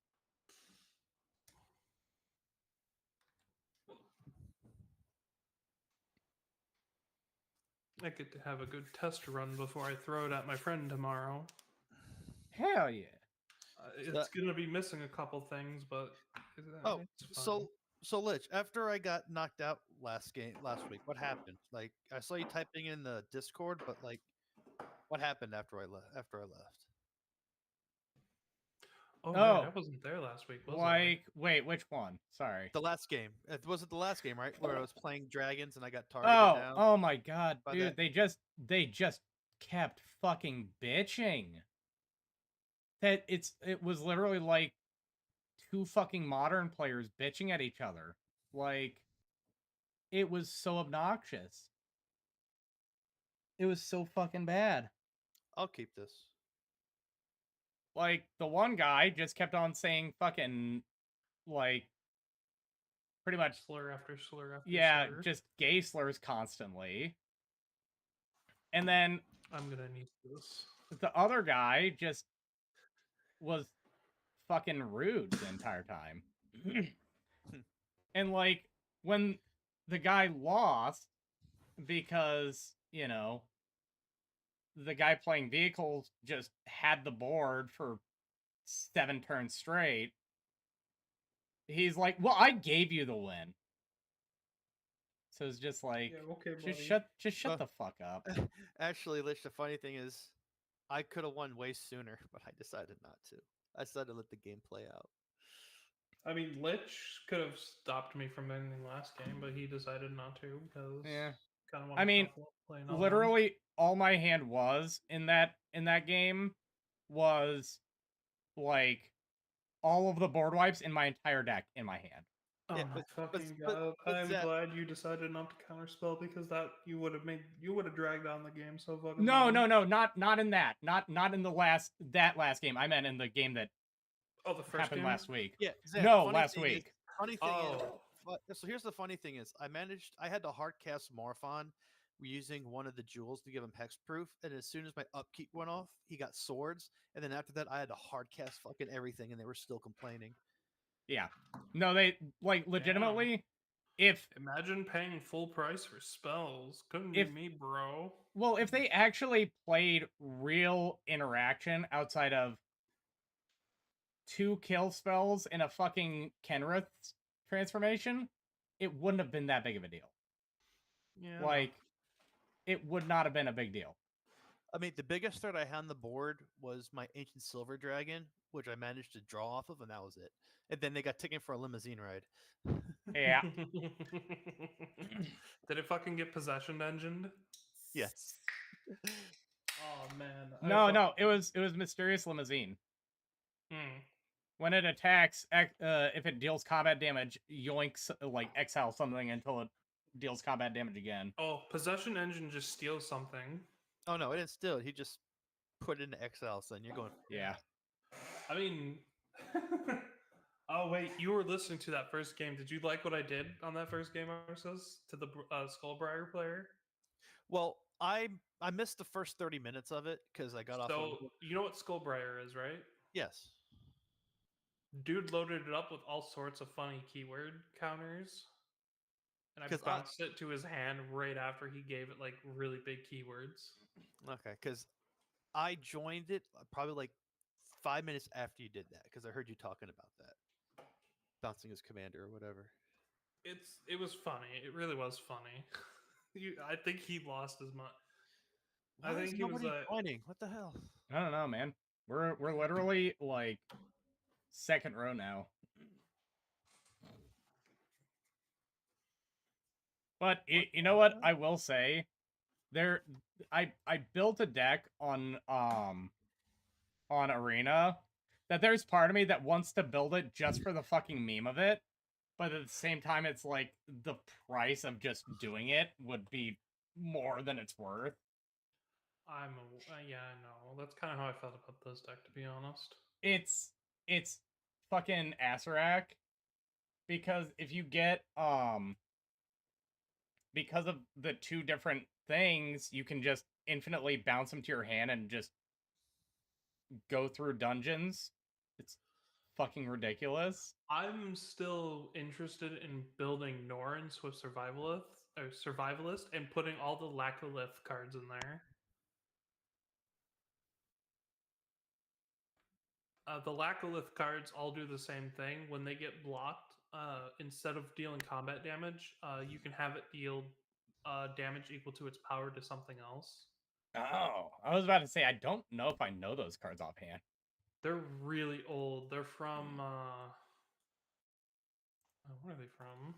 I get to have a good test run before I throw it at my friend tomorrow. Hell yeah. It's going to be missing a couple things, but it's fine. So Lich, after I got knocked out last week, what happened? Like I saw you typing in the Discord, but like what happened after I left? Oh, right, I wasn't there last week, was I? Wait, which one? Sorry. The last game. Was it the last game, right? Where I was playing dragons and I got targeted down? Oh my god, dude, they just kept fucking bitching. That it was literally like 2 fucking modern players bitching at each other. Like it was so obnoxious. It was so fucking bad. I'll keep this. Like the one guy just kept on saying fucking like pretty much slur after slur after slur. Just gay slurs constantly. And then I'm gonna need this. The other guy just was fucking rude the entire time. And like when the guy lost because, you know, the guy playing vehicles just had the board for 7 turns straight. He's like, well, I gave you the win. So it's just like, yeah, okay, just shut the fuck up. Actually, Lich, the funny thing is, I could have won way sooner, but I decided not to. I decided to let the game play out. I mean, Lich could have stopped me from ending last game, but he decided not to because kind of wanted to literally all my hand was in that game was like all of the board wipes in my entire deck in my hand. Oh my fucking god! I'm glad you decided not to counterspell because that you would have dragged on the game so fucking. No, not in that, not in the last game. I meant in the game that the first happened game? last week. Yeah, no, last week. Funny thing is, so here's the funny thing is, I had to hard cast Morphon using one of the jewels to give him hexproof, and as soon as my upkeep went off, he got swords, and then after that, I had to hard cast fucking everything, and they were still complaining. Yeah. No, they like legitimately. If Imagine paying full price for spells. Couldn't If- be me, bro. well, if they actually played real interaction outside of 2 kill spells in a fucking Kenrith transformation, it wouldn't have been that big of a deal. Yeah. no. Like, it would not have been a big deal. I mean, the biggest threat I had on the board was my ancient silver dragon, which I managed to draw off of, and that was it. And then they got taken for a limousine ride. Yeah. Did it fucking get possession engined? Yes. Oh man. No, it was Mysterious Limousine. Hmm. When it attacks, if it deals combat damage, yoinks, like, exile something until it deals combat damage again. Oh, possession engine just steals something. Oh no, it didn't steal it. He just put it into exile, so then you're going. Yeah. I mean, oh wait, you were listening to that first game. Did you like what I did on that first game, Arceus, to the Skullbriar player? Well, I missed the first 30 minutes of it because I got off. So you know what Skullbriar is, right? Yes. Dude loaded it up with all sorts of funny keyword counters. And I 'Cause bounced it to his hand right after he gave it like really big keywords. Okay, because I joined it probably like 5 minutes after you did that because I heard you talking about that, bouncing his commander or whatever. It was funny. It really was funny. I think he lost as much. Why I is think he was nobody joining? What the hell? I don't know, man. We're literally like second row now. But you know what I will say? I built a deck on Arena that there's part of me that wants to build it just for the fucking meme of it. But at the same time, it's like the price of just doing it would be more than it's worth. Yeah, I know. That's kind of how I felt about this deck, to be honest. It's fucking Asarak, because if you get because of the 2 different things, you can just infinitely bounce them to your hand and just go through dungeons. It's fucking ridiculous. I'm still interested in building Norn Swift Survivalist and putting all the Laccolith cards in there. The Laccolith cards all do the same thing. When they get blocked, instead of dealing combat damage, you can have it deal damage equal to its power to something else. Oh, I was about to say, I don't know if I know those cards offhand. They're really old. They're from where are they from?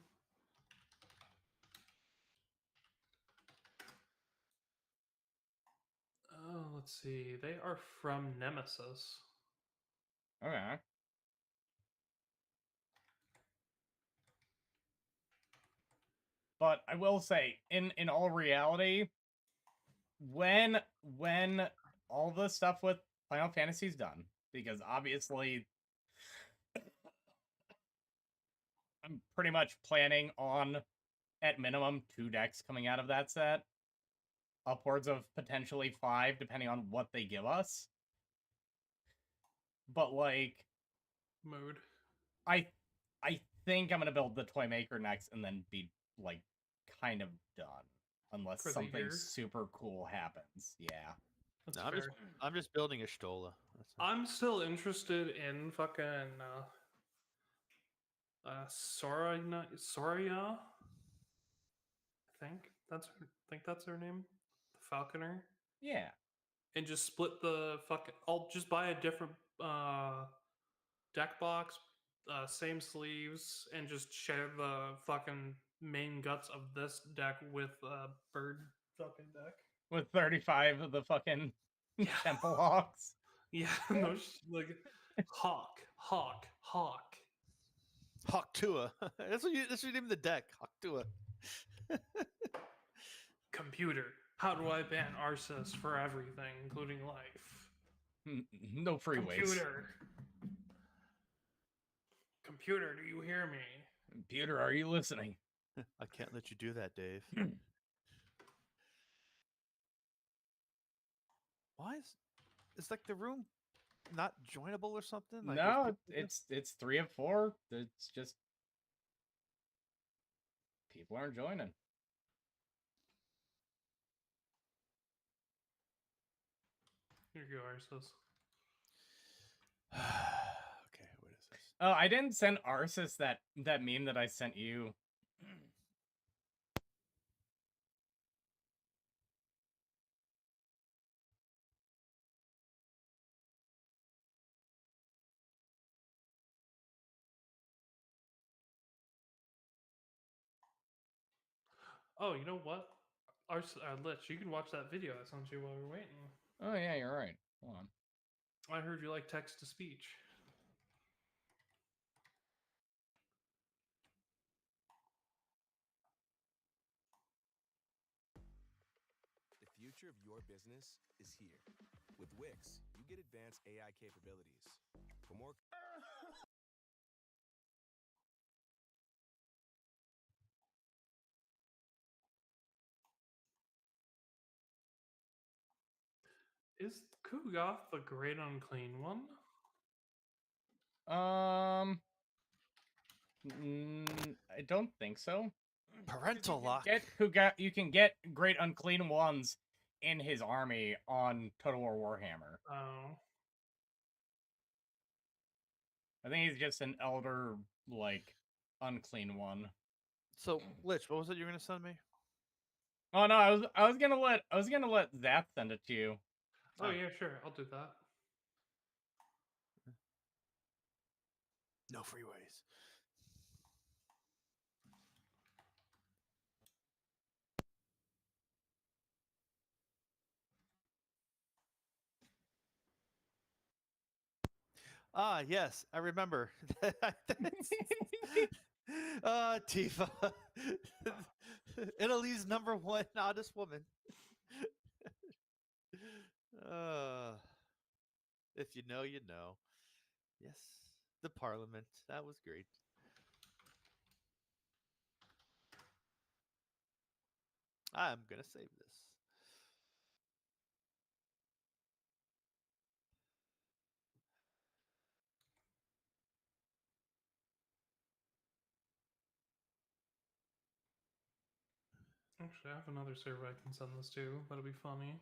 Oh, let's see. They are from Nemesis. Okay. But I will say, in all reality, when all the stuff with Final Fantasy's done, because obviously I'm pretty much planning on, at minimum, 2 decks coming out of that set. Upwards of potentially 5, depending on what they give us. But, like, Mood. I think I'm gonna build the Toy Maker next and then be, like, kind of done. Unless For the something year? super cool happens. Yeah. That's No, fair. I'm just building a Stola. That's it. I'm still interested in fucking Soria. I think that's her name. The Falconer. Yeah. And just split the fucking. I'll just buy a different deck box, same sleeves, and just share the fucking main guts of this deck with bird fucking deck. With 35 of the fucking Yeah. Temple Hawks. Yeah, no, like Hawk. Hawk Tua. That's what you name the deck. Hawk Tua. Computer. How do I ban Arceus for everything, including life? No freeways. Computer, do you hear me? Computer, are you listening? I can't let you do that, Dave. is like the room not joinable or something? Like, there's No, people there? it's 3 of 4. It's just people aren't joining. Here you go, Arsus. Okay, what is this? Oh, I didn't send Arsis that meme that I sent you. Oh, you know what? Lich, you can watch that video I sent you while we're waiting. Oh yeah, you're right. Hold on. I heard you like text to speech. The future of your business is here. With Wix, you get advanced AI capabilities. For more Is Kugoth the Great Unclean One? I don't think so. Parental lock. You can get Great Unclean Ones in his army on Total War Warhammer. Oh. I think he's just an elder, like, unclean one. So, Lich, what was it you were gonna send me? Oh no, I was gonna let Zap send it to you. Oh yeah, sure. I'll do that. No freeways. Ah, yes, I remember. Tifa. Italy's #1 oddest woman. If you know, you know. Yes, the Parliament. That was great. I'm gonna save this. Actually, I have another server I can send this to. That'll be funny.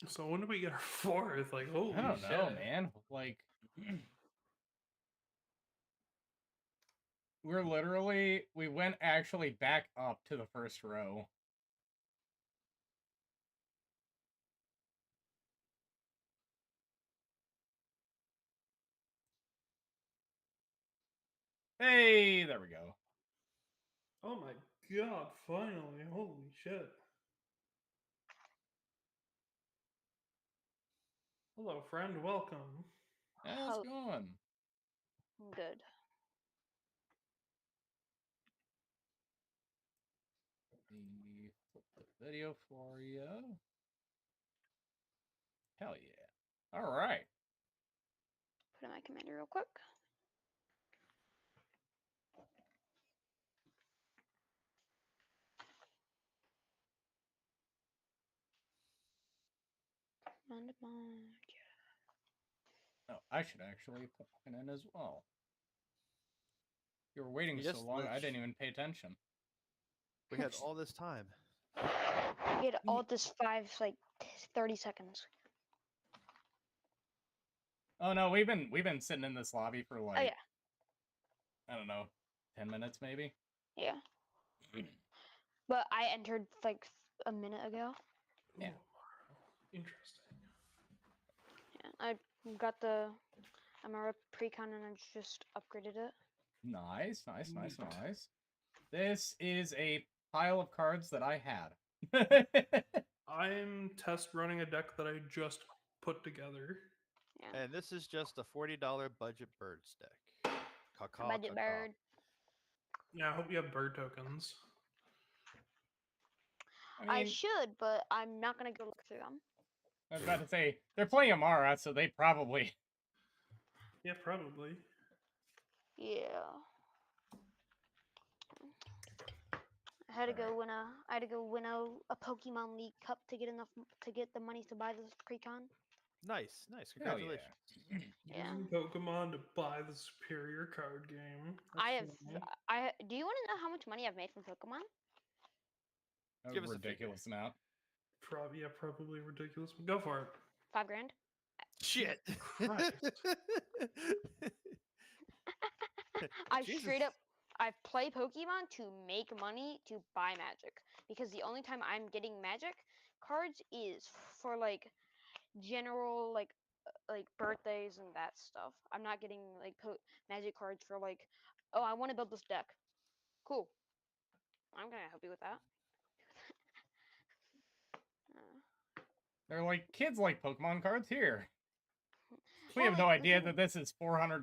So when do we get our fourth? Like, holy I don't shit. know, man. Like, we went actually back up to the first row. Hey, there we go. Oh my god, finally. Holy shit. Hello, friend. Welcome. How's it going? Good. Let me flip the video for you. Hell yeah. All right. Put in my commander real quick. Command. Oh, I should actually put mine in as well. You were waiting Yes, so long, I Lich. didn't even pay attention. We had all this time. We had all this 30 seconds. Oh no, we've been sitting in this lobby for like, Oh yeah, I don't know, 10 minutes maybe. yeah. But I entered like a minute ago. Yeah. Ooh, interesting. Yeah, I got the Amara Precon and I just upgraded it. Nice, nice, nice, Neat. nice. This is a pile of cards that I had. I'm test running a deck that I just put together. Yeah. And this is just a $40 budget birds deck. Caw-caw, Budget caw-caw. bird. Yeah, I hope you have bird tokens. I I mean, should, but I'm not gonna go look through them. I was about to say, they're playing Amara, so they probably... Yeah, probably. Yeah. I had to go win a Pokemon League Cup to get the money to buy this precon. Nice, nice. Hell yeah. Congratulations. Yeah. Using Pokemon to buy the superior card game. Do you want to know how much money I've made from Pokemon? A Give us a figure. ridiculous amount. Probably ridiculous. Go for it. $5,000. Shit. Christ. Jesus. I play Pokemon to make money to buy Magic, because the only time I'm getting Magic cards is for like general like birthdays and that stuff. I'm not getting like Magic cards for like, oh, I want to build this deck. Cool. I'm gonna help you with that. They're like, kids like Pokemon cards here. We have no idea that this is $400.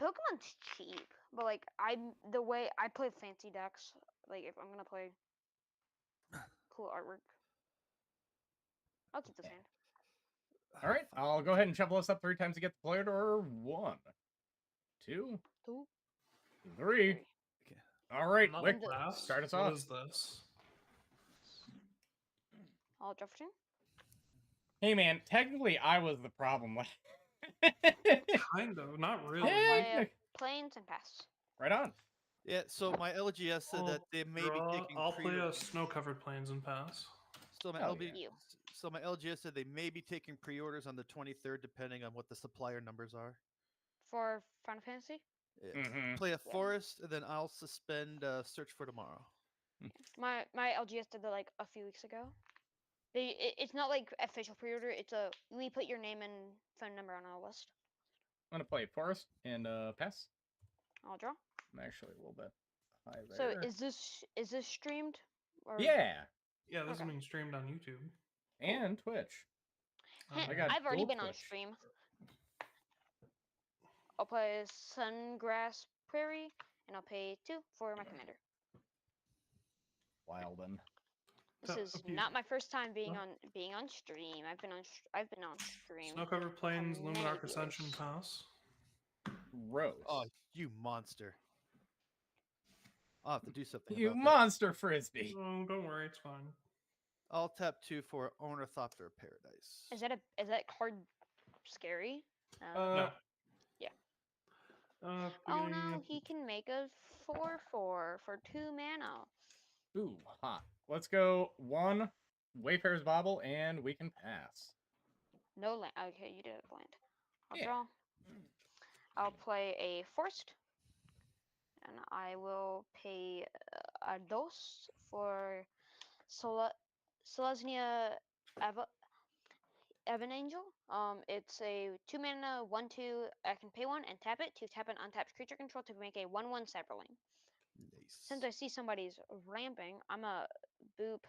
Pokemon's cheap, but like the way I play fancy decks, like if I'm gonna play cool artwork, I'll keep this hand. All right, I'll go ahead and shuffle us up 3 times to get the player to order. 1, 2, 3. Okay. All right, Not Wick, fast. start us What off. is this? I'll draw for turn. Hey man, technically I was the problem. Kind of, not really. Play planes and pass. Right on. Yeah, so my LGS said that they may be taking I'll play a pre-orders. snow-covered plains and pass. So my Hell so my LGS said they may be taking pre-orders on the 23rd, depending on what the supplier numbers are. For Final Fantasy? Yeah. Mhm. Play a forest, and then I'll suspend search for tomorrow. My LGS did that like a few weeks ago. It's not like official pre-order. We put your name and phone number on our list. I'm gonna play Forest and pass. I'll draw. I'm actually a little bit high So there. is this streamed? Or... Yeah, Yeah, this is Okay. being streamed on YouTube. and Twitch. I got I've already dual been on Twitch. stream. I'll play Sungrass Prairie, and I'll pay 2 for my commander. Wildin'. This is not my first time being on stream. I've been on stream. Snow-covered plains, many Luminarch Ascension years. pass. Gross. Oh, you monster! I'll have to do something You about that. monster frisbee. Oh, don't worry, it's fine. I'll tap 2 for Ornithopter Paradise. Is that card scary? No. Yeah. Oh Beginning no, of- he can make a 4/4 for 2 mana. Ooh, hot. Let's go 1 Wayfarer's Bauble, and we can pass. No land. Okay, you did it land. I'll Yeah. draw. I'll play a forest, and I will pay a dos for Selesnya Evan Angel. It's a 2 mana 1/2. I can pay 1 and tap it to tap an untapped creature control to make a 1/1 Cyberling. Nice. Since I see somebody's ramping, I'm a boop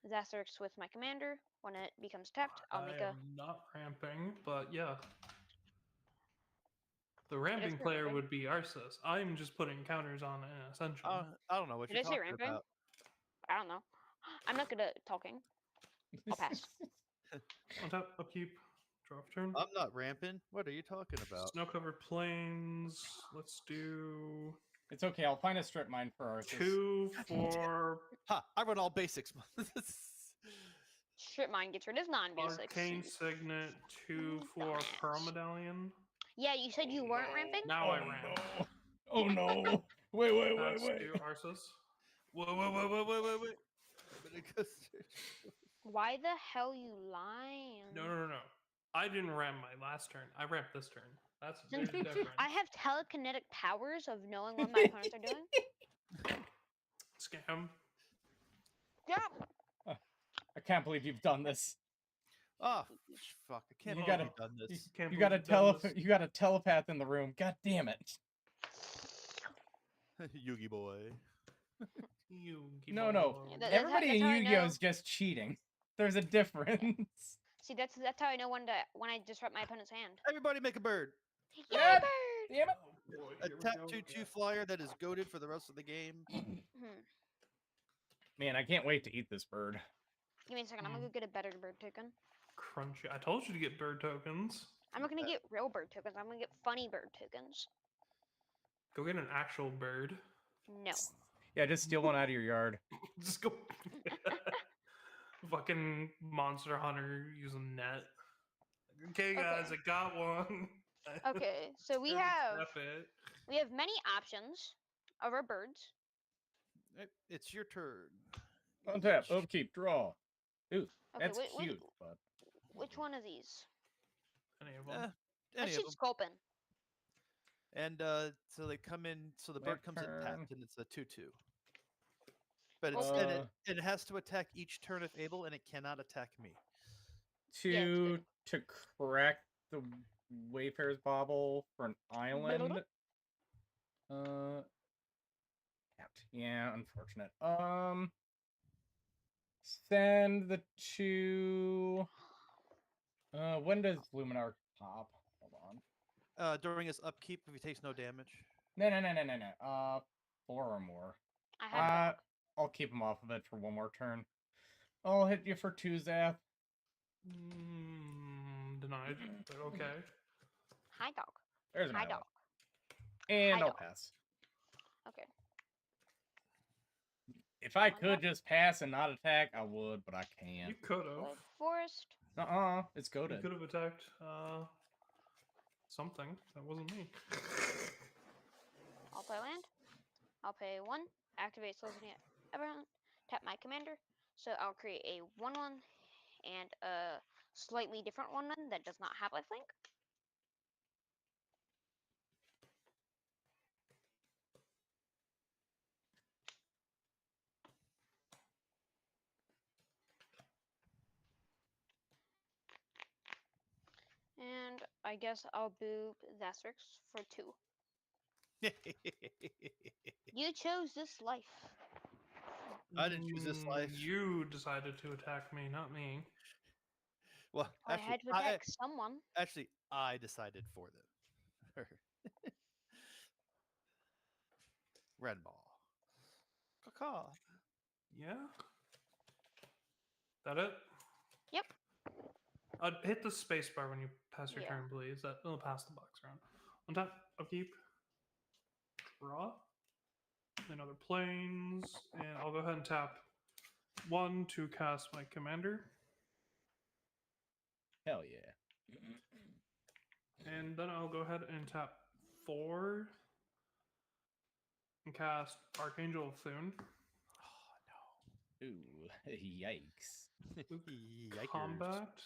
Xasterix with my commander. When it becomes tapped, I'll make I am not ramping, but yeah. The ramping player ramping. would be Arceus. I'm just putting counters on Ascension. I don't know what Did you're I say talking ramping? about. I don't know. I'm not good at talking. I'll pass. On top, upkeep, draw for turn. I'm not ramping. What are you talking about? Snow-covered plains. Let's do It's okay, I'll find a strip mine for Arceus. 2 for Ha! I run all basics. Strip mine gets rid of non-basics. Arcane Signet, 2 for Dumbass. Pearl Medallion. Yeah, you said you weren't ramping? Now I ramp. No. Oh no! Wait. Pass to Arceus. Wait. I'm gonna go search. Why the hell you lying? No. I didn't ramp my last turn. I ramped this turn. There's a difference. I have telekinetic powers of knowing what my opponents are doing. Scam. Yeah. I can't believe you've done this. Oh, fuck! I can't You believe gotta- you've done this. Can't You believe got a you've done this. you got a telepath in the room. God damn it! Yugi boy. No. That's Everybody in how I Yu-Gi-Oh know. is just cheating. There's a difference. See, that's how I know when I disrupt my opponent's hand. Everybody make a bird. Yay, Yeah. bird! Damn it! A tap 2/2 flyer that is goaded for the rest of the game. Man, I can't wait to eat this bird. Give me a second. I'm gonna go get a better bird token. Crunchy. I told you to get bird tokens. I'm not gonna get real bird tokens. I'm gonna get funny bird tokens. Go get an actual bird. No. Yeah, just steal one out of your yard. Just go. Fucking monster hunter using net. Okay, guys, Okay. I got one. Okay, so we Time to have trap it. many options of our birds. It's your turn. Untap, Lich. upkeep, draw. Ooh, Okay, that's cute, but which one of these? Any of them. Any Let's of shoot them. Sculpin. And so they come in. So the bird Left comes in turn. tapped, and it's a 2/2. But Sculpin. it has to attack each turn if able, and it cannot attack me. Yeah, it's good. To crack the Wayfarer's Bauble for an island. Tapped. Yeah, unfortunate. Send the two. When does Luminar pop? Hold on. During his upkeep, if he takes no damage. No. 4 or more. I have dog. I'll keep him off of it for one more turn. I'll hit you for 2, Zath. Denied. But okay. Hi, dog. There's an Hi, island. dog. And Hi, I'll dog. pass. Okay. If I One could more. just pass and not attack, I would, but I can't. You could have. Wood forest. It's You goaded. could have attacked something. That wasn't me. I'll play land. I'll pay 1. Activate Sylvania Everhunt. Tap my commander. So I'll create a 1/1 and a slightly different one that does not have lifelink. And I guess I'll boop Zastrix for 2. You chose this life. I didn't choose this life. You decided to attack me, not me. Well, I had to attack someone. Actually, I decided for them. Red ball. Caw. Yeah. That it? Yep. Hit the space bar when you pass your Yeah. turn, please. That'll pass the box around. On top, upkeep. Draw. Another planes. And I'll go ahead and tap 1 to cast my commander. Hell yeah. And then I'll go ahead and tap 4 and cast Archangel of Thune. Oh Ooh, yikes. no. Yikers. Combat.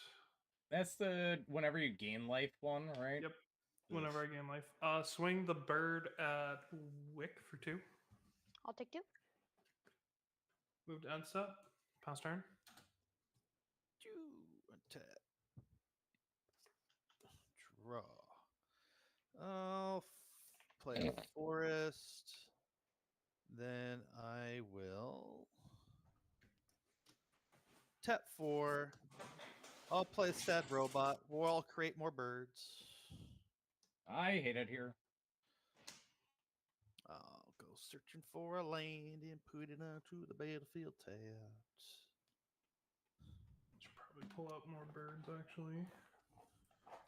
That's the whenever you gain life one, right? Yep. Whenever I gain life. Swing the bird at Wick for 2. I'll take 2. Move to end step. Pass turn. Untap. Draw. I'll play a forest. Then I will tap 4. I'll play a sad robot. Or I'll create more birds. I hate it here. I'll go searching for a land and put it onto the battlefield tapped. Should probably pull out more birds actually,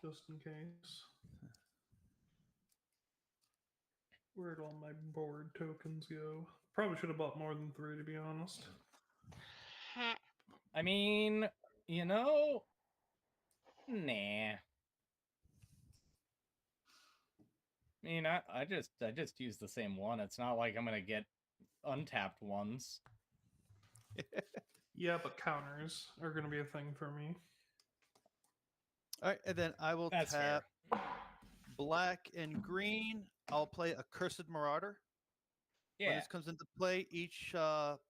just in case. Where'd all my board tokens go? Probably should have bought more than 3 to be honest. I mean, nah. I mean, I just use the same one. It's not like I'm gonna get untapped ones. Yeah, but counters are going to be a thing for me. All right, and then I will That's tap black and green. I'll play a Cursed Marauder. When Yeah. this comes into play, each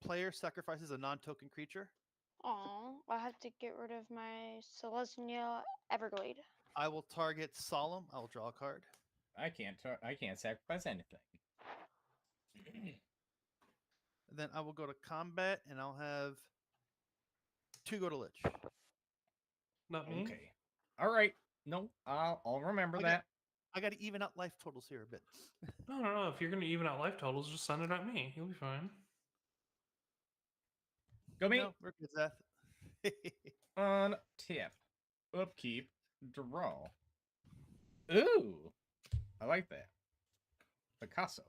player sacrifices a non-token creature. Oh, I'll have to get rid of my Celestia Everglade. I will target Solemn. I will draw a card. I can't sacrifice anything. And then I will go to combat, and I'll have 2 go to Lich. Not me. Okay. All right. No, I'll remember that. I got to even out life totals here a bit. No. If you're going to even out life totals, just send it at me. You'll be fine. Go me. No, we're good, Zeth. On tip. Upkeep. Draw. Ooh, I like that. Picasso.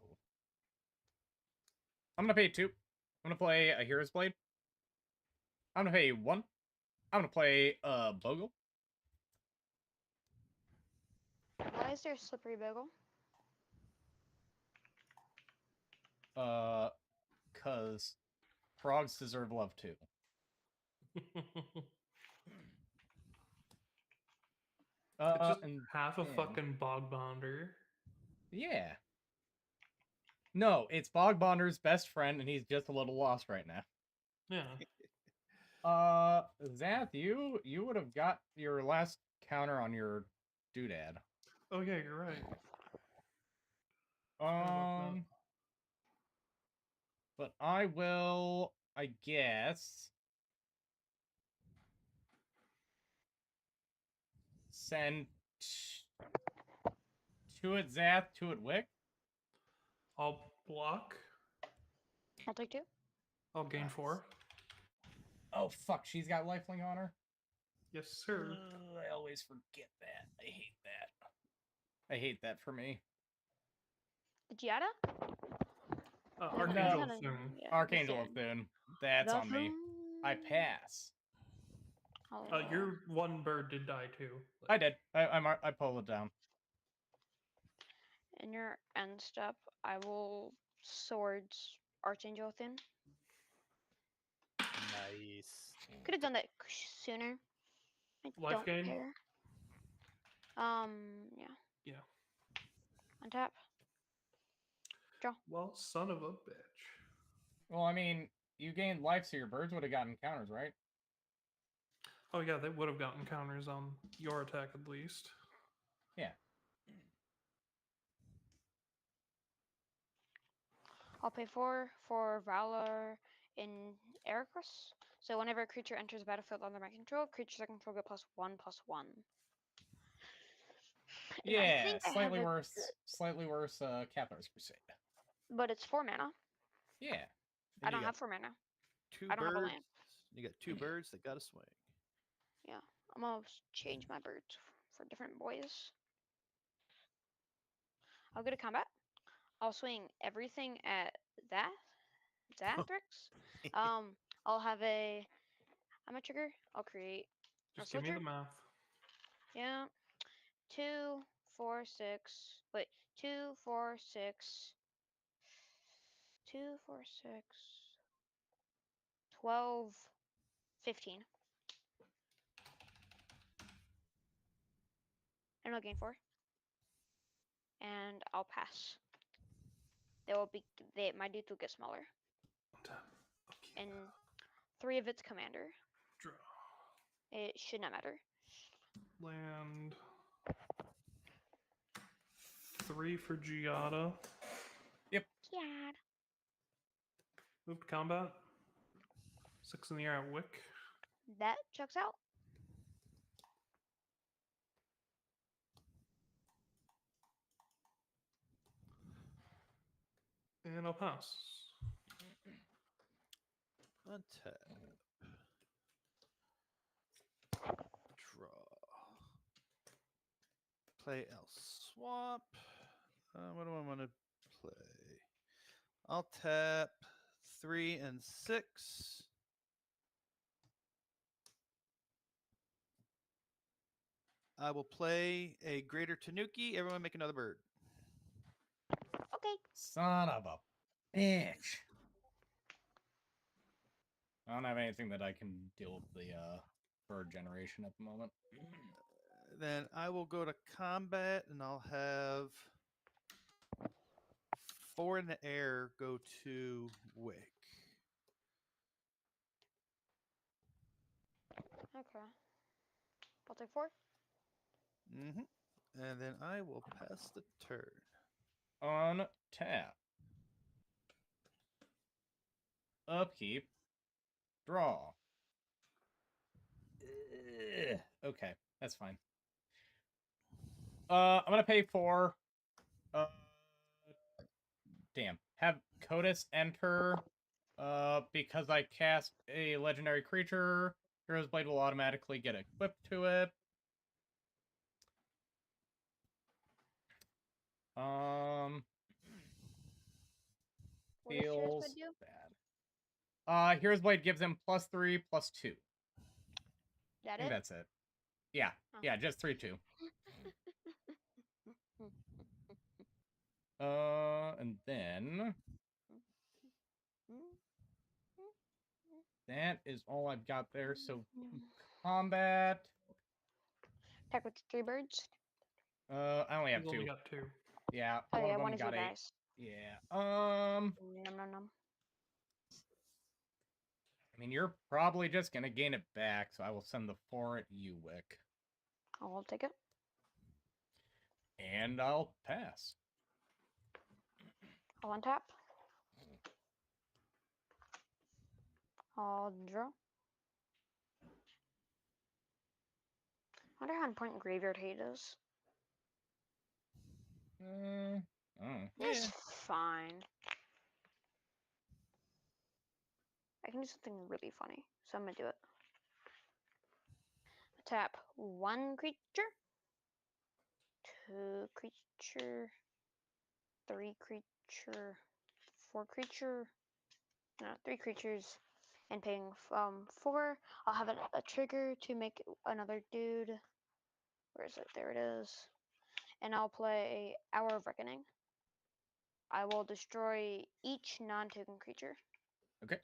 I'm gonna pay 2. I'm gonna play a Hero's Blade. I'm gonna pay 1. I'm gonna play a Bogle. Why is there a slippery bagel? Cause frogs deserve love too. It's just And half a man, fucking bog bonder. yeah. No, it's Bogbonder's best friend, and he's just a little lost right now. Yeah. Xanth, you would have got your last counter on your doodad. Oh yeah, you're right. Forgot about that. But I will, I guess, send 2 at Xanth, 2 at Wick. I'll block. I'll take 2. I'll gain Nice. 4. Oh fuck, she's got lifelink on her. Yes, sir. I always forget that. I hate that. I hate that for me. Giada? Archangel No. Thune. Archangel of Thune. That's on me. I pass. Your one bird did die too. I did. I pulled it down. In your end step, I will swords Archangel Thune. Nice. Could have done that sooner. I Life don't gain? care. Yeah. Yeah. Untap. Draw. Well, son of a bitch. Well, I mean, you gained life, so your birds would have gotten counters, right? Oh yeah, they would have gotten counters on your attack at least. Yeah. I'll pay 4 for Valor in Ericus. So whenever a creature enters the battlefield under my control, creatures I control get +1/+1. And I Yeah, think I slightly have a worse. Slightly worse. Captain's Crusade. but it's 4 mana. Yeah. I And don't you have got 4 mana. 2 I don't have a birds. land. You got 2 birds that got to swing. Yeah, I'm gonna change my birds for different boys. I'll go to combat. I'll swing everything at Zathrix. I'll have I'm a trigger. I'll create a Just give me switcher. the math. Yeah. 2, 4, 6. Wait, 2, 4, 6. 2, 4, 6. 12, 15. And I'll gain 4. And I'll pass. My dudes will get smaller. Okay. And 3 of its commander. Draw. It should not matter. Land. 3 for Giada. Yep. Yeah. Move to combat. 6 in the air at Wick. That checks out. And I'll pass. Untap. Draw. Play else. Swap. What do I want to play? I'll tap 3 and 6. I will play a Greater Tanuki. Everyone make another bird. Okay. Son of a bitch. I don't have anything that I can deal with the bird generation at the moment. Then I will go to combat and I'll have 4 in the air go to Wick. Okay. I'll take 4. And then I will pass the turn. On tap. Upkeep. Draw. Okay, that's fine. I'm gonna pay 4. Damn. Have Codis enter. Because I cast a legendary creature, Hero's Blade will automatically get equipped to it. Hero's Blade gives him +3, +2. I That think it? that's it. Yeah, Oh. yeah, just 3/2. And then that is all I've got there. So combat. Attack with 3 birds. I only have He's only 2. got 2. Yeah, Oh one yeah, of one them is you got 8. guys. Yeah. Nom nom nom. I mean, you're probably just gonna gain it back, so I will send the 4 at you, Wick. I'll take it. And I'll pass. I'll untap. I'll draw. I wonder how important Graveyard Hate is. Oh, It's yeah. fine. I can do something really funny, so I'm gonna do it. Tap 1 creature, 2 creature, 3 creature, 4 creature, no, 3 creatures, and paying 4. I'll have a trigger to make another dude. Where is it? There it is. And I'll play Hour of Reckoning. I will destroy each non-token creature. Okay.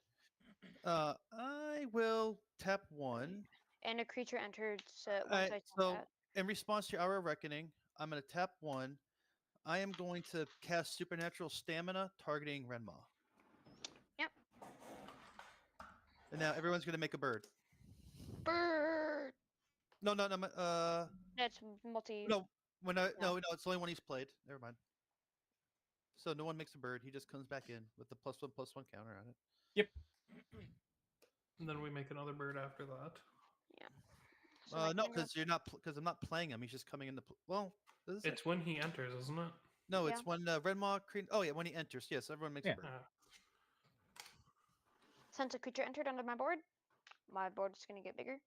I will tap 1. And a creature entered once Alright, I so that. in response to your Hour of Reckoning, I'm going to tap 1. I am going to cast Supernatural Stamina targeting Renma. Yep. And now everyone's going to make a bird. Bird. No. That's multi. No, No. it's only one he's played. Never mind. So no one makes a bird. He just comes back in with the +1/+1 counter on it. Yep. And then we make another bird after that. Yeah. So my No, commander- because you're not because I'm not playing him. He's just coming into. Well, is it? It's when he enters, isn't it? No, Yeah. it's when Renma. Oh yeah, when he enters. Yes, everyone makes Yeah. a bird. Since a creature entered onto my board is gonna get bigger.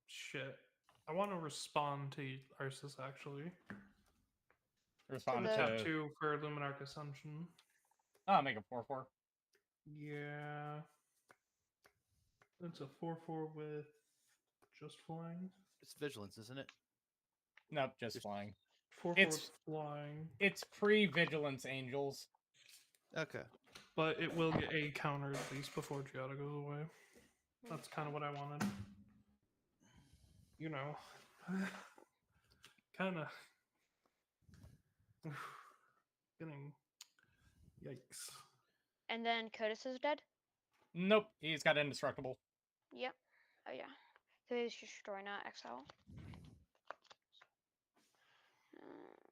Shit. I want to respond to Arceus actually. Respond the- Tap to. 2 for Luminarch Ascension. Oh, make a 4/4. Yeah. It's a 4/4 with just flying. It's vigilance, isn't it? Nope, just Just- flying. 4/4 It's- with flying. It's pre-vigilance angels. Okay. But it will get a counter at least before Giada goes away. That's kind of what I wanted. You know. kind of. Getting. Yikes. And then Codis is dead. Nope, he's got indestructible. Yep. Oh yeah. So he's destroy not exile.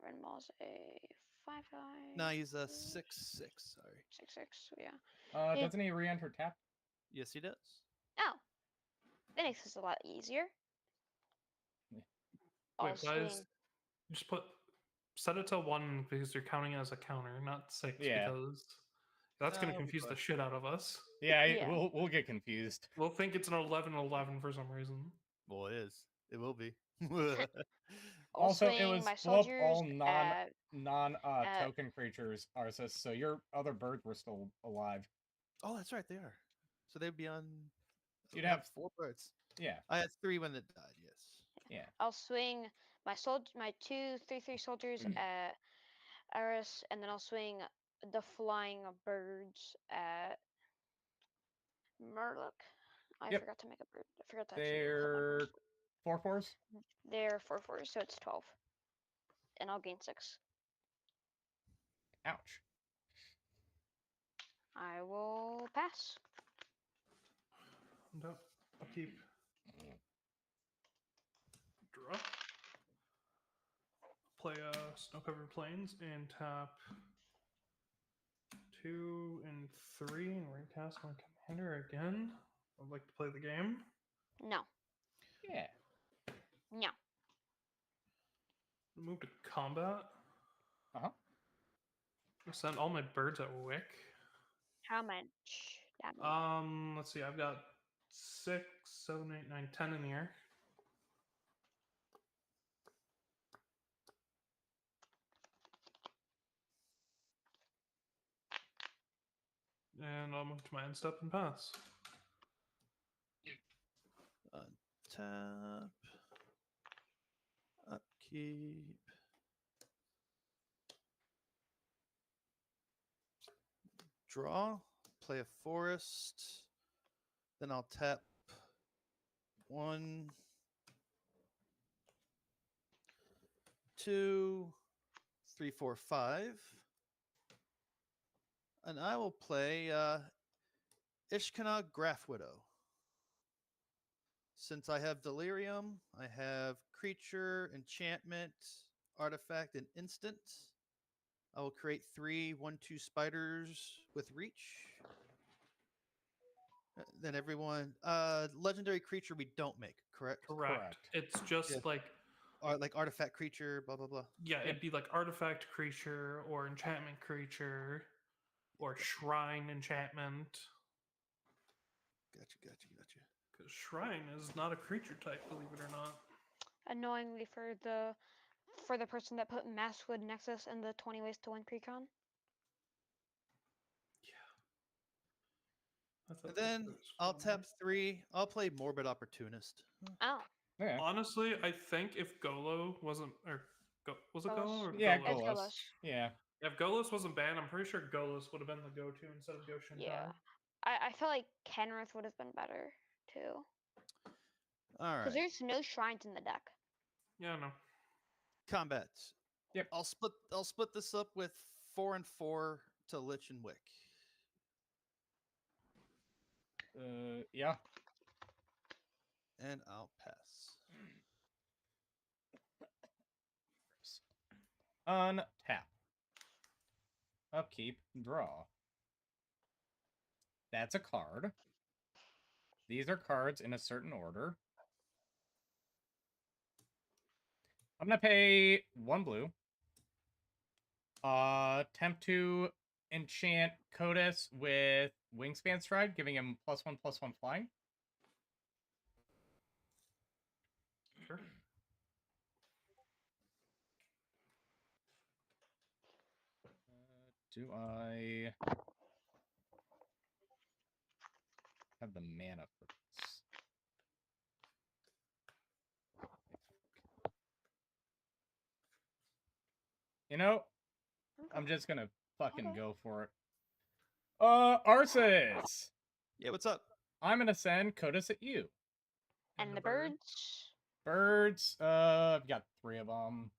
Renmal's a 5/5. No, he's a 6/6. Sorry. 6/6. Yeah. It- Doesn't he re-enter tap? Yes, he does. Oh. That makes this a lot easier. Yeah. I'll Wait, why is swing. just set it to 1 because you're counting it as a counter, not 6 Yeah. because that's gonna No, confuse the but- shit out of us. Yeah, Yeah. we'll get confused. We'll think it's an 11/11 for some reason. Well, it is. It will be. I'll Also, it swing was my flip soldiers all at token creatures, Arceus. So your other birds were still alive. Oh, that's right. They are. So they'd be on. You'd we have 4 birds. Yeah, I had 3 when it died. Yes. yeah. I'll swing my 2 3/3 soldiers at Eris, and then I'll swing the flying birds at Murloc. I Yep. forgot to make a bird. I forgot to actually set my They're birds. 4/4s. They're 4/4, so it's 12. And I'll gain 6. Ouch. I will pass. No, I'll keep. Draw. Play Snow Covered Plains and tap 2 and 3 and recast my commander again. I'd like to play the game. No. Yeah. No. Move to combat. Uh-huh. Send all my birds at Wick. How much damage? Let's see. I've got 6, 7, 8, 9, 10 in the air. And And I'll move to my end step and pass. Untap. Upkeep. Draw. Play a forest. Then I'll tap 1, 2, 3, 4, 5. And I will play Ishkana Graph Widow. Since I have Delirium, I have Creature, Enchantment, Artifact, and Instant. I will create 3 1/2 spiders with Reach. Then everyone, legendary creature we don't make, correct? Correct. It's just Yeah. like Like artifact creature, blah blah blah. yeah, it'd be like artifact creature or enchantment creature or shrine enchantment. Gotcha. Because shrine is not a creature type, believe it or not. Annoyingly for the person that put Masswood Nexus in the 20 ways to win Precon. And then I'll tap 3. I'll play Morbid Opportunist. Oh, Yeah. Honestly, I think if Golo wasn't, or was it Golo or Yeah, Golos? Golos. Yeah. If Golos wasn't banned, I'm pretty sure Golos would have been the go-to instead of Go Shinkai. yeah. I feel like Kenrith would have been better too. All Because right. there's no shrines in the deck. Yeah, no. Combats. Yep. I'll split this up with 4 and 4 to Lich and Wick. Yeah. And I'll pass. Untap. Upkeep. Draw. That's a card. These are cards in a certain order. I'm gonna pay 1 blue. Attempt to enchant Codis with Wingspan Stride, giving him +1/+1 flying. Sure. Do I have the mana for this? You know, I'm just gonna fucking go for it. Arceus! Yeah, what's up? I'm gonna send Codis at you. And the birds? Birds, I've got 3 of them.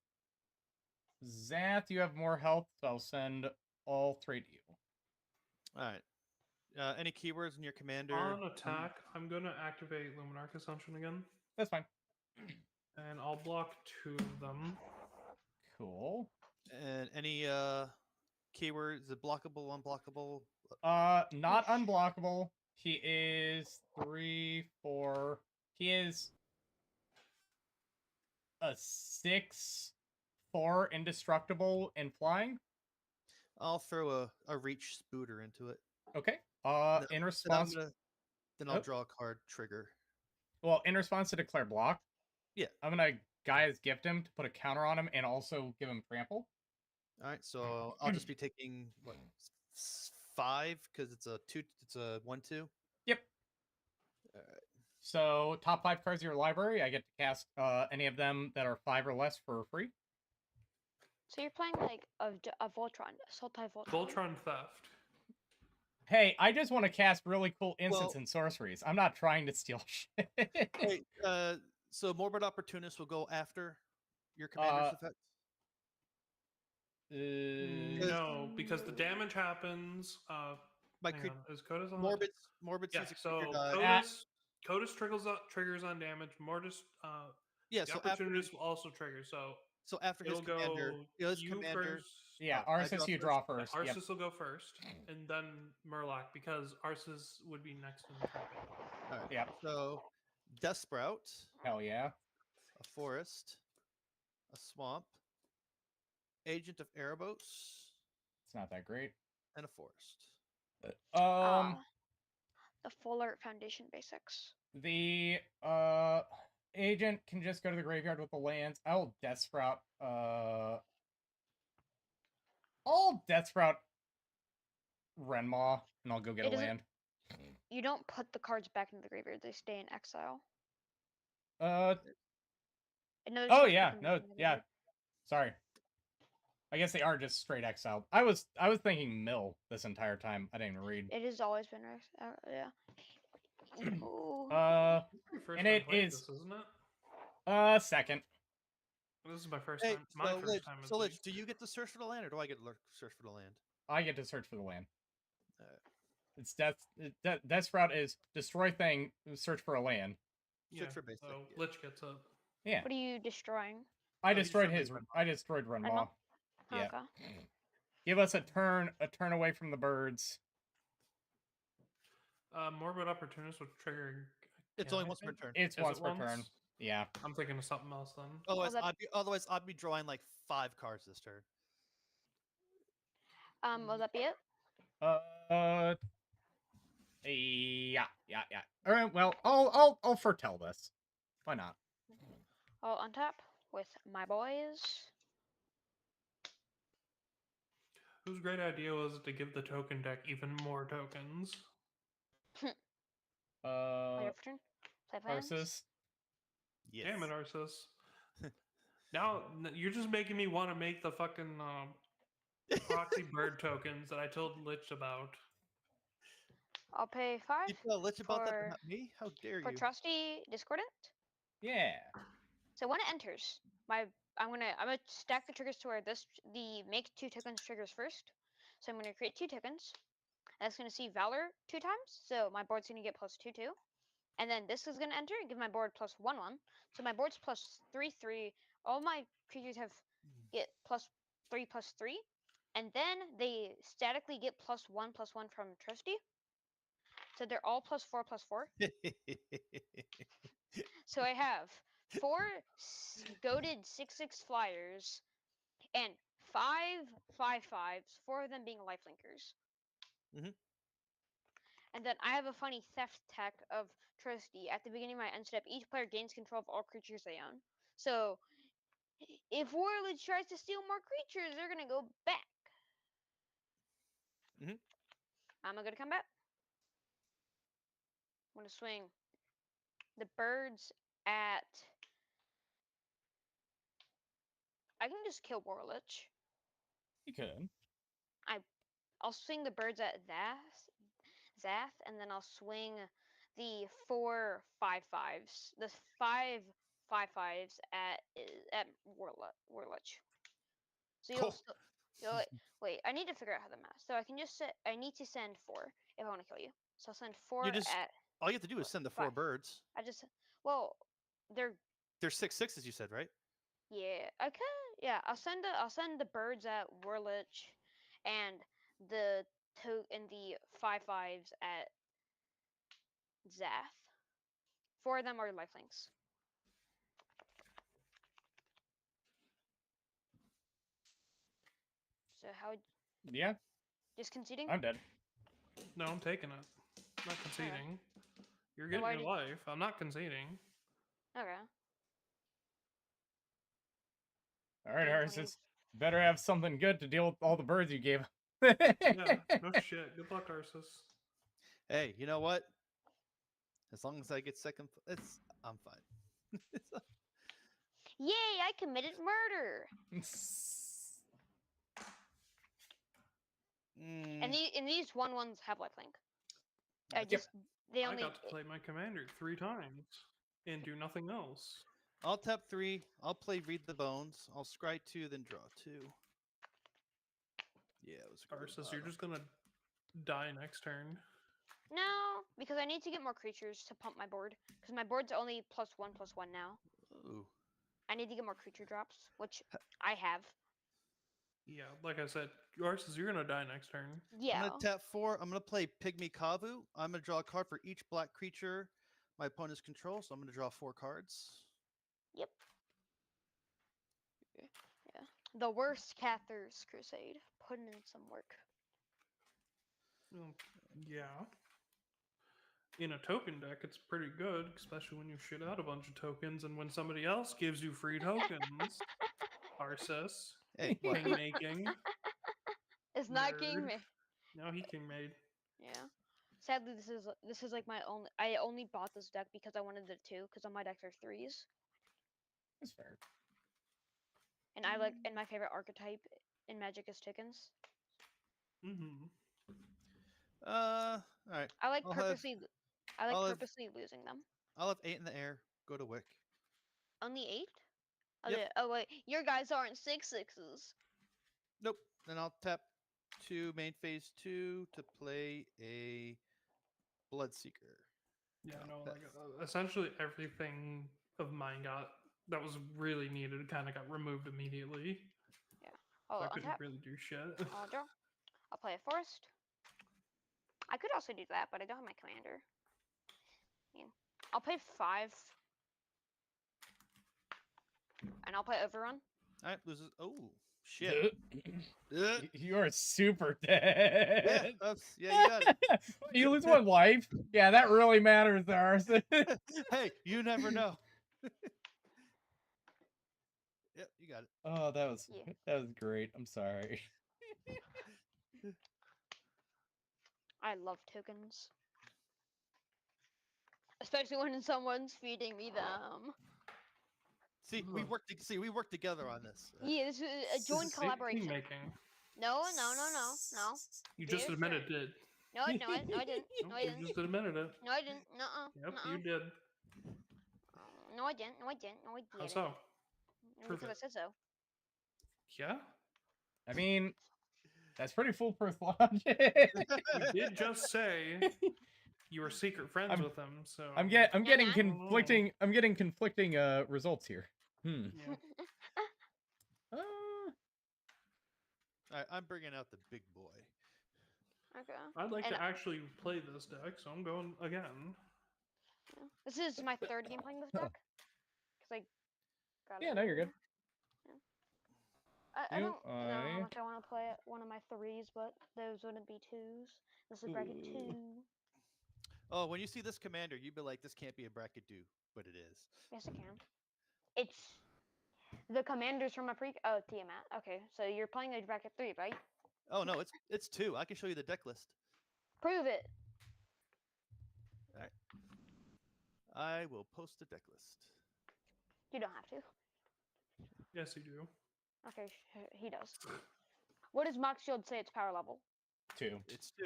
Zath, you have more health, so I'll send all 3 to you. All right. Any keywords in your commander? On attack, I'm going to activate Luminarch Ascension again. That's fine. And I'll block 2 of them. Cool. And any keywords? Is it blockable, unblockable? Not unblockable. He is 3, 4. He is a 6/4 indestructible and flying. I'll throw a reach spooter into it. Okay. In response, then I'll draw a card trigger. Well, in response to declare block, yeah, I'm gonna Gaia's gift him to put a counter on him and also give him trample. All right, so I'll just be taking what 5 because it's a 2. It's a 1/2. Yep. All right. So top 5 cards of your library, I get to cast any of them that are 5 or less for free. So you're playing like a Voltron, Sultai Voltron. Voltron Theft. Hey, I just want to cast really cool instants and sorceries. I'm not trying to steal shit. Hey, so Morbid Opportunist will go after your commander's effect? No, because the damage happens. Is Codis on? Morbid yeah, sees a so creature die. Codis triggers on damage. Mortis, yeah, the so opportunist will also trigger. So after his commander, first. Yeah, Arceus, you draw first. Arceus will go first, and then Murloc, because Arceus would be next in the turn. All right. Yep. So Death Sprout. Hell yeah. A forest. A swamp. Agent of Erebos. It's not that great. And a forest. The Full Art Foundation basics. The agent can just go to the graveyard with the lands. I'll Death Sprout. I'll Death Sprout Renmaw, and I'll go get It a doesn't- land. You don't put the cards back into the graveyard; they stay in exile. Another Oh chance to yeah, put them no, back in the yeah. graveyard. Sorry. I guess they are just straight exiled. I was thinking mill this entire time. I didn't even read. It has always been yeah. Ooh. Your first And time it playing is this, isn't it? second. This is my first Hey, time. My first time. so Lich, do you get to search for the land, or do I get to search for the land? I get to search for the land. Alright. It's death route is destroy thing, search for a land. Search for basic. So yeah. Lich gets up. Yeah. What are you destroying? I Oh, you destroyed destroyed his. Renmaw. I destroyed Renmaw. Yeah. Okay. Give us a turn away from the birds. Morbid Opportunist would trigger. It's only once per turn. It's Is once it per turn. Yeah. I'm thinking of something else then. Otherwise, I'd be drawing like 5 cards this turn. Will that be it? Yeah. All right. Well, I'll foretell this. Why not? I'll untap with my boys. Whose great idea was it to give the token deck even more tokens? On your turn. Play plans. Arceus. Yes. Damn it, Arceus. Now you're just making me want to make the fucking proxy bird tokens that I told Lich about. I'll pay 5 You tell Lich about that, but for not me? How dare for you? trusty discordant. Yeah. So when it enters, I'm gonna stack the triggers to where the make 2 tokens triggers first. So I'm gonna create 2 tokens. That's gonna see Valor 2 times. So my board's gonna get +2/2. And then this is gonna enter and give my board +1/1. So my board's +3/3. All my creatures get +3/3. And then they statically get +1/1 from trusty. So they're all +4/4. So I have 4 goaded 6/6 flyers and 5 5/5s, 4 of them being lifelinkers. Mhm. And then I have a funny theft tech of Trusty. At the beginning of my end step, each player gains control of all creatures they own. So if Warlord tries to steal more creatures, they're gonna go back. Mhm. I'm gonna come back. I'm gonna swing the birds at. I can just kill Warlich. You could. I'll swing the birds at Zath, and then I'll swing the 4 5/5s. The 5 5/5s at Warlich. So Cool. wait. I need to figure out how the math. So I can just set. I need to send 4 if I want to kill you. So I'll send 4 You just- at. All you have to do is send the 4 5. birds. They're They're 6/6s, you said, right? yeah. Okay. Yeah. I'll send the birds at Warlich, and the 5/5s at Zath. 4 of them are lifelinks. So how? Yeah. Just conceding? I'm dead. No, I'm taking it. I'm not conceding. You're Then getting why your did- life. I'm not conceding. Okay. All right, Gain Arceus. Better have something good to deal with all the birds you gave. Yeah, no shit. Good luck, Arceus. Hey, you know what? As long as I get second, I'm fine. Yay! I committed murder. And these 1/1s have lifelink. I just they I only. got to play my commander 3 times and do nothing else. I'll tap 3. I'll play Read the Bones. I'll scry 2, then draw 2. Yeah, it was Arceus, you're just gonna die next turn. No, because I need to get more creatures to pump my board. Because my board's only +1/+1 now. Ooh. I need to get more creature drops, which I have. Yeah, like I said, Arceus, you're gonna die next turn. Yeah. I'm gonna tap 4. I'm gonna play Pygmy Kavu. I'm gonna draw a card for each black creature my opponent's control. So I'm gonna draw 4 cards. Yep. Yeah. The worst Cather's Crusade. Putting in some work. Well, yeah. In a token deck, it's pretty good, especially when you shit out a bunch of tokens and when somebody else gives you free tokens. Arceus. Hey, what? King making. It's not Nerd. king me. No, he king made. Yeah. Sadly, this is like my only. I only bought this deck because I wanted the 2, because on my decks are 3s, That's fair. and my favorite archetype in Magic is tokens. Mm-hmm. All right. I like I'll have- I'll have- purposely losing them. I'll have 8 in the air. Go to Wick. Only 8? Oh, Yep. yeah. Oh wait, your guys aren't 6/6s. Nope. Then I'll tap 2 main phase 2 to play a Bloodseeker. Yeah, Oh, no, that's- like essentially everything of mine that was really needed kind of got removed immediately. Oh, So I couldn't untap. really do shit. I'll draw. I'll play a forest. I could also do that, but I don't have my commander. Yeah. I'll play 5. And I'll play Overrun. All right. Loses. Oh shit. You are super Yeah. dead. Yeah. You got it. You lose 1 life. Yeah, that really matters there, Arson. Hey, you never know. Yep, you got it. Oh, that was Yeah. great. I'm sorry. I love tokens. Especially when someone's feeding me them. See, we worked together on this. Yeah, this is a joint King collaboration. making. No. You Be just admitted assured. it. No, I didn't. No, I You didn't. just admitted it. No, I didn't. Nuh-uh. Yep, Nuh-uh. you did. No, I didn't. No, I didn't. No, I didn't. How so? Prove Because I it. said so. Yeah? I mean, that's pretty foolproof logic. You did just say you were secret friends I'm- with him, so I'm getting Nah. conflicting results here. yeah. All right, I'm bringing out the big boy. Okay. I'd like And- to actually play this deck, so I'm going again. Yeah. This is my 3rd game playing this deck. Because I got it. Yeah, no, you're good. I You, don't know how I- much I want to play one of my 3s, but those wouldn't be 2s. This is bracket Ooh. 2. Oh, when you see this commander, you'd be like, "This can't be a bracket do," but it is. Yes, I can. It's the commanders from my Tiamat. Okay, so you're playing a bracket 3, right? Oh no, it's 2. I can show you the deck list. Prove it. I will post the deck list. You don't have to. Yes, you do. Okay, he does. What does Mox Shield say its power level? 2. It's 2.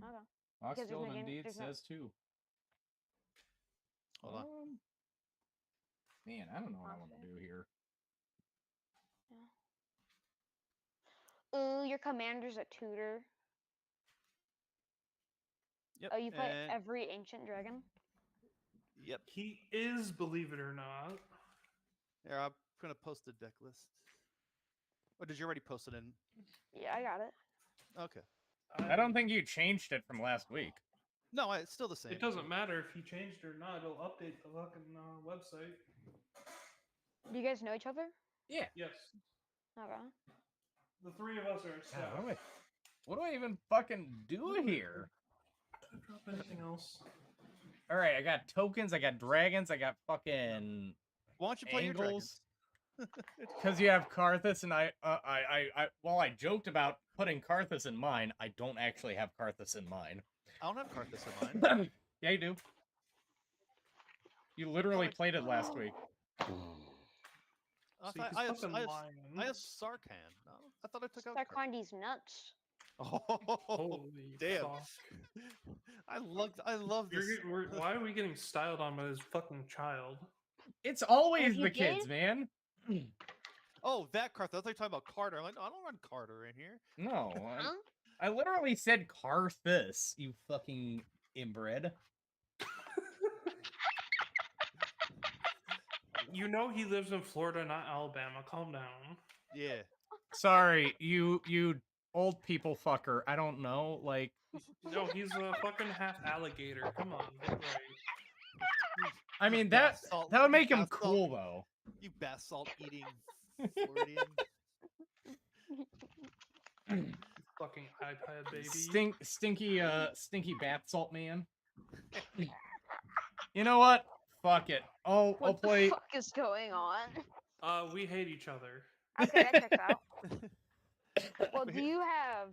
Okay. Mox there's no Shield game- indeed there's no- says 2. Hold on. Man, I don't know what I Okay. want to do here. Ooh, your commander's a tutor. Yep. Oh, you play and- every ancient dragon? Yep. He is, believe it or not. Here, I'm gonna post the deck list. Oh, did you already post it in? Yeah, I got it. Okay. I don't think you changed it from last week. No, it's still the same. It doesn't matter if he changed or not. It'll update the fucking website. Do you guys know each other? Yeah. Yes. Okay. The 3 of us are God, staff. what do I even fucking do here? Drop anything else. All right, I got tokens, I got dragons, I got fucking Why don't you play your angles. dragons? Because you have Karthus, and while I joked about putting Karthus in mine, I don't actually have Karthus in mine. I don't have Karthus in mine. Yeah, you do. You literally played it last week. I See, thought- he's I have fucking I have lions. Sarkhan. No, I thought I took out. Karthus. Sarkondi's nuts. Oh, Holy damn! fuck. I love this. Why are we getting styled on by this fucking child? It's always you the kids, did? man. Oh, that Karthus. I thought you were talking about Carter. I'm like, no, I don't run Carter in here. No, Huh? I literally said Karthus, you fucking inbred. You know he lives in Florida, not Alabama. Calm down. Yeah. Sorry, you old people fucker. I don't know, like No, he's a fucking half alligator. Come on, get right. I mean You that bath salt- that would you make him bath salt- cool though. You bath salt eating Floridian. Fucking iPad baby. Stinky bath salt man. You know what? Fuck it. I'll What play. the fuck is going on? We hate each other. Okay, that checks out. Well, do you have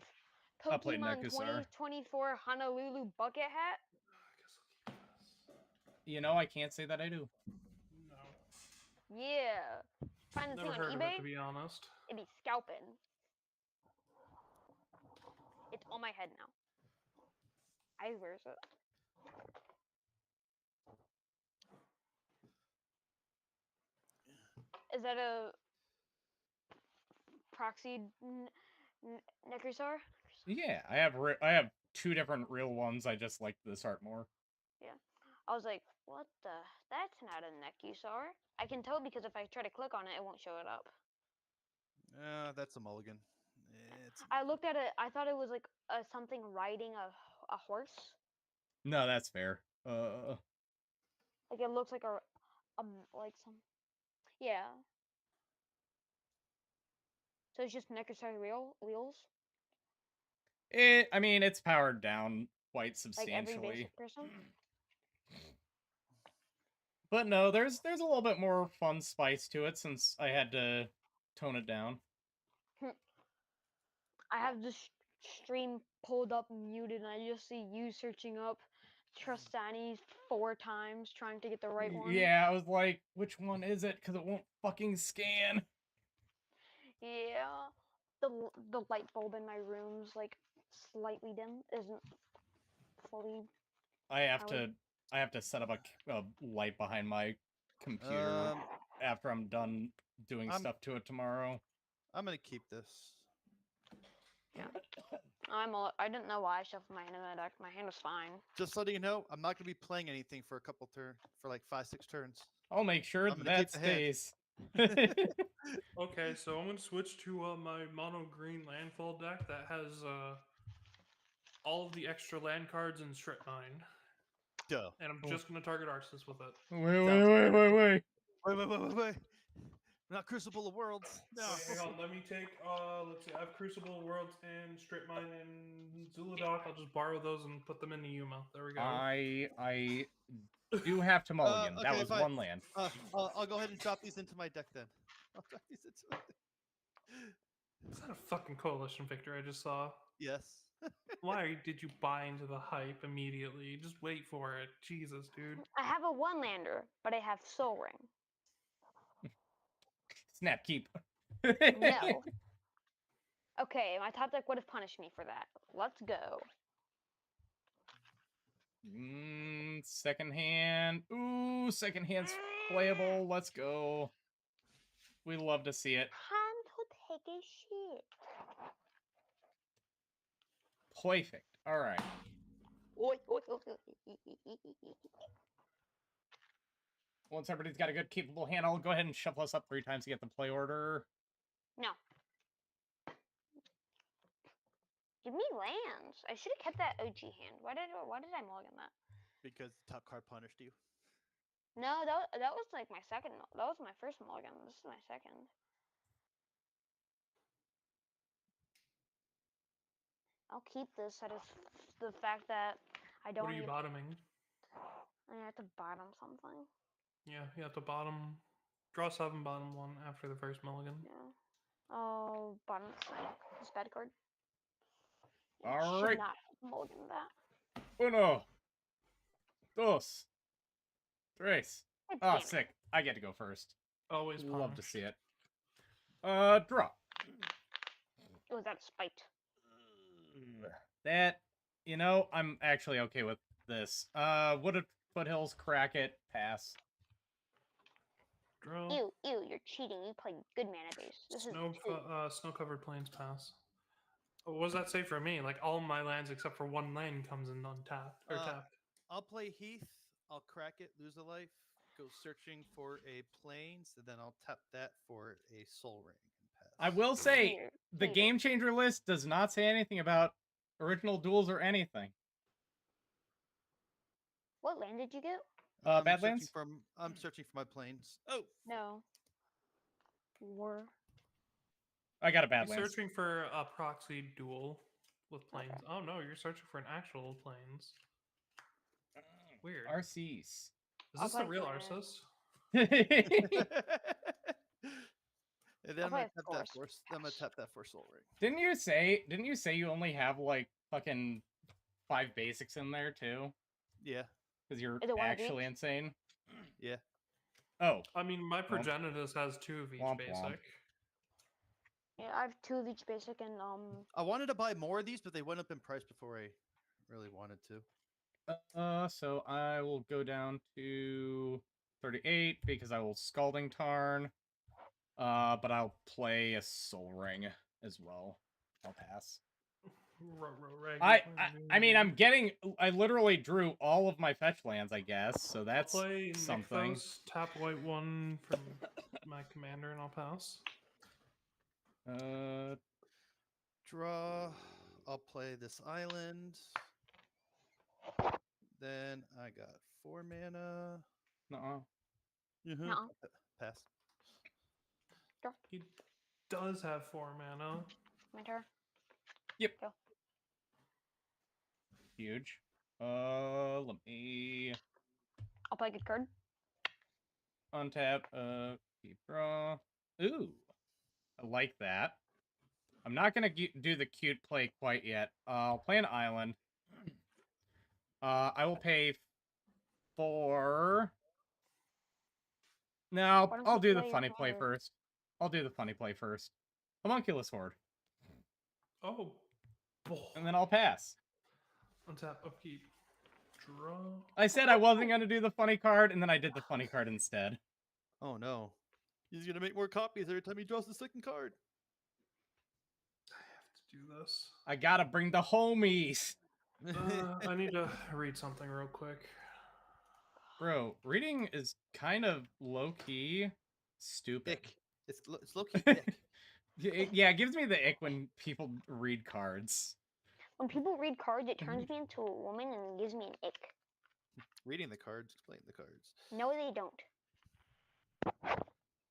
I'll play Pokemon Nekusar. 2024 Honolulu bucket hat? You know, I can't say that I do. No. Yeah. Find the thing Never on heard of eBay. it, to be honest. It'd be scalping. It's on my head now. I wears it. Is that a proxy Necrosar? Yeah, I have two different real ones. I just like this art more. Yeah. I was like, what the? That's not a Necusar. I can tell because if I try to click on it, it won't show it up. That's a mulligan. It's a I looked at it. I thought it was like something riding a horse. No, that's fair. Like it looks like a like some. Yeah. So it's just Necrosar wheels. I mean, it's powered down quite Like every substantially. basic person. But no, there's a little bit more fun spice to it since I had to tone it down. I have this stream pulled up muted, and I just see you searching up Trustani 4 times trying to get the right one. Yeah, I was like, which one is it? Because it won't fucking scan. Yeah. The light bulb in my room's like slightly dim. Isn't fully. I have powered. to set up a light behind my computer after I'm done doing stuff to it tomorrow. I'm gonna keep this. Yeah. I didn't know why I shuffled my hand in that deck. My hand was fine. Just letting you know, I'm not gonna be playing anything for a couple for like 5-6 turns. I'll make sure I'm gonna that keep the hand. stays. Okay, so I'm gonna switch to my mono green landfall deck that has all of the extra land cards in strip mine, Duh. and I'm just gonna target Arceus with it. Wait. Wait. Not Crucible of Worlds. No. Wait, hang on, let me take let's see, I have Crucible Worlds and Strip Mine and Zuladoc. I'll just borrow those and put them into Yuma. There we go. I do have to mulligan. Okay, That was fine. one land. I'll go ahead and drop these into my deck then. I'll drop these into my deck. Is that a fucking coalition victory I just saw? Yes. Why did you buy into the hype immediately? Just wait for it. Jesus, dude. I have a 1-lander, but I have Soul Ring. Snap keep. No. Okay, my top deck would have punished me for that. Let's go. Second hand. Ooh, second hand's playable. Let's go. We love to see it. Time to take a shit. Perfect. All right. Once everybody's got a good, capable hand, I'll go ahead and shuffle us up 3 times to get the play order. No. Give me lands. I should have kept that OG hand. Why did I mulligan that? Because the top card punished you. No, that was like my second. That was my first mulligan. This is my second. I'll keep this out of the fact that I don't. What are you bottoming? I have to bottom something. Yeah, you have to bottom. Draw 7, bottom 1 after the first mulligan. Yeah. Oh, bottom this bad card. All should right. not have mulliganed that. Uno. Dos. Tres. God Oh, damn it. sick. I get to go first. Always Love to punished. see it. Draw. Was that spite? That, you know, I'm actually okay with this. Wooded Foothills, crack it, pass. Draw. Ew, you're cheating. You play good mana base. This is Snow-covered plains pass. What does that say for me? Like all my lands except for 1 land comes in untapped or tapped. I'll play Heath. I'll crack it, lose a life, go searching for a plains, and then I'll tap that for a soul ring and pass. I will say, Here, the here. Game Changer list does not say anything about original duels or anything. What land did you get? Badlands? I'm searching for my plains. Oh No. War. I got a I'm Badlands. searching for a proxy duel with plains. Okay. Oh no, you're searching for an actual plains. Weird. RCs. Is this the real Arceus? And then play gonna a tap that forest. force. I'm gonna tap that for Soul Ring. Didn't you say you only have like fucking 5 basics in there too? Yeah, Because you're Is it one of actually each? insane. yeah. Oh, I mean, my Womp. Progenitus has 2 of each Womp basic. womp. Yeah, I have 2 of each basic and I wanted to buy more of these, but they went up in price before I really wanted to. So I will go down to 38 because I will Scalding Tarn. But I'll play a Soul Ring as well. I'll pass. I mean, I literally drew all of my fetch lands, I guess, so that's play something. Nykthos, tap white 1 from my commander, and I'll pass. Draw. I'll play this island. Then I got 4 mana. Nuh-uh. nuh-uh. Pass. He does have 4 mana. My turn. Yep. Go. Huge. Let me I'll play a good card. untap. Keep draw. Ooh, I like that. I'm not gonna do the cute play quite yet. I'll play an island. I will pay 4. No, Why don't I'll you do the play funny play card? first. I'll do the funny play first. Homunculus Horde. Oh, boy. And then I'll pass. Untap, upkeep, draw. I said I wasn't gonna do the funny card, and then I did the funny card instead. Oh no. He's gonna make more copies every time he draws the second card. I have to do this. I gotta bring the homies. I need to read something real quick. Bro, reading is kind of low-key stupid. Ick. It's low key ick. Yeah, it gives me the ick when people read cards. When people read cards, it turns me into a woman and gives me an ick. Reading the cards, explain the cards. No, they don't.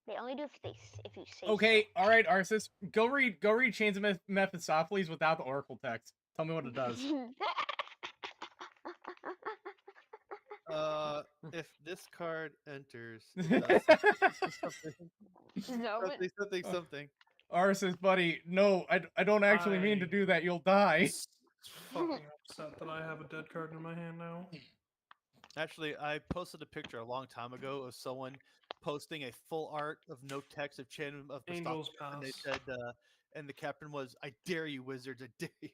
They only do if you say Okay, all right, Arceus, go read Chains of Mephistopheles without the Oracle text. Tell me what it does. so. If this card enters, it does something. No, but Something. Arceus, buddy, no, I don't actually mean to do that. You'll die. It's fucking upset that I have a dead card in my hand now. Actually, I posted a picture a long time ago of someone posting a full art of no text of Chain of Angels Mephistopheles, and they pass. said, and the captain was, "I dare you, wizards! I dare you."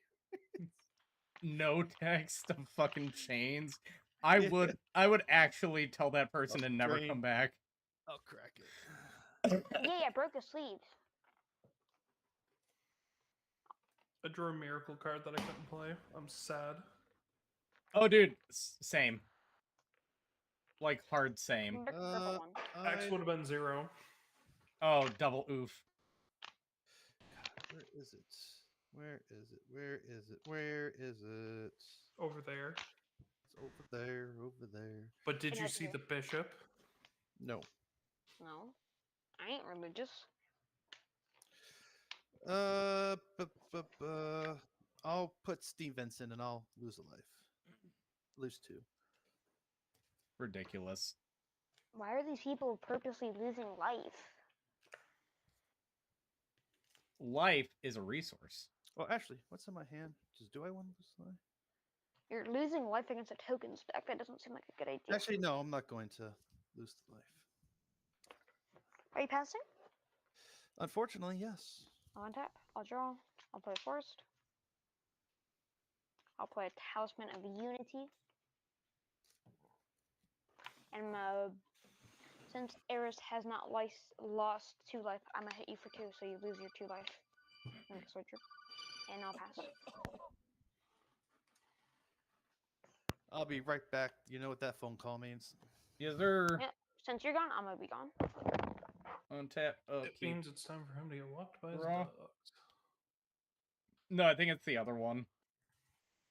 No text of fucking chains. I would actually tell that person to never Drain. come back. I'll crack it. yeah, I broke a sleeve. I drew a miracle card that I couldn't play. I'm sad. Oh, dude, same. Like hard same. Purple one. X would have been 0. Oh, double oof. God, where is it? Where is it? Where is it? Where is it? Over there. It's over there. Over there. But did you Right see here. the bishop? No. No, I ain't religious. I'll put Steve Vincent and I'll lose a life. Lose 2. Ridiculous. Why are these people purposely losing life? Life is a resource. Well, actually, what's in my hand? Do I want to lose life? You're losing life against a token spec. That doesn't seem like a good idea. Actually, no, I'm not going to lose the life. Are you passing? Unfortunately, yes. I'll untap. I'll draw. I'll play forest. I'll play a Talisman of Unity. And since Eris has not lost 2 life, I'm gonna hit you for 2, so you lose your 2 life. Make a switcher. And I'll pass. I'll be right back. You know what that phone call means. Yes, sir. Yeah, since you're gone, I'm gonna be gone. Untap. It means it's time for him to get walked by his Raw. dogs. No, I think it's the other one.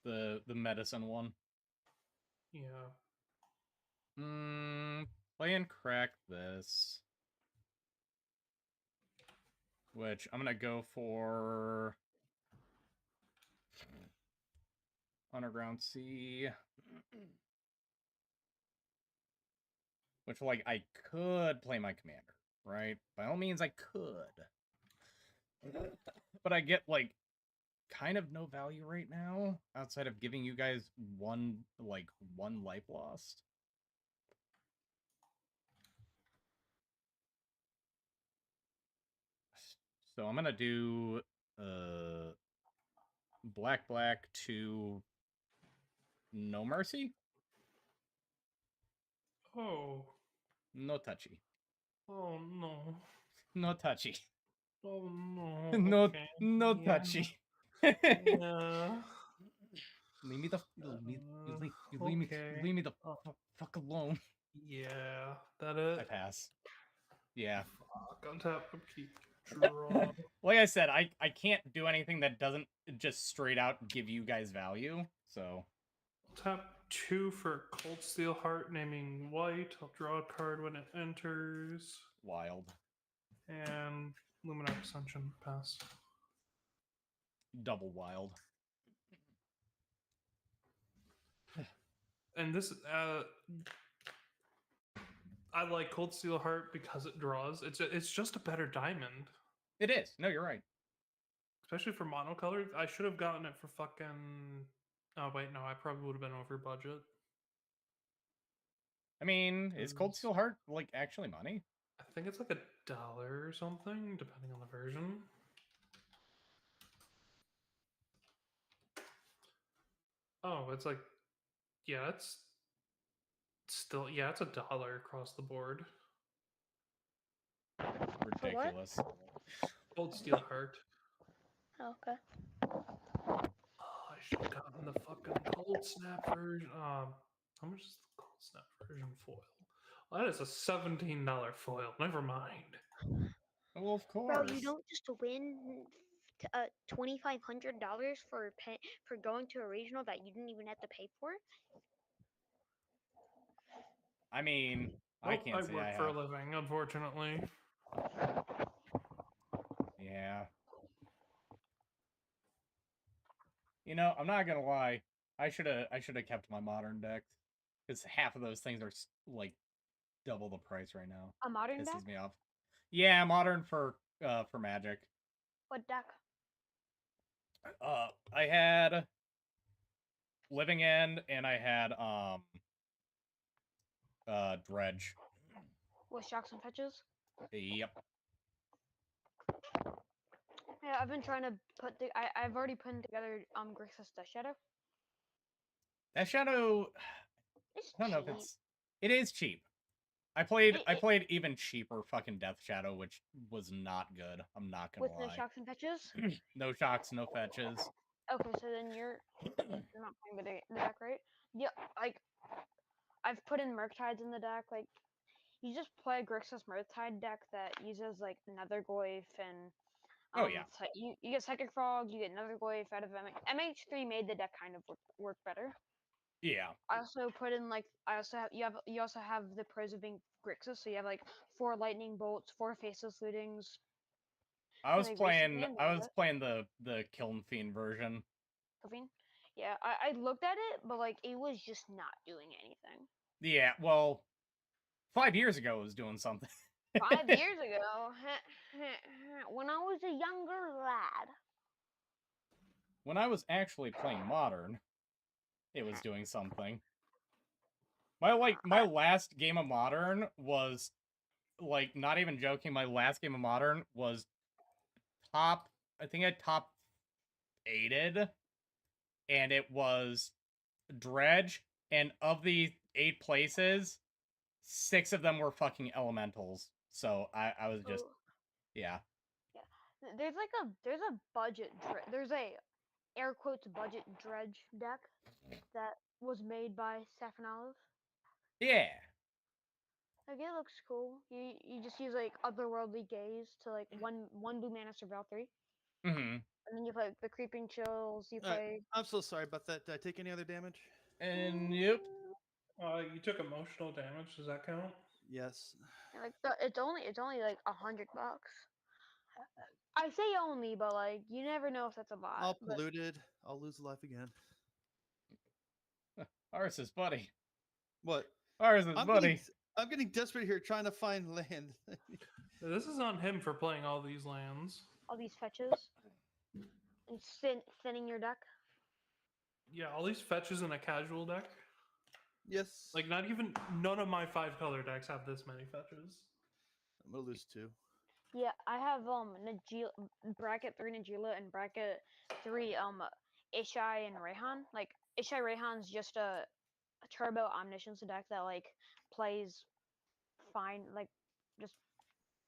The medicine one. Yeah. Play and crack this. Which I'm gonna go for Underground Sea. Which, like, I could play my commander, right? By all means, I could. but I get like kind of no value right now outside of giving you guys one life lost. So I'm gonna do black to no mercy. Oh. No touchy. Oh no. No touchy. Oh no. No Okay. no Yeah. touchy. Yeah. Leave me the you Okay. leave me the fuck alone. Yeah. That it? I pass. Yeah. Fuck. Untap upkeep. Draw. Like I said, I can't do anything that doesn't just straight out give you guys value. So Tap 2 for Cold Steel Heart, naming white. I'll draw a card when it enters. wild. And Luminarch Ascension. Pass. Double wild. And this, I like Cold Steel Heart because it draws. It's just a better diamond. It is. No, you're right. Especially for monocolored. I should have gotten it for fucking. Oh, wait, no, I probably would have been over budget. I mean, is Cold Steel Heart like actually money? I think it's like $1 or something, depending on the version. Oh, it's like, yeah, it's still, yeah, it's $1 across the board. Ridiculous. Cold Steel Heart. Oh, okay. Oh, I should have gotten the fucking Cold Snap version. How much is the Cold Snap version foil? Well, that is a $17 foil. Never mind. Well, of Bro, course. you don't just win $2,500 for going to a regional that you didn't even have to pay for. I mean, I Nope, can't say work I for have. a living, unfortunately. Yeah. You know, I'm not gonna lie. I should have kept my modern deck, because half of those things are like double the price right now. A modern Pisses deck? me off. Yeah, modern for Magic. What deck? I had Living End and I had Dredge. With shocks and fetches? Yep. Yeah, I've been trying to I've already put together Grixis Death Shadow. That Shadow, It's I don't know if cheap. it is cheap. I played even cheaper fucking Death Shadow, which was not good. I'm not gonna With lie. no shocks and fetches? No shocks, no fetches. Okay, so then you're not playing the deck, right? Yeah, like I've put in Murktides in the deck. Like you just play a Grixis Murktide deck that uses like Nethergoyf and Oh yeah. you get Psychic Frog, you get Nethergoyf out of MH3 made the deck kind of work better. Yeah. I also put in like you also have the pros of being Grixis, so you have like 4 lightning bolts, 4 faceless lootings. I was Like, playing basically the Kiln Fiend version. Yeah, I looked at it, but like it was just not doing anything. Yeah, well, 5 years ago it was doing something. 5 years ago, when I was a younger lad. When I was actually playing Modern, it was doing something. My last game of Modern was, like, not even joking, my last game of Modern was I think I top 8'd, and it was Dredge, and of the 8 places, 6 of them were fucking elementals. So I was just, yeah. Yeah, there's a budget there's a air quotes budget Dredge deck that was made by Saffron Olive. Yeah. Like it looks cool. You just use like otherworldly gaze to like one blue mana surveil 3. Mm-hmm. And then you play the creeping chills. You play. I'm so sorry about that. Did I take any other damage? And yep. You took emotional damage. Does that count? Yes. And, like it's only like $100. I say only, but like you never know if that's a lot. All but polluted. I'll lose life again. Ours is buddy. What? Ours is buddy. I'm getting desperate here trying to find land. This is on him for playing all these lands. all these fetches and thinning your deck. Yeah, all these fetches in a casual deck. Yes. Like, none of my 5-color decks have this many fetches. I'm gonna lose 2. Yeah, I have Najila, bracket 3 Najila and bracket 3 Ishai and Rayhan. Like Ishai Rayhan's just a turbo omniscience deck that like plays fine, like just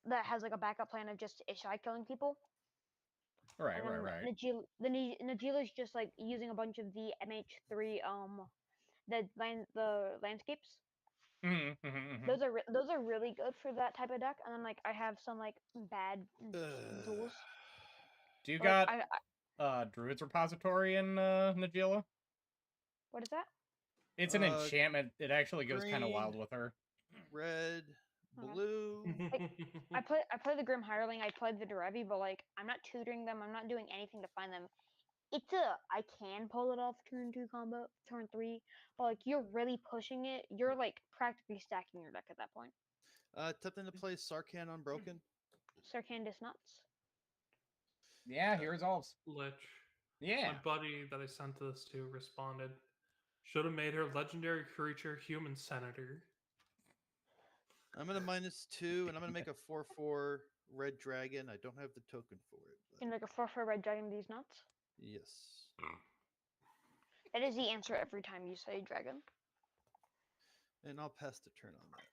that has like a backup plan of just Ishai killing people. Right, And then right. Najila's just like using a bunch of the MH3 the landscapes. Those are really good for that type of deck. And then like I have some like bad duels. Do you Like, got Druid's Repository in Najila? What is that? It's an enchantment. It actually goes kind of green. wild with her. Red, blue. I play the Grim Hireling. I played the Derevi, but like I'm not tutoring them. I'm not doing anything to find them. I can pull it off turn 2 combo, turn 3, but like you're really pushing it. You're like practically stacking your deck at that point. Attempting to play Sarkhan Unbroken. Sarkandis nuts. Yeah, he resolves. Lich. Yeah. My buddy that I sent this to responded. Should have made her legendary creature human senator. I'm gonna -2, and I'm gonna make a 4/4 red dragon. I don't have the token for it. You can make a 4/4 red dragon these nuts. Yes. That is the answer every time you say dragon. And I'll pass the turn on that.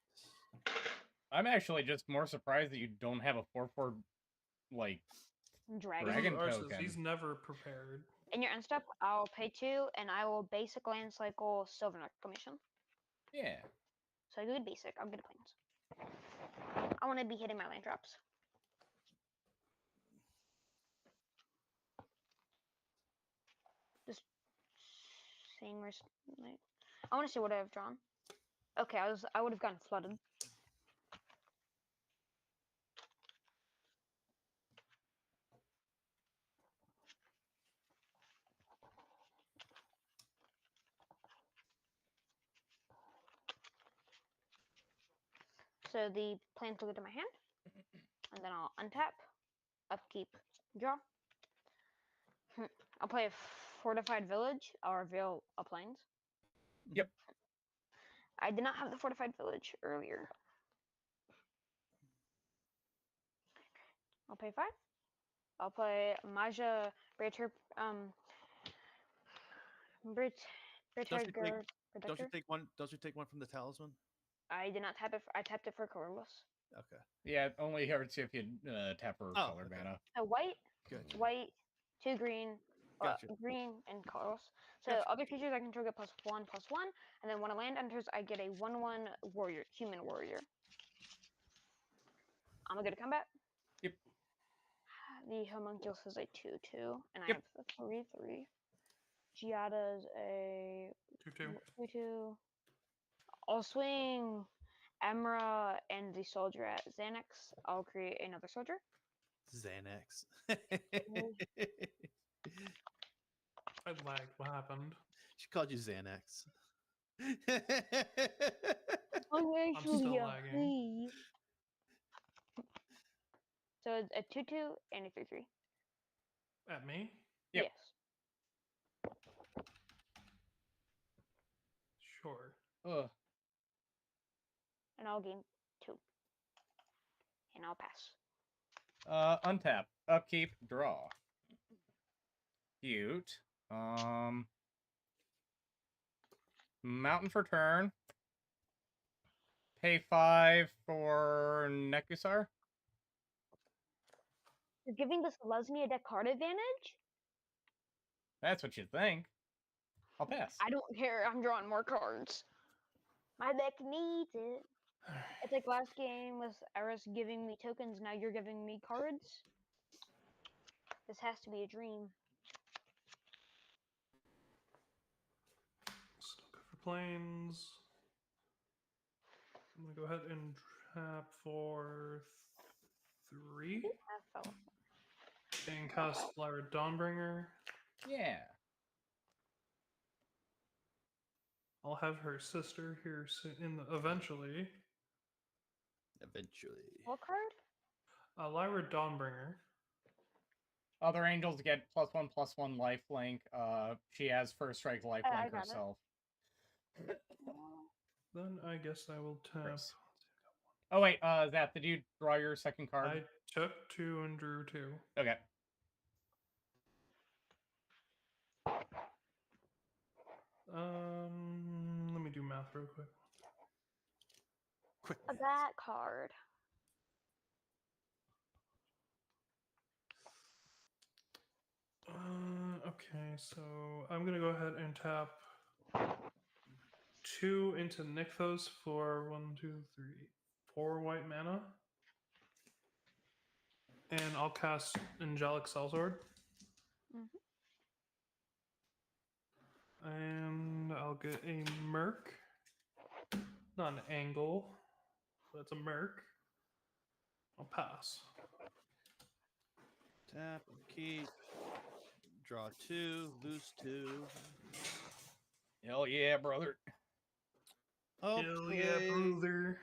I'm actually just more surprised that you don't have a 4/4 like dragon token. He's never prepared. In your end step, I'll pay 2, and I will basic land cycle Sylvan Reclamation. Yeah. So I go basic. I'll get a plains. I want to be hitting my land drops. Just seeing where like, I want to see what I've drawn. Okay, I would have gotten flooded. So the plants will go to my hand, and then I'll untap, upkeep, draw. I'll play a fortified village. I'll reveal a plains. Yep. I did not have the fortified village earlier. I'll pay 5. I'll play Maja Brater Don't you take one? Don't you take one from the talisman? I did not tap it. I tapped it for colorless. Okay. Yeah, it only hurts you if you tap for colored mana. So white, Gotcha. white, 2 green, Gotcha. green, and colorless. So Gotcha. other creatures I control get +1/+1, and then when a land enters, I get a 1/1 warrior, human warrior. I'm gonna go to combat. Yep. The homunculus is a 2/2, and Yep. I have a 3/3. Giada is a 2/2. I'll swing Emra and the soldier at Xanax. I'll create another soldier. Xanax. I lagged. What happened? She called you Xanax. I'm still lagging. So it's a 2/2 and a 3/3. At me? Yep. Yes. Sure. Ugh. And I'll gain 2. And I'll pass. Untap, upkeep, draw. Cute. Mountain for turn. Pay 5 for Nekusar. You're giving this Lesnia deck card advantage? That's what you think. I'll pass. I don't care. I'm drawing more cards. My deck needs it. It's like last game with Eris giving me tokens. Now you're giving me cards. This has to be a dream. Still good for planes. I'm gonna go ahead and tap for 3. And cast Flower Dawnbringer. Yeah. I'll have her sister here soon, eventually. Eventually. What card? Lyra Dawnbringer. Other angels get +1/+1 lifelink. She has first strike I lifelink got it. herself. Then I guess I will tap. Chris. Oh wait, Zap, did you draw your second card? I took 2 and drew 2. Okay. Let me do math real quick. Quick. That card. Okay, so I'm gonna go ahead and tap 2 into Nykthos for 1, 2, 3, 4 white mana. And I'll cast Angelic Sellsword. And I'll get a Merc. Not an angle, but it's a Merc. I'll pass. Tap, keep, draw 2, lose 2. Hell yeah, brother. I'll Hell play yeah, brother.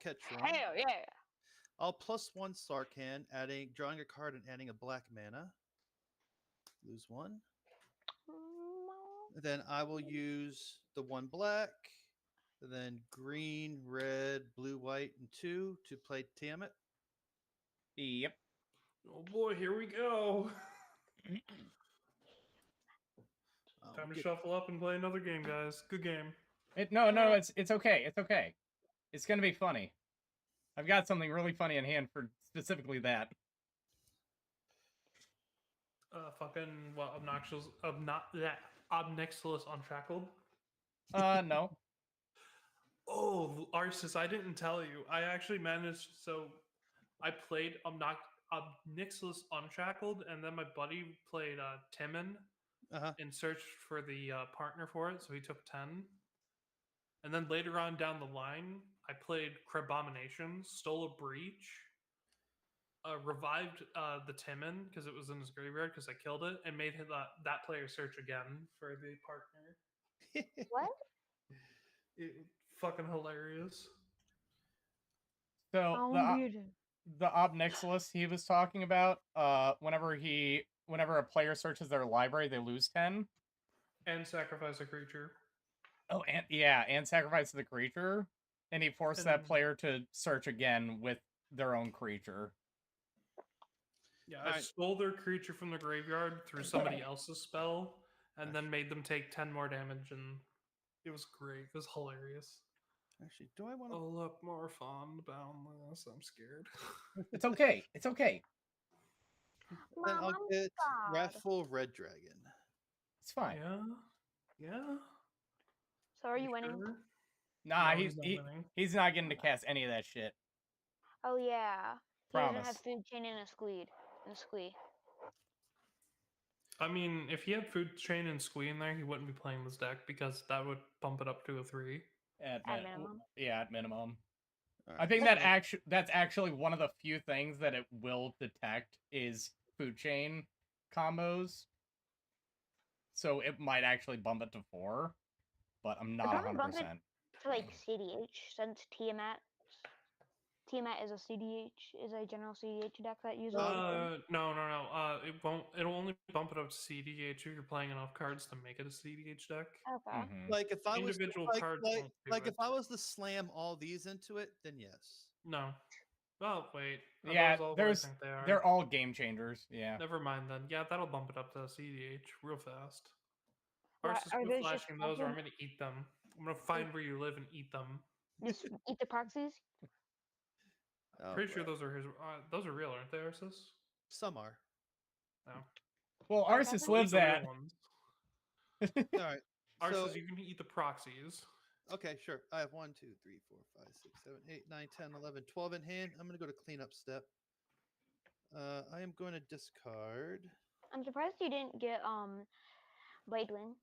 Ketron. Hell yeah. I'll +1 Sarkhan, drawing a card and adding a black mana. Lose 1. Then I will use the 1 black, then green, red, blue, white, and 2 to play Tiamat. Yep. Oh boy, here we go. Time to shuffle up and play another game, guys. Good game. No, it's okay. It's okay. It's gonna be funny. I've got something really funny in hand for specifically that. Fucking what? Obnexilus Unshackled. No. Oh, Arsis, I didn't tell you. I actually managed. So I played Obnixilus Unshackled, and then my buddy played Timon and searched for the partner for it, so he took 10. And then later on down the line, I played Crabomination, stole a Breach, revived the Timon because it was in his graveyard because I killed it, and made that player search again for the partner. What? Fucking hilarious. So the Obnixilus he was talking about, whenever a player searches their library, they lose 10. And sacrifice a creature. Oh, and sacrifice the creature. And he forced that player to search again with their own creature. Yeah, I stole their creature from the graveyard through somebody else's spell, and then made them take 10 more damage, and it was great. It was hilarious. Actually, do I want to... Oh, look, more fond boundless. I'm scared. It's okay. It's okay. Then I'll get Wrathful Red Dragon. It's fine. Yeah. So are you winning? Sure? Nah, No, he's not getting to cast any of that shit. Oh yeah. He Promise. doesn't have food chain and a squee. I mean, if he had food chain and squee in there, he wouldn't be playing this deck because that would bump it up to a 3. At minimum. Yeah, at minimum. Right. I think that's actually one of the few things that it will detect is food chain combos. So it might actually bump it to 4, but I'm not 100%. Bump it to like CDH since Tiamat is a CDH, is a general CDH deck that uses. No. It won't. It'll only bump it up to CDH if you're playing enough cards to make it a CDH deck. Okay. Like if I was cards if I was to slam all these into it, then yes. No. Oh wait. Yeah, those all they're all game changers. Yeah. Never mind then. Yeah, that'll bump it up to CDH real fast. Are those flashing those, or I'm gonna eat them. I'm gonna find where you live and eat them. Just eat the proxies. Pretty sure those are his. Those are real, aren't they, Arceus? Some are. No. Well, Arceus lives at. All right. Arceus, you can eat the proxies. Okay, sure. I have 1, 2, 3, 4, 5, 6, 7, 8, 9, 10, 11, 12 in hand. I'm going to go to cleanup step. I am going to discard. I'm surprised you didn't get Blade Wind.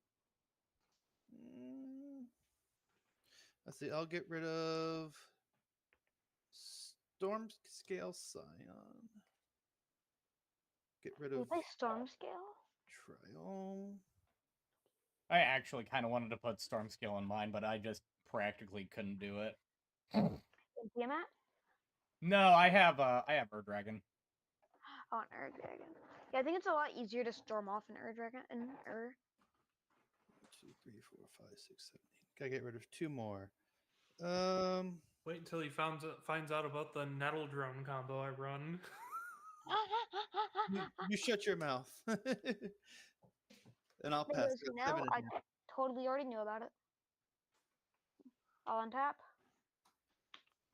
Let's see. I'll get rid of Storm Scale Scion. Get rid of. You play Storm Scale? Triome. I actually kind of wanted to put Storm Scale in mine, but I just practically couldn't do it. Tiamat? No, I have Ur Dragon. Oh, an Ur Dragon. Yeah, I think it's a lot easier to storm off an Ur Dragon. An Ur. 2, 3, 4, 5, 6, 7, 8. Gotta get rid of 2 more. Wait until he finds out about the Nettle Drone combo I run. You shut your mouth. And I'll pass. Because We got no, 7 in I here. totally already knew about it. I'll untap.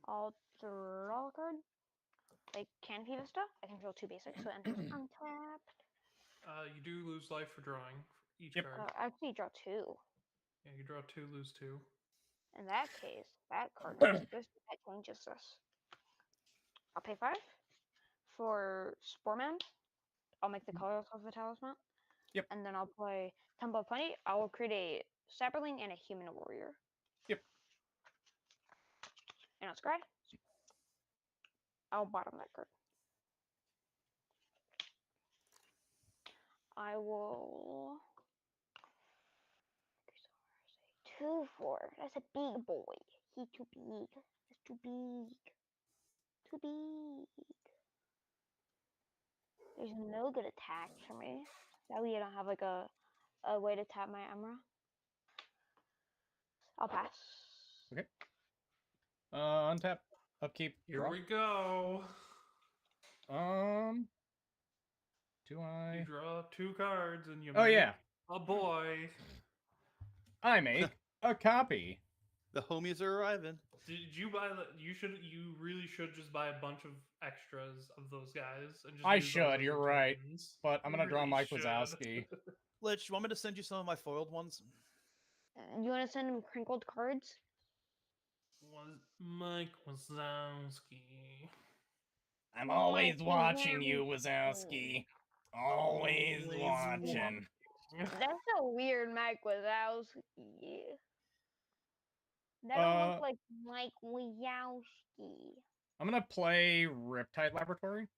I'll draw a card. Like Canopy Vista, I can draw 2 basics, so it enters untapped. You do lose life for drawing each Yep. card. Actually, draw 2. Yeah, you draw 2, lose 2. In that case, that card is this. That changes this. I'll pay 5 for Sporemand. I'll make the colors of the talisman. Yep. And then I'll play Temple of Plenty. I will create a Sapperling and a Human Warrior. Yep. And I'll scry. I'll bottom that card. I will. 2-4. That's a big boy. He's too big. That's too big. Too big. There's no good attack for me. That way I don't have like a way to tap my Emerald. I'll pass. Okay. Untap. Upkeep. Here Draw. we go. Do You I? draw 2 cards and you Oh make yeah. a boy. I make a copy. The homies are arriving. Did you buy the? You really should just buy a bunch of extras of those guys and just. I use those should. as You're your right. tokens. But I'm You gonna draw really Mike should. Wazowski. Lich, you want me to send you some of my foiled ones? You want to send him crinkled cards? Was Mike Wazowski. I'm always Mike watching you, Wazowski. Wazowski. Always watching. That's a weird Mike Wazowski. That don't look like Mike Wazowski. I'm gonna play Riptide Laboratory.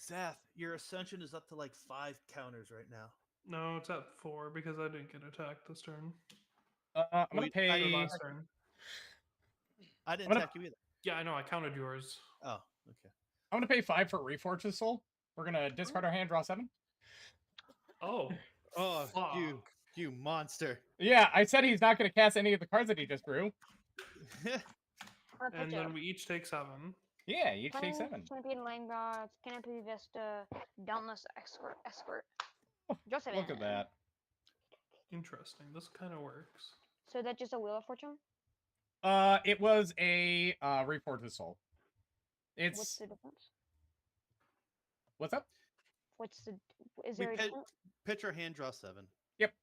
Zath, your ascension is up to like 5 counters right now. No, it's at 4 because I didn't get attacked this turn. I'm Well, gonna you- pay. Or last turn. I didn't I'm gonna- attack you either. Yeah, I know. I counted yours. Oh, okay. I'm gonna pay 5 for Reforge's Soul. We're gonna discard our hand, draw 7. Oh. Oh, fuck. you monster. Yeah, I said he's not gonna cast any of the cards that he just drew. And then we each take 7. Yeah, you each take 7. Champion Lane Gods, Canopy Vista, Dauntless Escort. Draw 7. Look at that. Interesting. This kind of works. So that's just a Wheel of Fortune? It was a Reforge's Soul. What's It's the difference? what's up? Is there a difference? Pitch or hand, draw 7. Yep.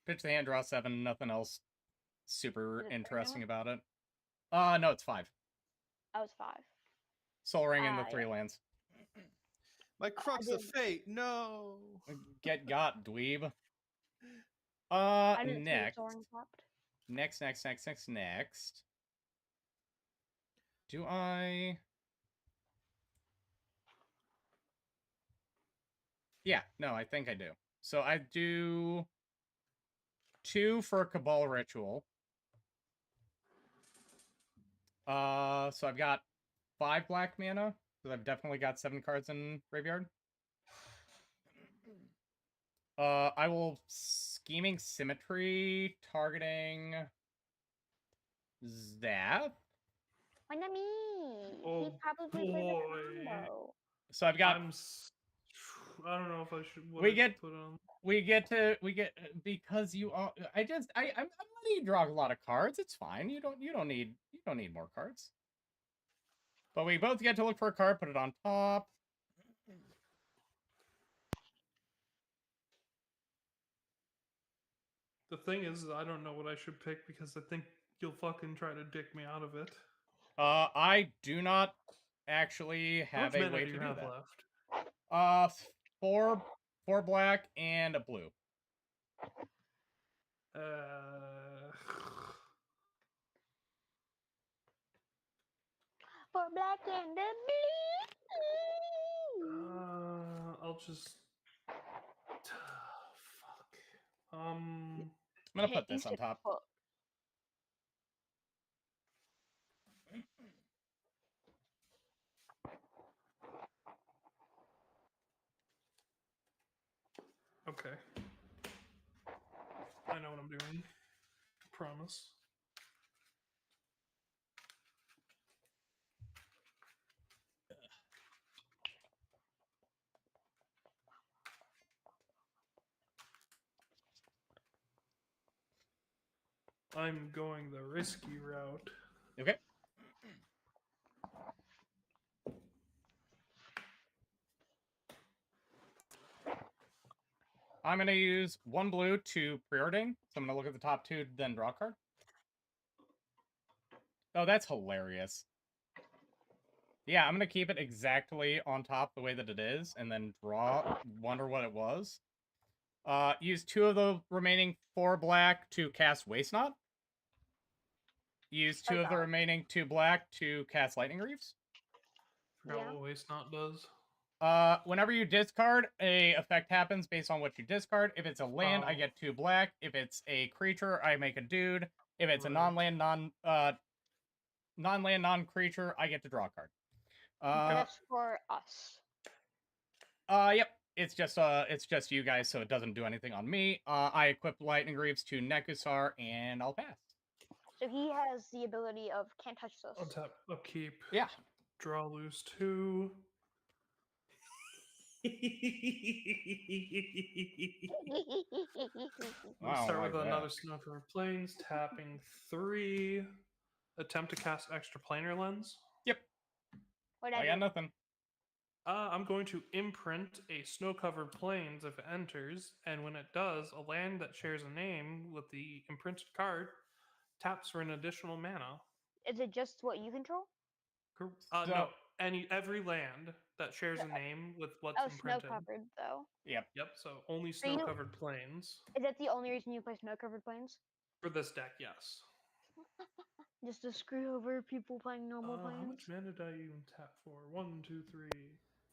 Pitch the hand, draw 7. Nothing else super Is it interesting fair? about it. No, it's 5. Oh, it's 5. Soul Ring and the Ah, 3 yeah. lands. My Crux of didn't- Fate, no. Get got, dweeb. I didn't see the Next. Soaring popped. Next. Do I? Yeah, no, I think I do. So I do 2 for a Cabal Ritual. So I've got 5 black mana, because I've definitely got 7 cards in graveyard. I will Scheming Symmetry, targeting Zath. Why not me? Oh, He probably played boy. the combo. So I've got I don't know if I should. What We I get- should put on. we get because you all I'm letting you draw a lot of cards. It's fine. You don't need more cards. But we both get to look for a card, put it on top. The thing is, I don't know what I should pick because I think you'll fucking try to dick me out of it. I do not actually How have much a mana way do to you do have that. left? 4 black and a blue. For black and the blue. I'll just. Fuck. I'm gonna put You this on said top. fuck. Okay. I know what I'm doing. Promise. I'm going the risky route. Okay. I'm going to use 1 blue to preordain. So I'm going to look at the top 2, then draw a card. Oh, that's hilarious. Yeah, I'm going to keep it exactly on top the way that it is, and then draw, wonder what it was. Use 2 of the remaining 4 black to cast Waste Knot. Use 2 of the remaining 2 black to cast Lightning Reefs. Forgot what Waste Knot does. Whenever you discard, a effect happens based on what you discard. If it's a land, I get 2 black. If it's a creature, I make a dude. If it's a non-land, non-land, non-creature, I get to draw a card. That's for us. Yep. It's just you guys, so it doesn't do anything on me. I equip Lightning Reefs to Nekusar, and I'll pass. So he has the ability of can't touch this. I'll tap upkeep. Yeah. Draw, lose 2. We'll start with another Snow-Covered Plains, tapping 3. Attempt to cast Extra Planar Lens. Yep. I got nothing. I'm going to imprint a Snow-Covered Plains if it enters, and when it does, a land that shares a name with the imprinted card taps for an additional mana. Is it just what you control? No, every land that shares a name with what's imprinted. Snow covered though. Yep. Yep. So only Snow-Covered Plains. Is that the only reason you play Snow-Covered Plains? For this deck, yes. Just to screw over people playing normal planes. How much mana did I even tap for? 1, 2, 3,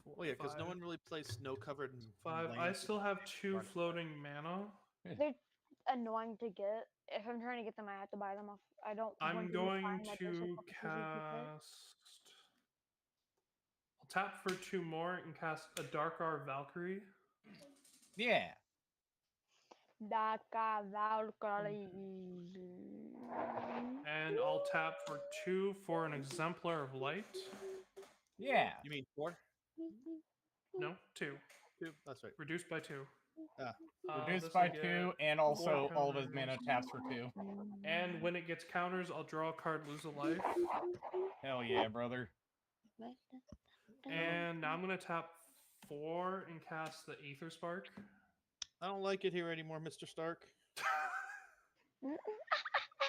4, Well, yeah, because no 5. one really plays snow-covered. 5. I still have 2 floating mana. They're annoying to get. If I'm trying to get them, I have to buy them off. I don't. I'm going to cast. I'll tap for 2 more and cast a Darkar Valkyrie. Yeah. Darkar Valkyrie. And I'll tap for 2 for an Exemplar of Light. Yeah. You mean 4? No, 2. 2. That's right. Reduced by 2. Reduced by 2, and also all of his mana taps for 2. And when it gets counters, I'll draw a card, lose a life. Hell yeah, brother. And now I'm going to tap 4 and cast the Aether Spark. I don't like it here anymore, Mr. Stark.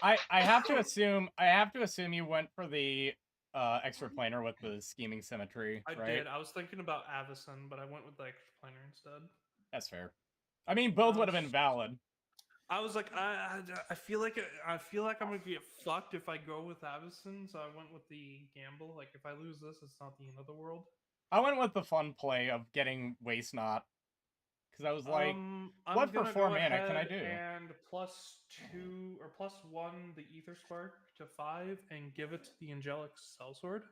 I have to assume you went for the extra planar with the scheming symmetry. I right? did. I was thinking about Avacyn, but I went with the extra planar instead. That's fair. I mean, both would have been valid. I was like, I feel like I'm gonna get fucked if I go with Avacyn, so I went with the gamble. Like, if I lose this, it's not the end of the world. I went with the fun play of getting Waste Knot. Because I was like, what for 4 mana can I do? And +2 or +1 the Aether Spark to 5 and give it to the Angelic Sellsword.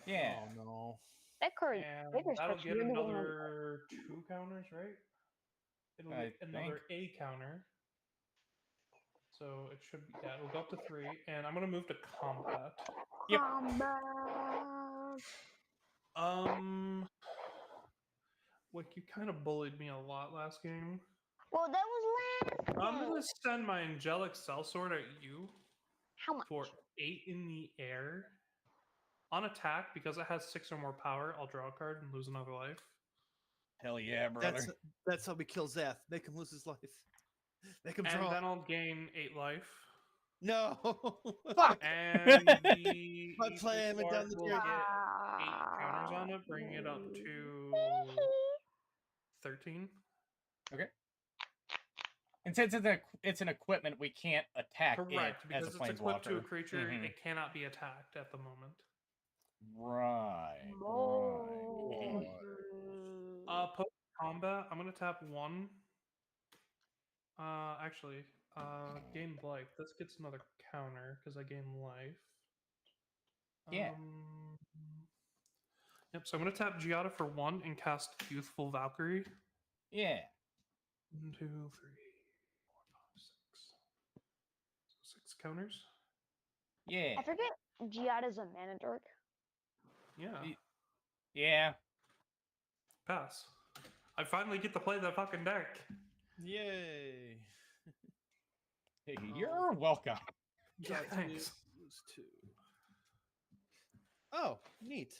Yeah. Oh no. That card. And that'll get another 2 counters, right? It'll get another A counter. So it should be, yeah, it'll go up to 3. And I'm gonna move to combat. Yep. Like, you kind of bullied me a lot last game. Well, that was last game. I'm gonna send my Angelic Sellsword at you. How much? For 8 in the air. On attack, because it has 6 or more power, I'll draw a card and lose another life. Hell yeah, brother. That's how we kill Zeth. Make him lose his life. Make him draw. And then I'll gain 8 life. No. Fuck. And the My plan went down the will drain. get 8 counters on it, bringing it up to 13. Okay. And since it's an equipment, we can't attack Correct, it because as a it's equipped to a planeswalker. creature, it cannot be attacked at the moment. Right. Post combat, I'm gonna tap 1. Actually, gain life. This gets another counter because I gain life. Yeah. Yep. So I'm gonna tap Giada for 1 and cast Youthful Valkyrie. Yeah. 1, 2, 3, 4, 5, 6. So 6 counters. Yeah. I forget Giada's a mana dork. Yeah. Yeah. Pass. I finally get to play that fucking deck. Yay! You're welcome. Yeah, Draw 2, thanks. lose 2. Oh, neat.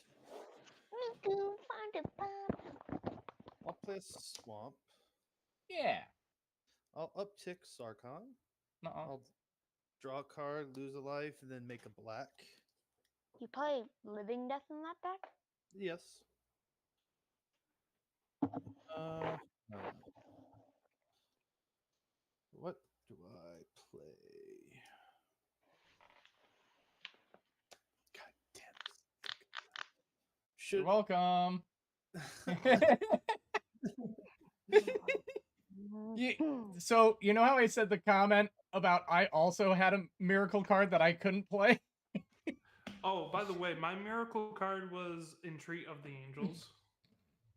I'll play a swamp. Yeah. I'll uptick Sarkon. Nuh-uh. I'll draw a card, lose a life, and then make a black. You play Living Death in that deck? Yes. What do I play? God damn it. You're welcome. So, you know how I said the comment about I also had a miracle card that I couldn't play? Oh, by the way, my miracle card was Entreat of the Angels.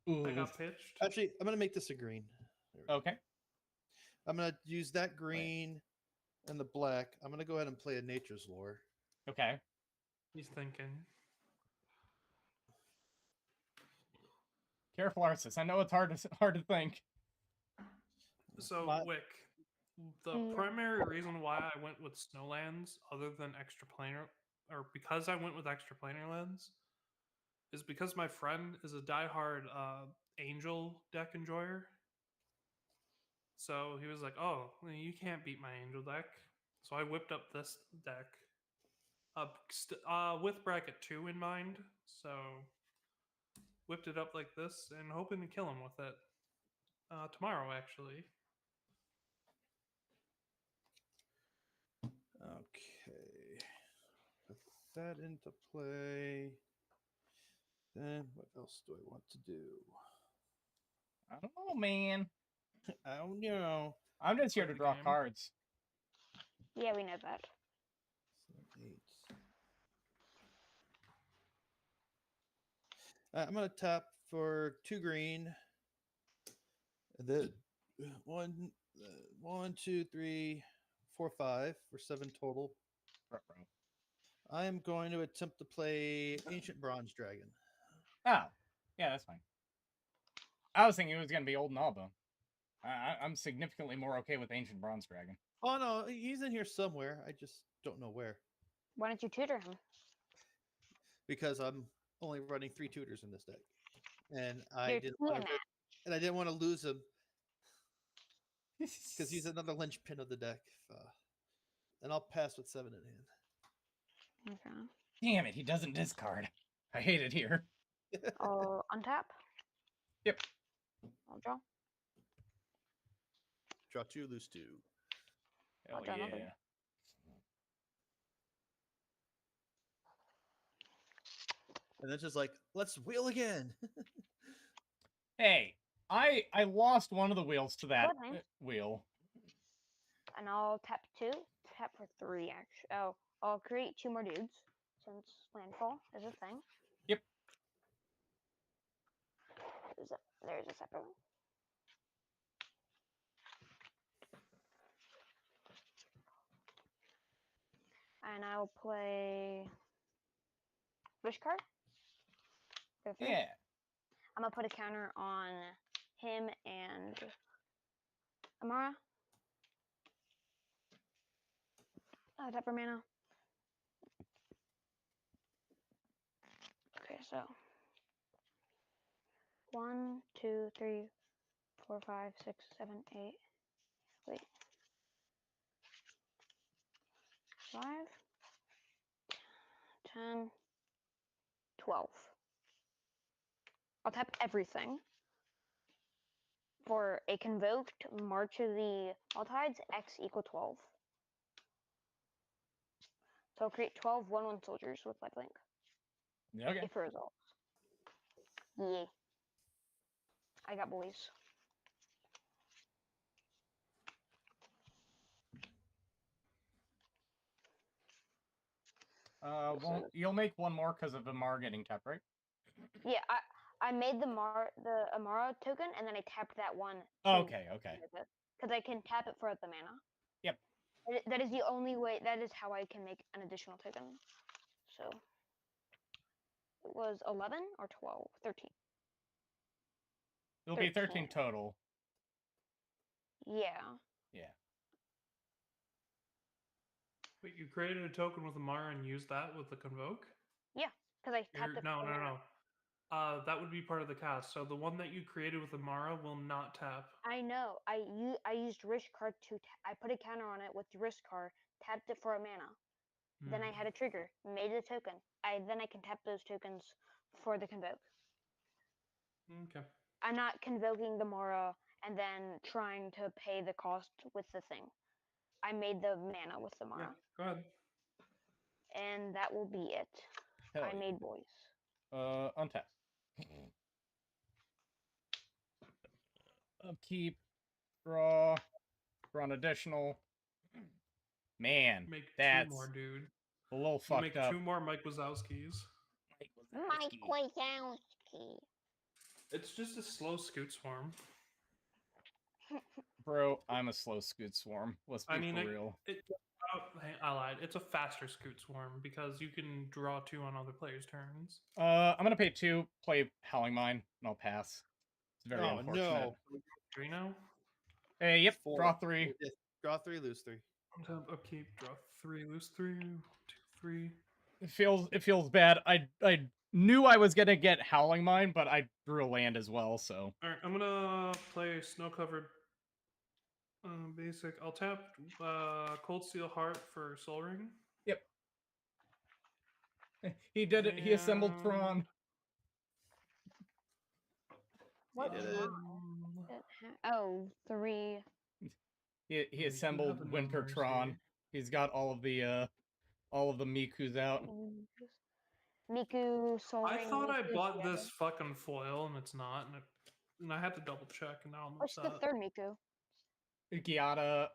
That got pitched. Actually, I'm going to make this a green. Okay. I'm going to use that green and the black. I'm going to go ahead and play a Nature's Lore. Okay. He's thinking. Careful, Arceus. I know it's hard to think. So, Wick, the primary reason why I went with Snowlands, other than extra planar, or because I went with extra planar lands, is because my friend is a diehard Angel deck enjoyer. So he was like, "Oh, you can't beat my Angel deck." So I whipped up this deck, with bracket 2 in mind. So whipped it up like this and hoping to kill him with it tomorrow, actually. Okay. Put that into play. Then what else do I want to do? I don't know, man. I don't know. I'm just here Play to the draw game. cards. Yeah, we know that. 7, 8. I'm going to tap for 2 green. And then 1, 2, 3, 4, 5 for 7 total. I am going to attempt to play Ancient Bronze Dragon. Oh, yeah, that's fine. I was thinking it was going to be Old Naba. I'm significantly more okay with Ancient Bronze Dragon. Oh, no, he's in here somewhere. I just don't know where. Why don't you tutor him? Because I'm only running 3 tutors in this deck. And I You're didn't want to Tiamat. and I didn't want to lose him because he's another linchpin of the deck. And I'll pass with 7 in hand. Okay. Damn it, he doesn't discard. I hate it here. I'll untap. Yep. I'll draw. Draw 2, lose 2. Hell I'll draw yeah. another. And then just like, let's wheel again. Hey, I lost one of the wheels to that Good, man. wheel. And I'll tap 2. Tap for 3, actually. Oh, I'll create 2 more dudes since landfall is a thing. Yep. There's a separate one. And I'll play wish card. For 3. Yeah. I'm gonna put a counter on him and Amara. Tap for mana. Okay, so 1, 2, 3, 4, 5, 6, 7, 8. Wait. 5, 10, 12. I'll tap everything for a convoked March of the Altides X equal 12. So I'll create 12 1/1 soldiers with lifelink. Okay. If it resolves. Yeah. I got boys. You'll make one more because of Amar getting tapped, right? Yeah, I made the Amara token, and then I tapped that one. Okay, okay. Because I can tap it for the mana. Yep. That is the only way. That is how I can make an additional token. So it was 11 or 12, 13. It'll be 13. 13 total. Yeah. Yeah. Wait, you created a token with Amara and used that with the Convoke? Yeah, because I tapped it. No, for no, mana. no. That would be part of the cast. So the one that you created with Amara will not tap. I know. I used Risk Card to. I put a counter on it with Risk Card, tapped it for a mana. Then I had a trigger, made a token. Then I can tap those tokens for the Convoke. Okay. I'm not convoking the Mora and then trying to pay the cost with the thing. I made the mana with the Mara. Yeah, go ahead. And that will be it. Hell I yeah. made boys. Untap. Upkeep. Draw. Draw an additional. Man, Make that's two more, dude. a little You fucked make up. 2 more Mike Wazowskis. Mike Wazowski. It's just a slow Scoot Swarm. Bro, I'm a slow Scoot Swarm. Let's be for real. I lied. It's a faster Scoot Swarm because you can draw 2 on other players' turns. I'm gonna pay 2, play Howling Mine, and I'll pass. It's very unfortunate. No. 3 now? Hey, yep, 4. draw 3. Yes, draw 3, lose 3. Upkeep, draw 3, lose 3. 1, 2, 3. It feels bad. I knew I was gonna get Howling Mine, but I drew a land as well, so. Alright, I'm gonna play Snow Covered basic. I'll tap Cold Steel Heart for Soul Ring. Yep. He did it. He assembled Tron. What? Did it. Oh, 3. He assembled have a no Winter mercy. Tron. He's got all of the Mikus out. Miku, Soul I Ring, thought I Miku, bought Giada. this fucking foil and it's not, and I had to double check, and now I'm What's the upset. third Miku? Giada,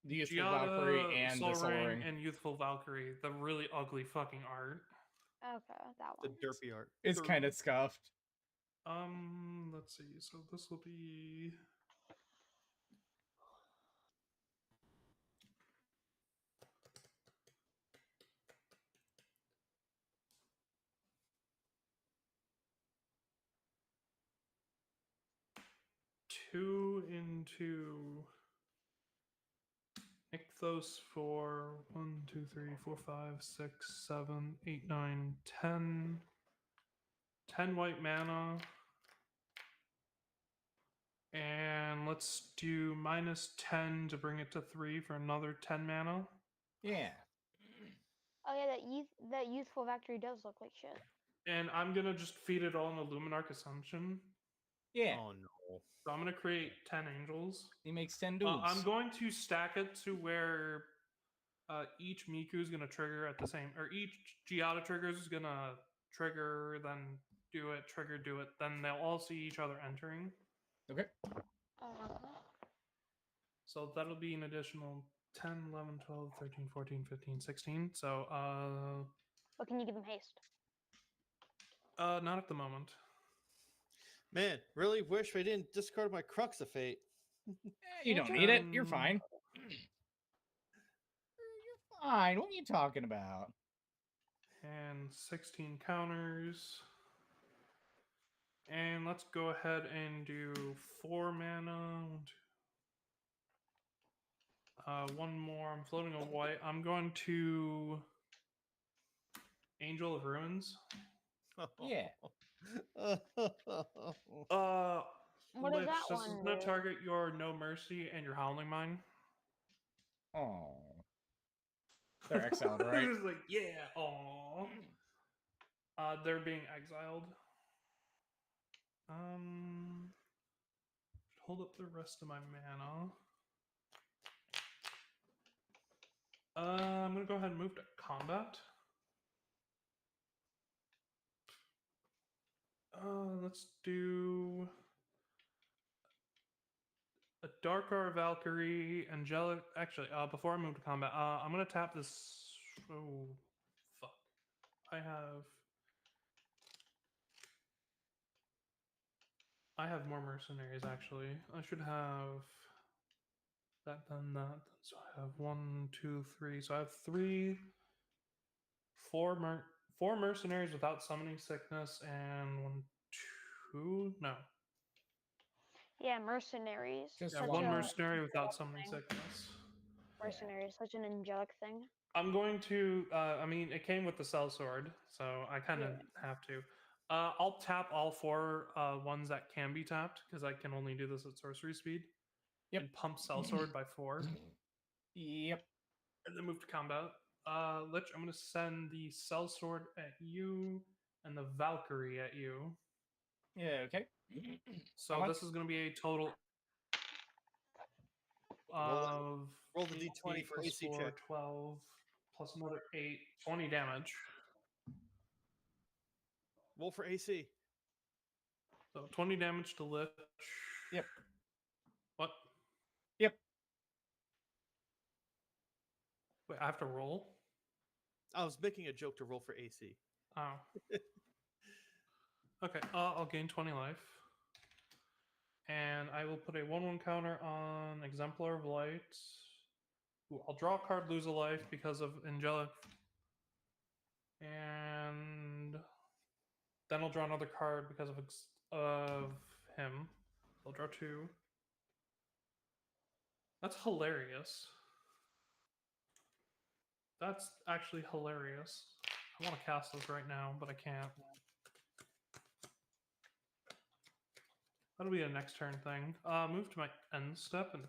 the Useful Valkyrie, and the Soul Ring. and Youthful Valkyrie. The really ugly fucking art. Okay, that The one. derpy art. It's kind of scuffed. Let's see. So this will be. Two into Nykthos for 1, 2, 3, 4, 5, 6, 7, 8, 9, 10. 10 white mana. And let's do -10 to bring it to 3 for another 10 mana. Yeah. Oh yeah, that youthful Valkyrie does look like shit. And I'm gonna just feed it all in the Luminarch Ascension. Yeah. Oh no. So I'm gonna create 10 angels. He makes 10 dudes. I'm going to stack it to where each Miku is gonna trigger at the same, or each Giada triggers is gonna trigger, then do it, trigger, do it. Then they'll all see each other entering. Okay. So that'll be an additional 10, 11, 12, 13, 14, 15, 16. So But can you give him haste? not at the moment. Man, really wish I didn't discard my Crux of Fate. You don't need it. You're fine. You're fine. What are you talking about? And 16 counters. And let's go ahead and do 4 mana. One more. I'm floating a white. I'm going to Angel of Ruins. Yeah. What does Lich, that this is one going do? to target your No Mercy and your Howling Mine. Oh. They're exiled, right? It's like, yeah, aw. They're being exiled. Hold up the rest of my mana. I'm gonna go ahead and move to combat. Let's do a Darkar Valkyrie, Angelic. Actually, before I move to combat, I'm gonna tap this. Oh, fuck! I have I have more mercenaries actually. I should have that done that. So I have 1, 2, 3. So I have 3, 4 mercenaries without summoning sickness, and 1, 2. No, Yeah, mercenaries. Just yeah, Such 1 a one. mercenary without angelic summoning thing. sickness. Mercenaries, such an angelic thing. I'm going to. I mean, it came with the sellsword, so I kind of Yeah. have to. I'll tap all 4 ones that can be tapped because I can only do this at sorcery speed. Yep. And pump sellsword by 4, Yep. and then move to combat. Lich, I'm going to send the sellsword at you and the Valkyrie at you. Yeah. Okay. So How much? this is going to be a total of Roll the 8, d20 8 for plus AC 4, check. 12, plus another 8, 20 damage. Roll for AC. So 20 damage to Lich. Yep. What? Yep. Wait, I have to roll? I was making a joke to roll for AC. Oh. Okay, I'll gain 20 life. And I will put a 1/1 counter on Exemplar of Light. Ooh, I'll draw a card, lose a life because of Angelic. And then I'll draw another card because of him. I'll draw 2. That's hilarious. That's actually hilarious. I want to cast this right now, but I can't. That'll be a next turn thing. Move to my end step and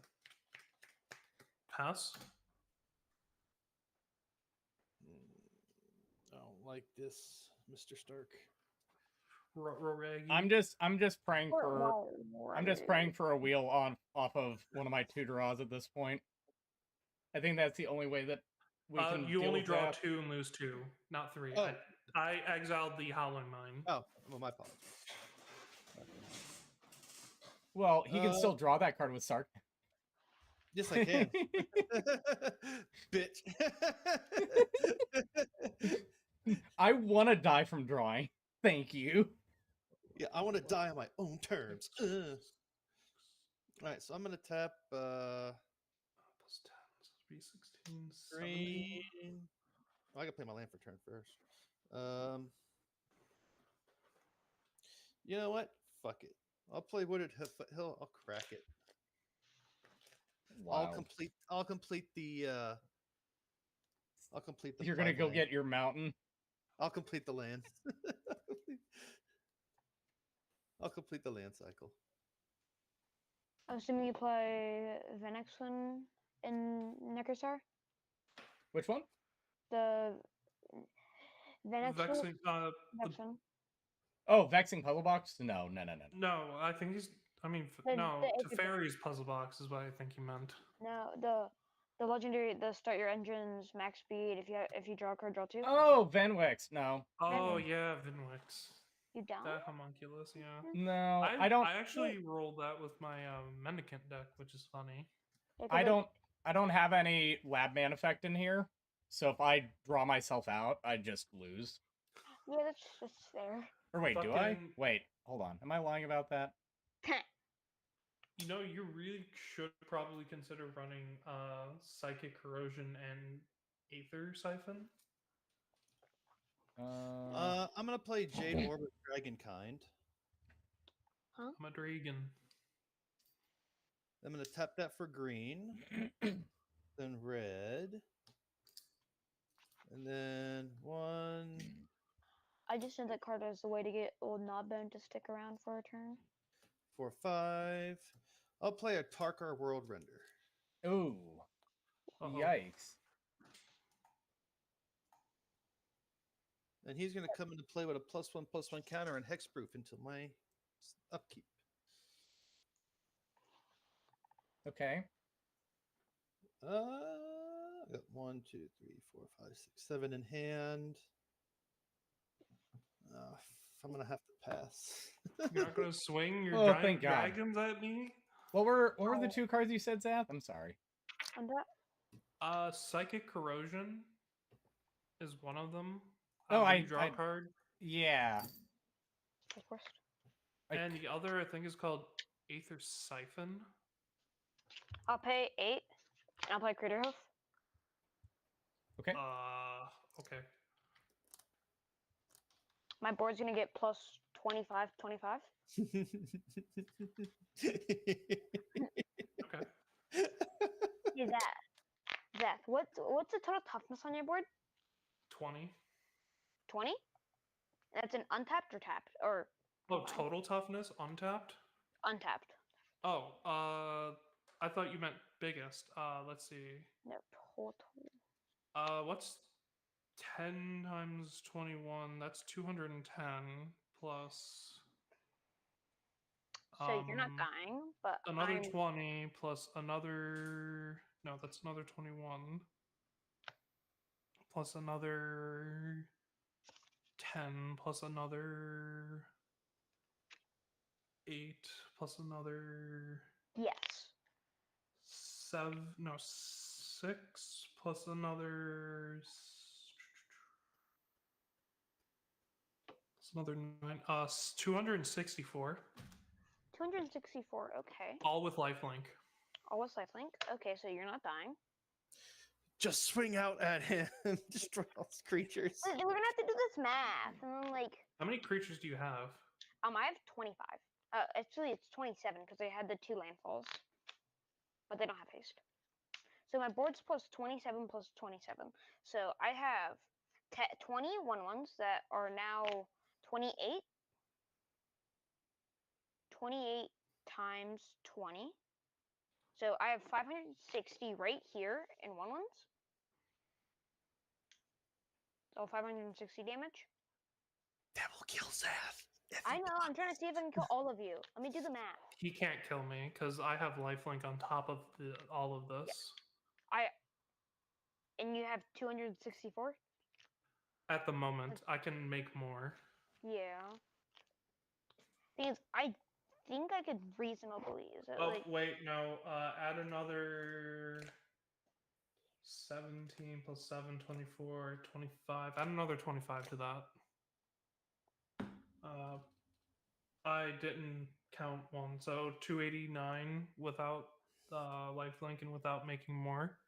pass. I don't like this, Mr. Stark. I'm just praying for a wheel off of one of my 2 draws at this point. I think that's the only way that we can. You deal only with draw that. 2 and lose 2, not 3. Oh. I exiled the Howling Mine. Oh, well, my apologies. Well, he can still draw that card with Sark. Yes, I can. Bitch. I want to die from drawing. Thank you. Yeah, I want to die on my own terms. All right, so I'm going to tap Plus 10, so it'd be 16, 17. green. Oh, I got to play my land for turn first. You know what? Fuck it. I'll play Wooded Hill. I'll crack it. Wow. I'll complete the. I'll complete the. You're gonna 5 go land. get your mountain. I'll complete the land. I'll complete the land cycle. I'm assuming you play Venexon in Necrosar? Which one? The Venexon? Vexing, Vexen. Oh, Vexing Puzzle Box? No. no, I think he's. I mean, no, Teferi's puzzle box is what I think he meant. No, the legendary, the start your engines max speed. If you draw a card, draw 2. Oh, Venwex. No. Oh yeah, Vinwix. You down? That homunculus, yeah. No, I don't. I actually rolled that with my Mendicant deck, which is funny. Yeah, 'cause I don't have any lab man effect in here, so if I draw myself out, I just lose. Yeah, that's fair. Or wait, do I? Fucking- Wait, hold on. Am I lying about that? You know, you really should probably consider running Psychic Corrosion and Aether Siphon. I'm gonna play Jade Orbit Dragonkind. Huh? I'm a Dragon. I'm gonna tap that for green, then red, and then 1, I just sent that card as a way to get old Knobbone to stick around for a turn. 4, 5. I'll play a Tarkar World Render. Ooh. Uh-oh. Yikes. And he's going to come into play with a +1/+1 counter and hexproof until my upkeep. Okay. I got 1, 2, 3, 4, 5, 6, 7 in hand. I'm going to have to pass. You're not gonna swing your Oh, giant thank God. dragons at me? What were the 2 cards you said, Zath? I'm sorry. And that Psychic Corrosion is one of them. Oh, when you draw a card. Yeah. of course. And the other, I think, is called Aether Siphon. I'll pay 8, and I'll play Critter Hoof. Okay. Okay. My board's gonna get plus 25, 25. Okay. Hey, Zach, what's the total toughness on your board? 20. 20? That's an untapped or tapped? Or Oh, combined? total toughness, untapped? Untapped. Oh, I thought you meant biggest. Let's see. No, total. What's 10 times 21? That's 210 plus. So you're not dying, but Another I'm 20 plus another. No, that's another 21. Plus another 10 plus another 8 plus another yes. 7. No, 6 plus another. It's another 9. 264. 264. Okay. All with lifelink. Always lifelink. Okay, so you're not dying. Just swing out at him, destroy all his creatures. We're gonna have to do this math, and then like, How many creatures do you have? I have 25. Actually, it's 27 because I had the 2 landfalls, but they don't have haste. So my board's plus 27 plus 27. So I have 20 1/1s that are now 28. 28 times 20. So I have 560 right here in 1/1s. So 560 damage. That will kill Zath. I know. I'm trying to see if I can kill all of you. Let me do the math. He can't kill me because I have lifelink on top of all of this. And you have 264. At the moment, I can make more. Yeah. Because I think I could reasonably use it. Oh, Like, wait, no. Add another 17 plus 7, 24, 25. Add another 25 to that. I didn't count one, so 289 without lifelink and without making more.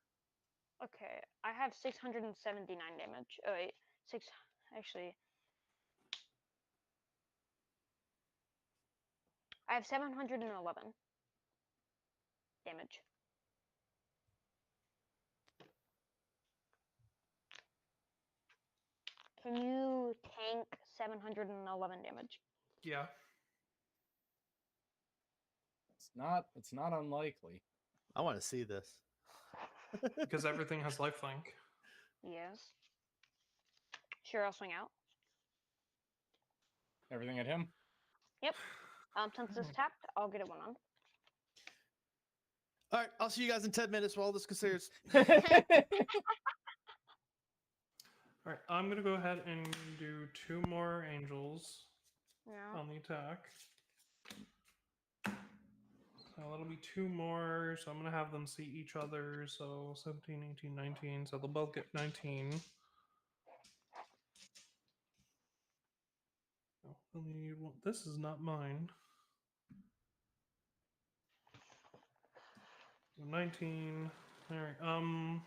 okay, I have 679 damage. Oh wait, actually. I have 711 damage. Can you tank 711 damage? Yeah. It's not unlikely. I want to see this. Because everything has lifelink. Yes. Sure, I'll swing out. Everything at him? Yep. Since this tapped, I'll get it 1 on. All right, I'll see you guys in 10 minutes while this considers. All right, I'm going to go ahead and do 2 more angels Yeah. on the attack. So that'll be 2 more. So I'm going to have them see each other. So 17, 18, 19. So they'll both get 19. Oh, only need one. This is not mine. 19. All right.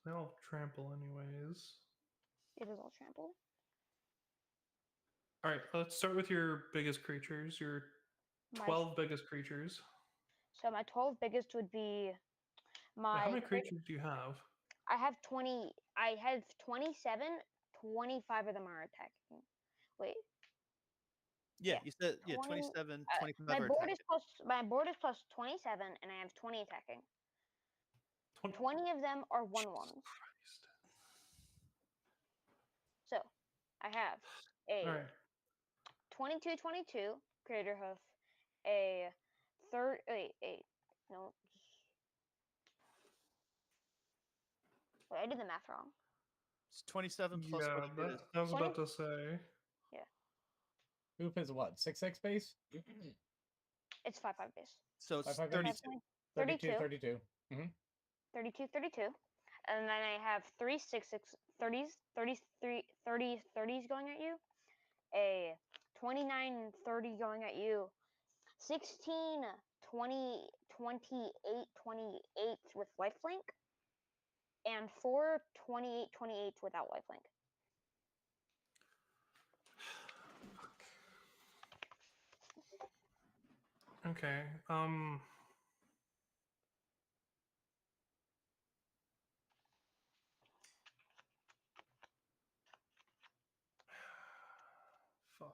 They all trample anyways. It is all trample. All right, let's start with your biggest creatures. Your 12 biggest creatures. So my 12 biggest would be my. How many creatures do you have? I have 20. I have 27. 25 of them are attacking. Wait. Yeah, you said 20, 27, 25 my are board is attacking. my board is plus 27, and I have 20 attacking. 20 of them are 1/1s. So I have a All right. 22 Creator Hoof, a third. Wait, no. Wait, I did the math wrong. It's 27 plus Yeah, what it is. I was 20? about to say. Yeah. Hoop is what? 6/6 base? It's 5/5 base. So it's 5/5 32. base? 32. 32. 32. and then I have 30s, 30s going at you, a 29 30 going at you, 16 20 28 28 with lifelink, and 4 28 28 without lifelink. Okay. Fuck.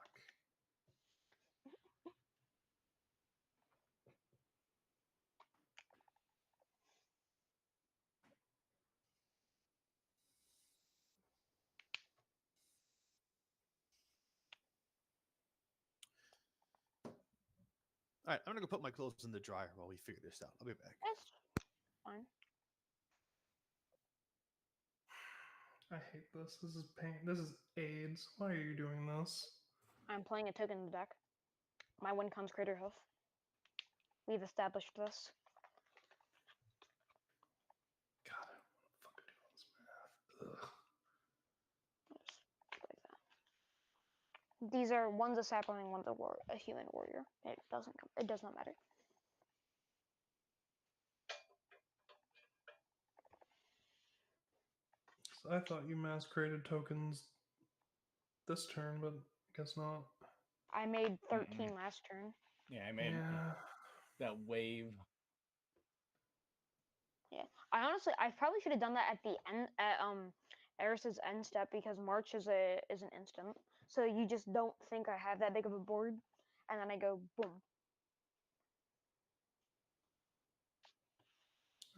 All right, I'm gonna go put my clothes in the dryer while we figure this out. I'll be back. That's fine. I hate this. This is pain. This is AIDS. Why are you doing this? I'm playing a token in the deck. My win comes Crater Hoof. We've established this. God, I don't want to fucking do all this math. Ugh. Just like that. These are one's a sapling, one's a human warrior. It does not matter. So I thought you mass created tokens this turn, but I guess not. I made 13 last turn. Yeah, I made Yeah. that wave. Yeah, I probably should have done that at the end at Eris's end step, because March is an instant, so you just don't think I have that big of a board, and then I go boom.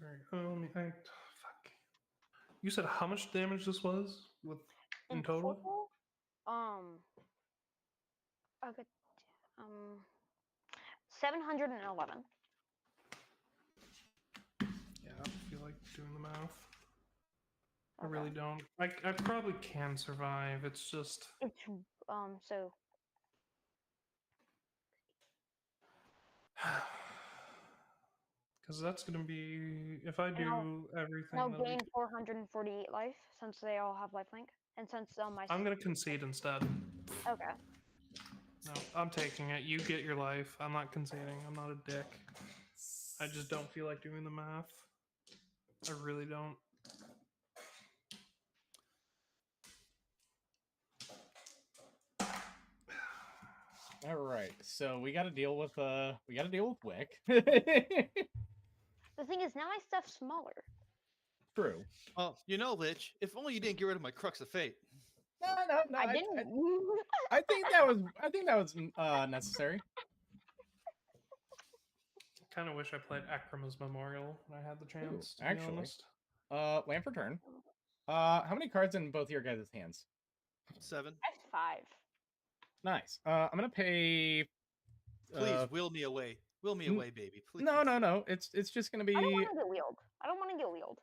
All right. Fuck. You said how much damage this was with in total? Okay, 711. Yeah, I don't feel like doing the math. I Okay. really don't. I probably can survive. It's just It's so because that's gonna be if I and do everything. I'll That'll be, gain 448 life since they all have lifelink, and since my I'm gonna concede instead. okay. No, I'm taking it. You get your life. I'm not conceding. I'm not a dick. I just don't feel like doing the math. I really don't. All right, so we got to deal with Wick. The thing is, now my stuff's smaller. True. Oh, you know, Lich, if only you didn't get rid of my Crux of Fate. No. I didn't. I think that was necessary. Kind of wish I played Akrama's Memorial when I had the chance. To actually. be honest. Land for turn. How many cards in both of your guys' hands? 7. That's 5. Nice. I'm gonna pay. Please wheel me away. Wheel me away, baby. Please. No. It's just gonna be. I don't want to get wheeled. I don't want to get wheeled.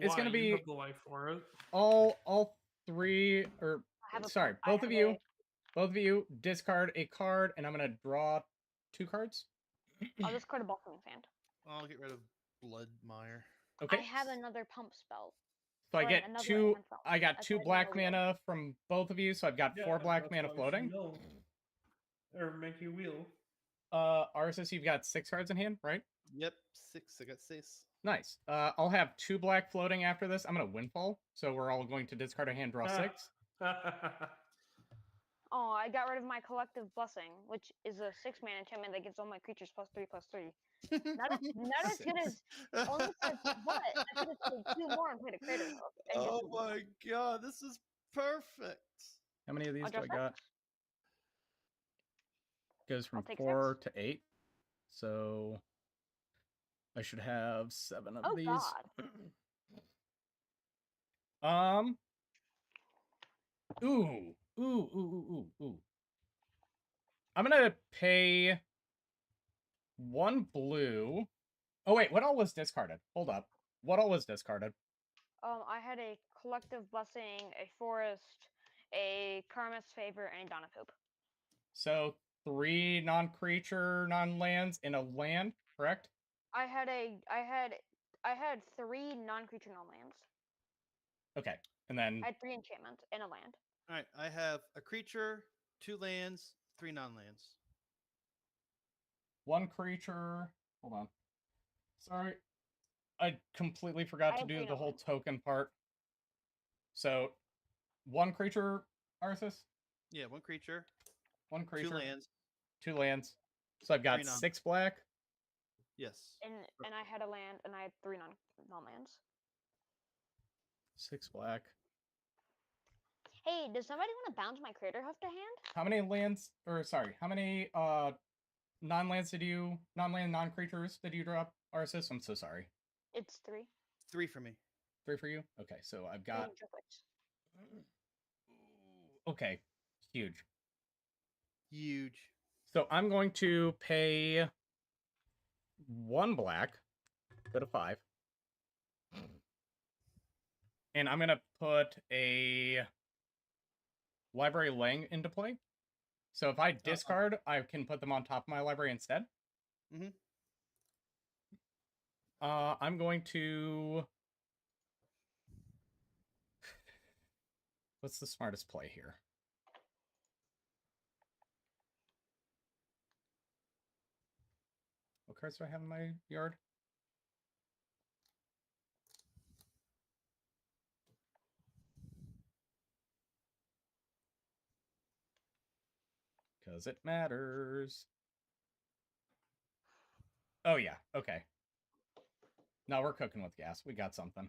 It's gonna You be have the life for it. all three, or I have a, sorry, I both have of you. Both of you discard a card, and I'm gonna draw 2 cards. I'll discard a Balsamic Sand. I'll get rid of Bloodmire. Okay. I have another pump spell. So I or get another 2. enhanced spell. I got That's 2 why I black never wheel. mana from both of you, so I've got 4 black mana floating. Or make you wheel. Arsis, you've got 6 cards in hand, right? Yep, 6. I got 6. Nice. I'll have 2 black floating after this. I'm gonna windfall, so we're all going to discard a hand, draw 6. Oh, I got rid of my Collective Blessing, which is a 6-mana enchantment that gives all my creatures +3/+3. Not as good as only because what? I could have played 2 more and played a Crater Hoof. And Oh just, my god, this is perfect. How many of these I'll do I draw got? 6. Goes from I'll take 4 to 8. So I should have 7 of Oh these. God. Ooh. I'm gonna pay 1 blue. Oh wait, what all was discarded? Hold up. What all was discarded? I had a Collective Blessing, a Forest, a Karma's Favor, and a Dawn of Hope. So 3 non-creature, non-lands, and a land, correct? I had I had 3 non-creature non-lands. Okay, and then I had 3 enchantments and a land. All right, I have a creature, 2 lands, 3 non-lands. 1 creature. Hold on. Sorry, I completely forgot I to had do 3 the whole non-lands. token part. So, 1 creature, Arthas. Yeah, 1 creature, 1 2 creature, lands, 2 lands. So I've got 3 non. 6 black. Yes. And I had a land, and I had 3 non-lands. 6 black. Hey, does somebody want to bounce my Crater Hoof to hand? How many lands? Or sorry, how many non-lands did you non-creatures did you drop, Arthas? I'm so sorry. It's 3. 3 for me. 3 for you. Okay, so I've 3 got. triplets. Okay, huge. Huge. So I'm going to pay 1 black, go to 5. And I'm going to put a library Lang into play. So if I discard, I can put them on top of my library instead. Mm-hmm. I'm going to... What's the smartest play here? What cards do I have in my yard? Because it matters. Oh, yeah. Okay. Now we're cooking with gas. We got something.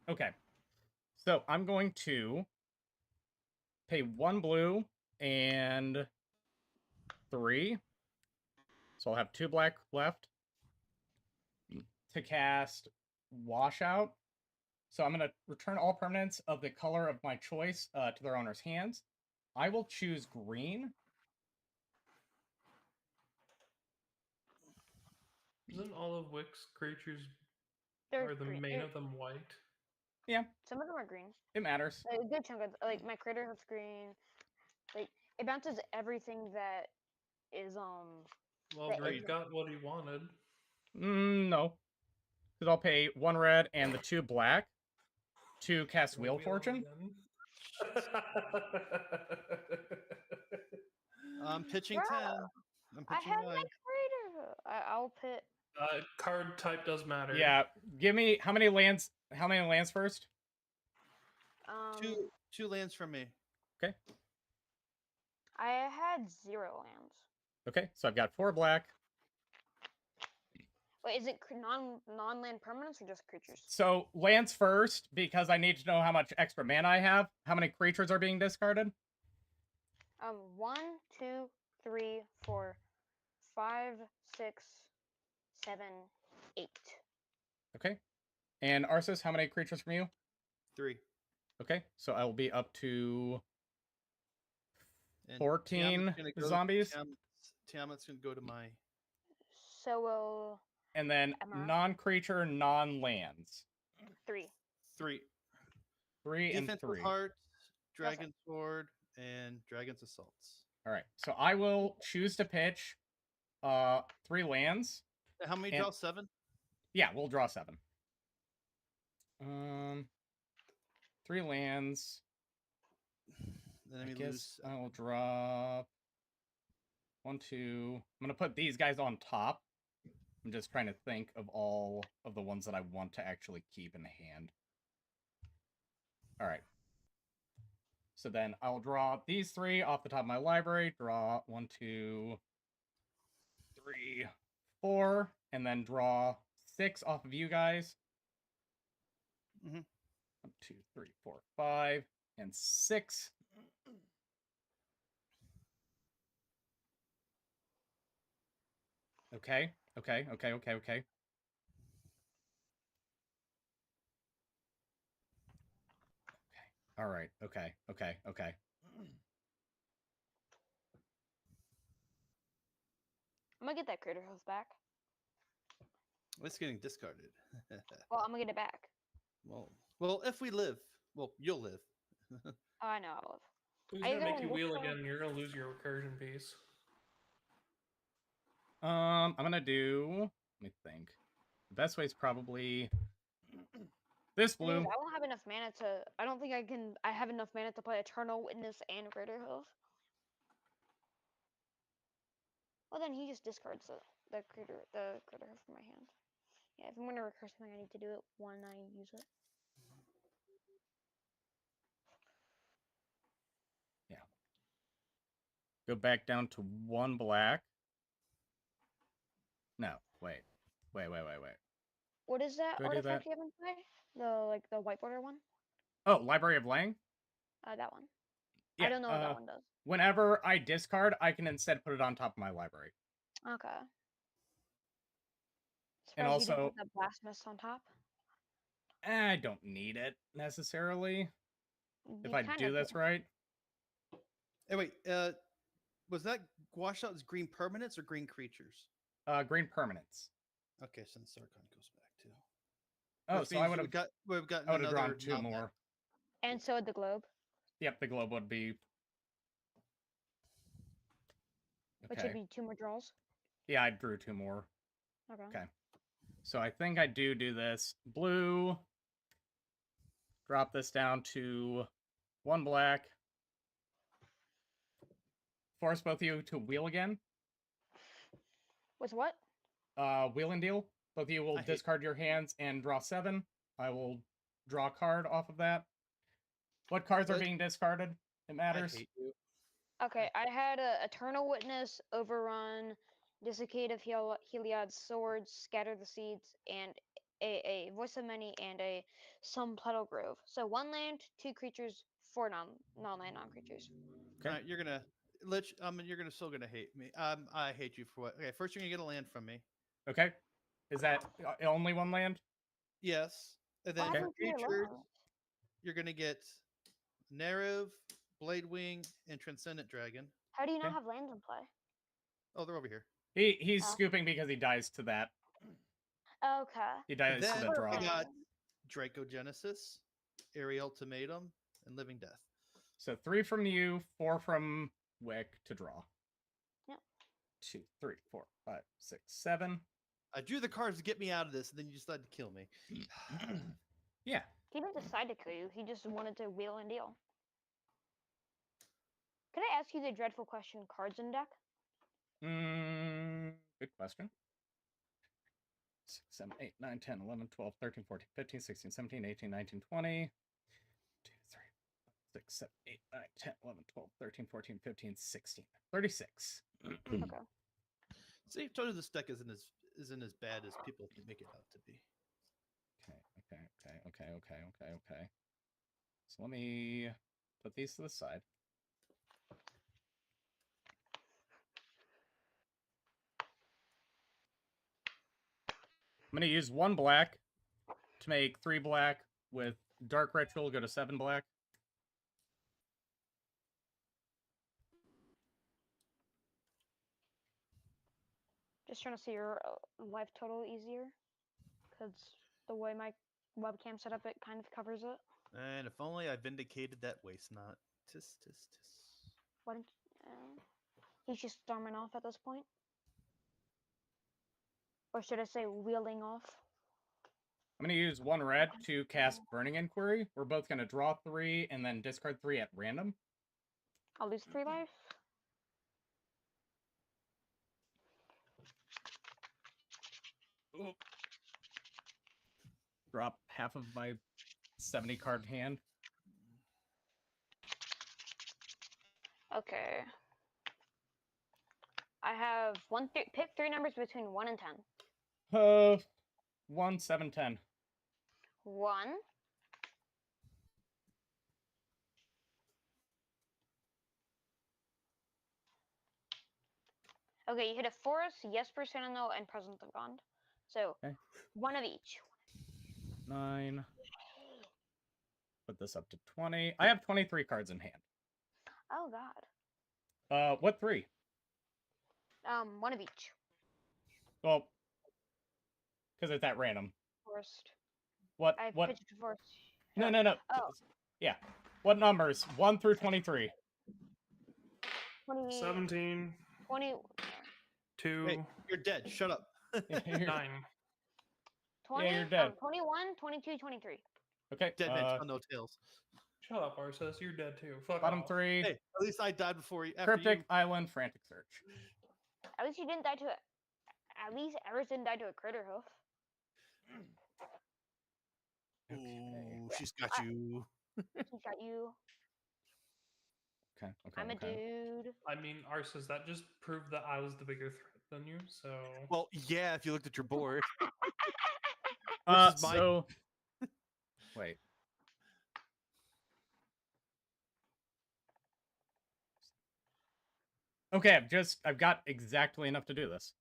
Okay. So I'm going to pay 1 blue and 3. So I'll have 2 black left to cast Washout. So I'm going to return all permanents of the color of my choice to their owner's hands. I will choose green. Isn't all of Wick's creatures, They're or the green. main of them, white? Yeah, Some of them are green. it matters. A good chunk of like my Crater Hoof's green. Like it bounces everything that is Well, that Drake isn't- got what he wanted. No. Because I'll pay 1 red and the 2 black to cast Wheel Fortune. I'm pitching Bro, 10. I'm I pitching have 9. my Crater Hoof. I'll pit Card type does matter. Yeah, give me how many lands first? Two lands from me. Okay. I had 0 lands. Okay, so I've got 4 black. Wait, is it non-land permanents or just creatures? So lands first, because I need to know how much extra mana I have. How many creatures are being discarded? 1, 2, 3, 4, 5, 6, 7, 8. Okay. And Arceus, how many creatures from you? 3. Okay, so I will be up to And 14 zombies. Tiamat's going to go to my... So will And then Emma. non-creature, non-lands. 3. 3. 3 and Defensive 3. Heart, Dragon Sword, and Dragon's Assaults. All right, so I will choose to pitch 3 lands. How many And- draw? 7? Yeah, we'll draw 7. 3 lands. Then I we guess lose. I will drop 1, 2. I'm gonna put these guys on top. I'm just trying to think of all of the ones that I want to actually keep in hand. All right. So then I'll draw these 3 off the top of my library. Draw 1, 2, 3, 4, and then draw 6 off of you guys. 1, 2, 3, 4, 5, and 6. Okay. All right. Okay. I'm gonna get that Crater Hoof back. It's getting discarded. Well, I'm gonna get it back. well, if we live, you'll live. Oh, I know I will. Who's I gonna either make you win wheel this one- again? You're gonna lose your recursion piece. I'm gonna do. Let me think. The best way is probably this The thing is, blue. I won't have enough mana to. I don't think I can. I have enough mana to play Eternal Witness and Greater Hoof. Well, then he just discards the Greater Hoof from my hand. Yeah, if I'm gonna recur something, I need to do it when I use it. Yeah. Go back down to 1 black. No, wait. What is that Do I do artifact that? you have in play? The white border one? Oh, Library of Lang? That one. Yeah, I don't know what that one does. whenever I discard, I can instead put it on top of my library. Okay. And Surprised you didn't also, put that blast mist on top. I don't need it necessarily. If You I kind do of this do. right. Hey, wait. Was that washed out as green permanents or green creatures? Green permanents. Okay, so the Sarkon goes back too. Oh, Which so I means would have we've gotten I would have drawn another 2 more. And so would the globe, Yep, the globe would be. which Okay. would be 2 more draws. Yeah, I drew 2 more. Okay. Okay. So I think I do this. Blue. Drop this down to 1 black. Force both of you to wheel again. With what? Wheel and deal. Both of you will discard your hands and draw 7. I will draw a card off of that. What cards are being discarded? It matters. I hate you. Okay, I had a Eternal Witness, Overrun, Dissicate of Heliod's Swords, Scatter the Seeds, and a Voice of Many, and a Some Puddle Grove. So 1 land, 2 creatures, 4 non-land non-creatures. Okay. All right, you're still gonna hate me. I hate you for what? Okay, first you're gonna get a land from me. Okay. Is that only 1 land? Yes, and then What for happened to your creatures, lands? you're gonna get Nerev, Bladewing, and Transcendent Dragon. How do you not Okay. have lands in play? Oh, they're over here. He's Oh. scooping because he dies to that. Okay. He dies to Then the draw. I got Draco Genesis, Airy Ultimatum, and Living Death. So 3 from you, 4 from Wick to draw. Yep. 2, 3, 4, 5, 6, 7. I drew the cards to get me out of this, and then you decided to kill me. Yeah. He didn't decide to kill you. He just wanted to wheel and deal. Could I ask you the dreadful question, cards in deck? Good question. 6, 7, 8, 9, 10, 11, 12, 13, 14, 15, 16, 17, 18, 19, 20. 2, 3, 6, 7, 8, 9, 10, 11, 12, 13, 14, 15, 16. 36. Okay. See, I told you this deck isn't as bad as people make it out to be. Okay. So let me put these to the side. I'm going to use 1 black to make 3 black with Dark Ritual, go to 7 black. Just trying to see your life total easier, because the way my webcam set up, it kind of covers it. And if only I vindicated that waste not. Tis. Why don't he's just storming off at this point? Or should I say wheeling off? I'm going to use 1 red to cast Burning Inquiry. We're both going to draw 3 and then discard 3 at random. I'll lose 3 life. Ooh. Drop half of my 70 card hand. Okay. I have pick 3 numbers between 1 and 10. 1, 7, 10. 1. Okay, you hit a forest, yes, Persona, and Presence of God. So, Okay. 1 of each. 9. Put this up to 20. I have 23 cards in hand. Oh, God. What 3? 1 of each. Well, because it's at random. Forest. What? I pitched a forest. No. Oh. Yeah. What numbers? 1 through 23. 20, 17. 20. 2, Hey, you're dead. Shut up. You're- 9. 20, you're dead. 21, 22, 23. Okay. Dead man tell no tales. Shut up, Arceus. You're dead too. Fuck Bottom off. 3. Hey, at least I died before you. After Cryptic you. Island Frantic Search. At least you didn't die to it. At least Eris didn't die to a critter hoof. Ooh, Yeah, she's got I- you. He got you. Okay. I'm a dude. I mean, Arceus, that just proved that I was the bigger threat than you, so... Well, yeah, if you looked at your board. Which is my- So wait. Okay, I've got exactly enough to do this.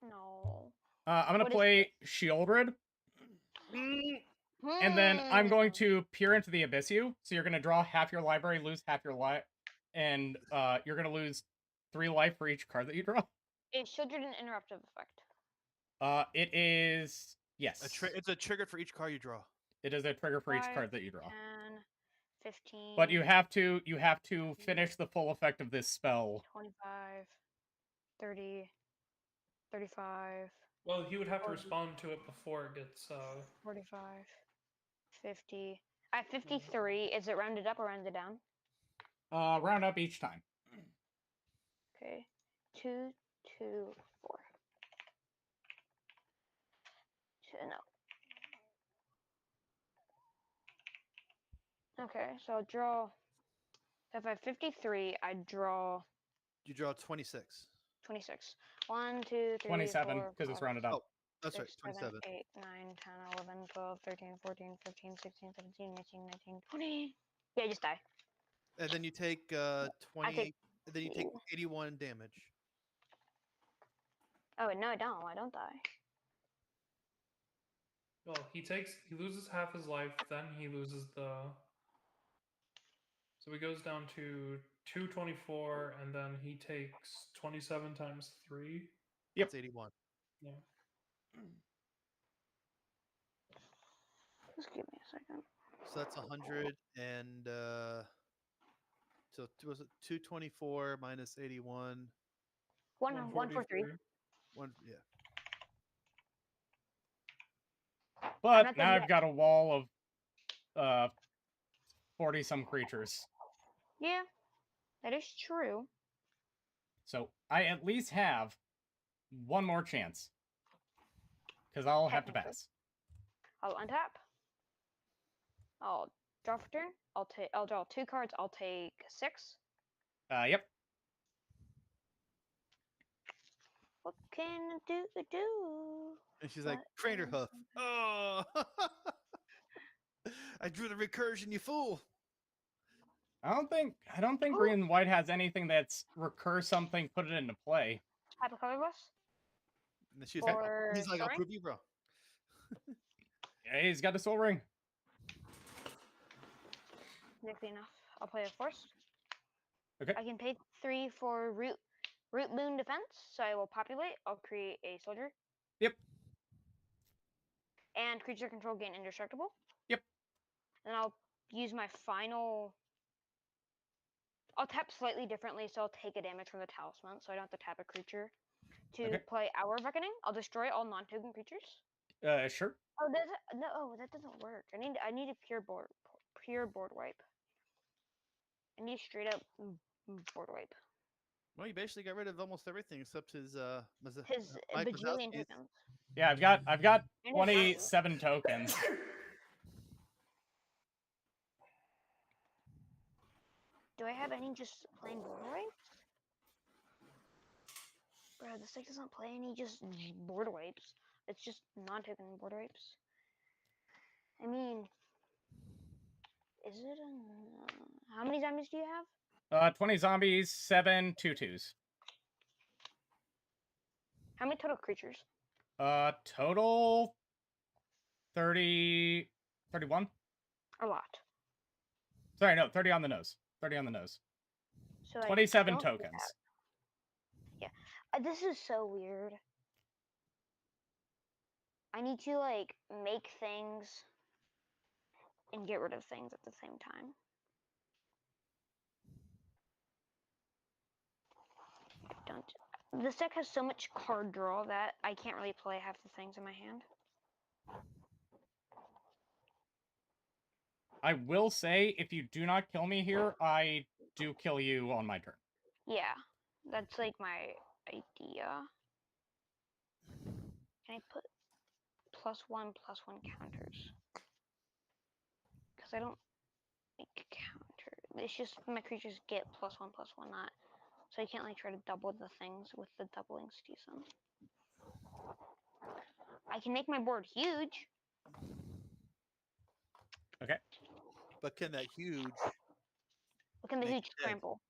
No. I'm gonna What is play Shieldred, and then I'm going to peer into the Abyssu. So you're gonna draw half your library, lose half your life, and you're gonna lose 3 life for each card that you draw. Is Shieldred an interruptive effect? It is yes. It's a trigger for each card you draw. It is a trigger for each 5, card that you draw. 10, 15. But you have to finish the full effect of this spell. 25, 30, 35, Well, he would have to 40. respond to it before it gets... 45, 50. At 53, is it rounded up or rounded down? Round up each time. Okay. 2, 2, 4. No. Okay, so I'll draw. If I have 53, I draw You draw 26. 26. 1, 2, 3, 27 4, because it's 5, rounded up. Oh, that's 6, right, 7, 27. 8, 9, 10, 11, 12, 13, 14, 15, 16, 17, 18, 19, 20. Yeah, just die. And then you take 20. take And then you take Ooh. 81 damage. Oh, no, I don't. I don't die. Well, he loses half his life, then he loses the... So he goes down to 224, and then he takes 27 times 3. Yep. That's 81. Yeah. Just give me a second. So that's 100 and so was it 224 minus 81? 143. One, yeah. But not now done I've yet. got a wall of 40 some creatures. Yeah, that is true. So I at least have one more chance. Because I'll have to Technically. pass. I'll untap. I'll draw for turn. I'll draw 2 cards. I'll take 6. Yep. What can I do? And she's like, What Crater can Hoof. Oh, I drew the recursion, you fool. I don't think Ooh. green and white has anything that's recur something, put it into play. Type of colorless? And she's like, For he's like, I'll Soaring? prove you, bro. Yeah, he's got a soul ring. Exactly enough. I'll play a force. Okay. I can pay 3 for root moon defense, so I will populate. I'll create a soldier. Yep. And creature control gain indestructible. Yep. Then I'll use my final. I'll tap slightly differently, so I'll take a damage from the talisman, so I don't have to tap a creature. To play Hour of Reckoning, I'll destroy all non-token creatures. Sure. Oh, no, that doesn't work. I need a pure board wipe. I need straight up board wipe. Well, you basically got rid of almost everything except his His Mike bajillion Wazowski's. tokens. Yeah, I've got And his 27 tokens. Do I have any just plain board wipes? Bro, this deck doesn't play any just board wipes. It's just non-token board wipes. I mean, is it a... how many zombies do you have? 20 zombies, 7 2/2s. How many total creatures? Total 30, 31. A lot. Sorry, no, 30 on the nose. 30 on the nose. So 27 I don't tokens. have- Yeah, this is so weird. I need to like make things and get rid of things at the same time. Don't. This deck has so much card draw that I can't really play half the things in my hand. I will say, if you do not kill me here, I do kill you on my turn. Yeah, that's like my idea. Can I put +1/+1 counters? Because I don't make counter. It's just my creatures get +1/+1, not. So I can't like try to double the things with the doubling season. I can make my board huge. Okay. But can that huge Can the Make huge it dead. trample?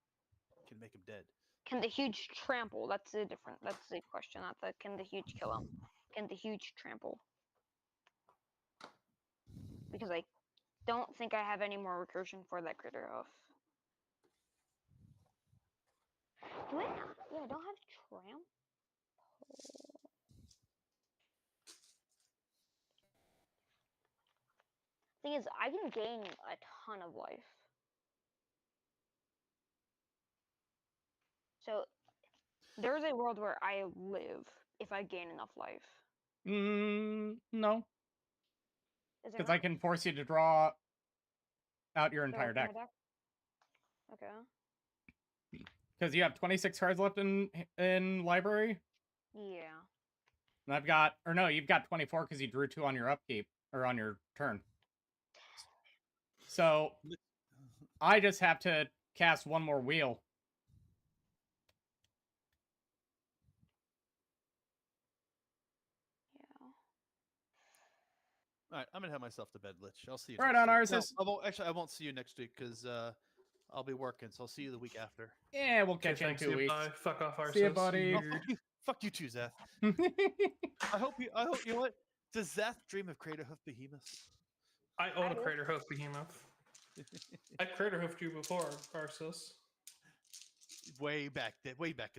can make him dead? Can the huge trample? That's the different. That's the question. Not the can the huge kill him. Can the huge trample? Because I don't think I have any more recursion for that critter hoof. Do I not? Yeah, I don't have trample. Thing is, I can gain a ton of life. So there's a world where I live if I gain enough life. No, Is there because I not? can force you to draw out your The entire rest of my deck. deck? Okay. Because you have 26 cards left in library, Yeah. and I've got, or no, you've got 24 because you drew 2 on your upkeep or on your turn. So I just have to cast one more wheel. Yeah. All right, I'm gonna have myself to bed, Lich. I'll see you. Right next on, week. No, Arceus. I won't. Actually, I won't see you next week because I'll be working. So I'll see you the week after. Yeah, we'll Okay, catch you in thanks. 2 See you, weeks. bye. Fuck off, Arceus. See ya, buddy. Oh, Weird. fuck you too, Zeth. I hope you know what? Does Zeth dream of Craterhoof Behemoths? I own a do. Crater Hoof Behemoth. I Crater Hoofed you before, Arceus. way back in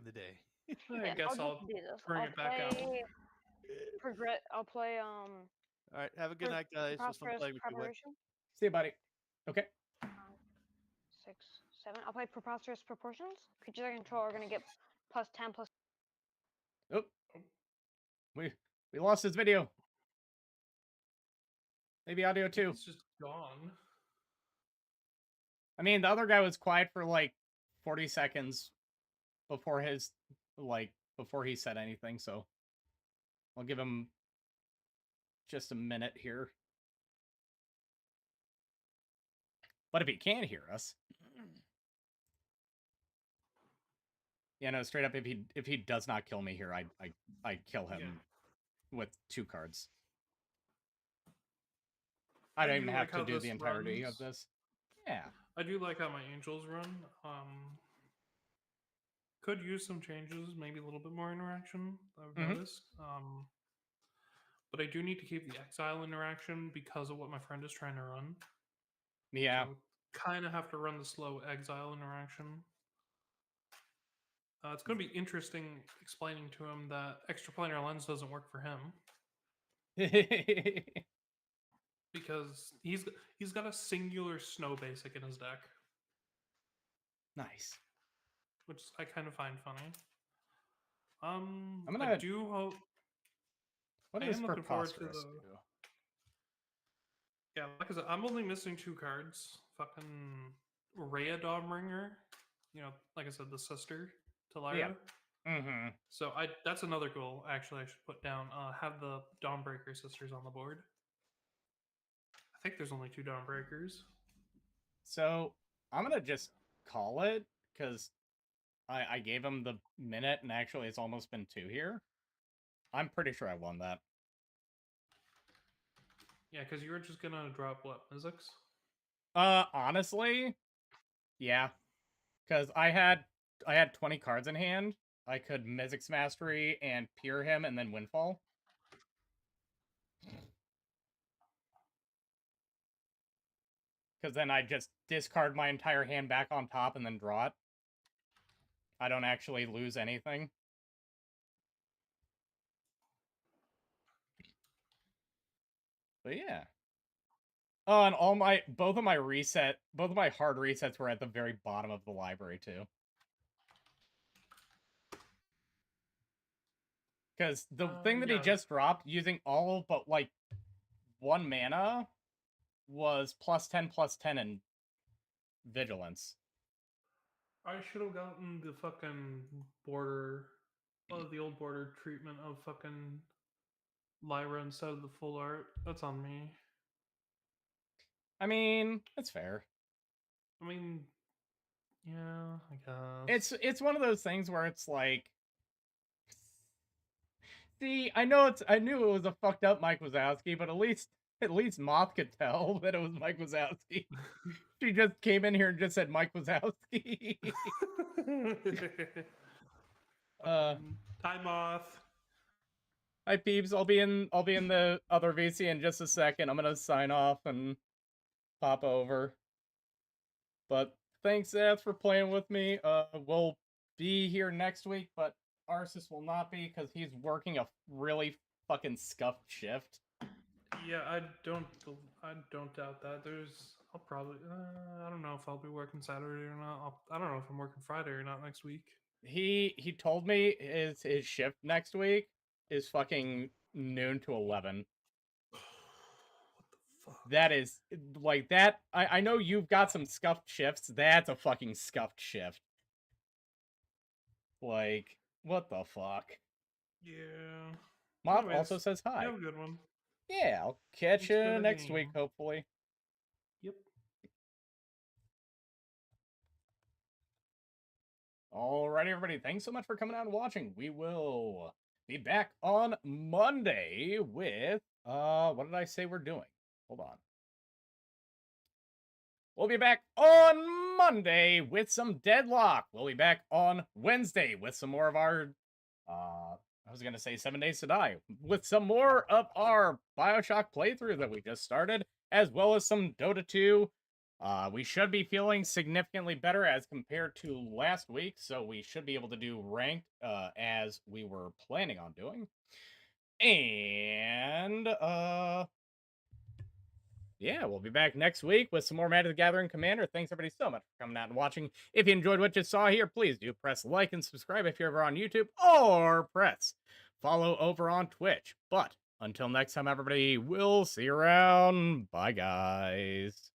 the day. I Yeah, guess I'll I'll just do this. bring I'll it back out. play I'll play All right, have a good night, guys. It was fun Prosperous playing with you. Wick. Preparation. See you, buddy. Okay. 6, 7. I'll play Preposterous Proportions. Creatures I control are gonna get +10 plus. Oh, we lost his video. Maybe audio too. It's just gone. I mean, the other guy was quiet for like 40 seconds before before he said anything, so I'll give him just a minute here. But if he can't hear us, yeah, no, straight up, if he does not kill me here, I kill him with 2 cards. I don't even have to do the entirety of this. Yeah. I do like how my angels run. Could use some changes, maybe a little bit more interaction, I've noticed. But I do need to keep the exile interaction because of what my friend is trying to run. Yeah. So kind of have to run the slow exile interaction. It's going to be interesting explaining to him that extraplanar lens doesn't work for him. Because he's got a singular snow basic in his deck. Nice. Which I kind of find funny. I do hope. What I is am looking forward to Preposterous the. do? Yeah, like I said, I'm only missing 2 cards. Fucking Rhea Dawnbringer. You know, like I said, the sister to Lyra. Mm-hmm. So that's another goal. Actually, I should put down. Have the Dawnbreaker sisters on the board. I think there's only 2 Dawnbreakers. So I'm gonna just call it because I gave him the minute, and actually it's almost been 2 here. I'm pretty sure I won that. Yeah, because you were just gonna drop what, Mizzix? Honestly, yeah, because I had 20 cards in hand. I could Mizzix Mastery and Peer him, and then Windfall. Because then I just discard my entire hand back on top and then draw it. I don't actually lose anything. But yeah. Oh, and both of my hard resets were at the very bottom of the library too. Because the thing that he Yeah. just dropped using all but like 1 mana was +10/+10 in vigilance. I should have gotten the fucking border, the old border treatment of fucking Lyra instead of the full art. That's on me. I mean, that's fair. I mean, yeah, I guess. It's one of those things where it's like, see, I knew it was a fucked up Mike Wazowski, but at least Moth could tell that it was Mike Wazowski. She just came in here and just said Mike Wazowski. Time off. Hi peeps, I'll be in the other VC in just a second. I'm gonna sign off and pop over. But thanks, Zath, for playing with me. We'll be here next week, but Arceus will not be because he's working a really fucking scuffed shift. Yeah, I don't doubt that. I'll probably, I don't know if I'll be working Saturday or not. I don't know if I'm working Friday or not next week. He told me his shift next week is fucking noon to 11. What the fuck? That is like that. I know you've got some scuffed shifts. That's a fucking scuffed shift. Like, what the fuck? Yeah. Moth Anyways, also says hi. You have a good one. Yeah, I'll catch Thanks for you the next game. week, hopefully. Yep. Alrighty, everybody. Thanks so much for coming out and watching. We will be back on Monday with what did I say we're doing? Hold on. We'll be back on Monday with some Deadlock. We'll be back on Wednesday with some more of our I was gonna say 7 Days to Die, with some more of our Bioshock playthrough that we just started, as well as some Dota 2. We should be feeling significantly better as compared to last week, so we should be able to do ranked as we were planning on doing. And yeah, we'll be back next week with some more Magic the Gathering Commander. Thanks everybody so much for coming out and watching. If you enjoyed what you saw here, please do press like and subscribe if you're ever on YouTube, or press follow over on Twitch. But until next time, everybody, we'll see you around. Bye, guys.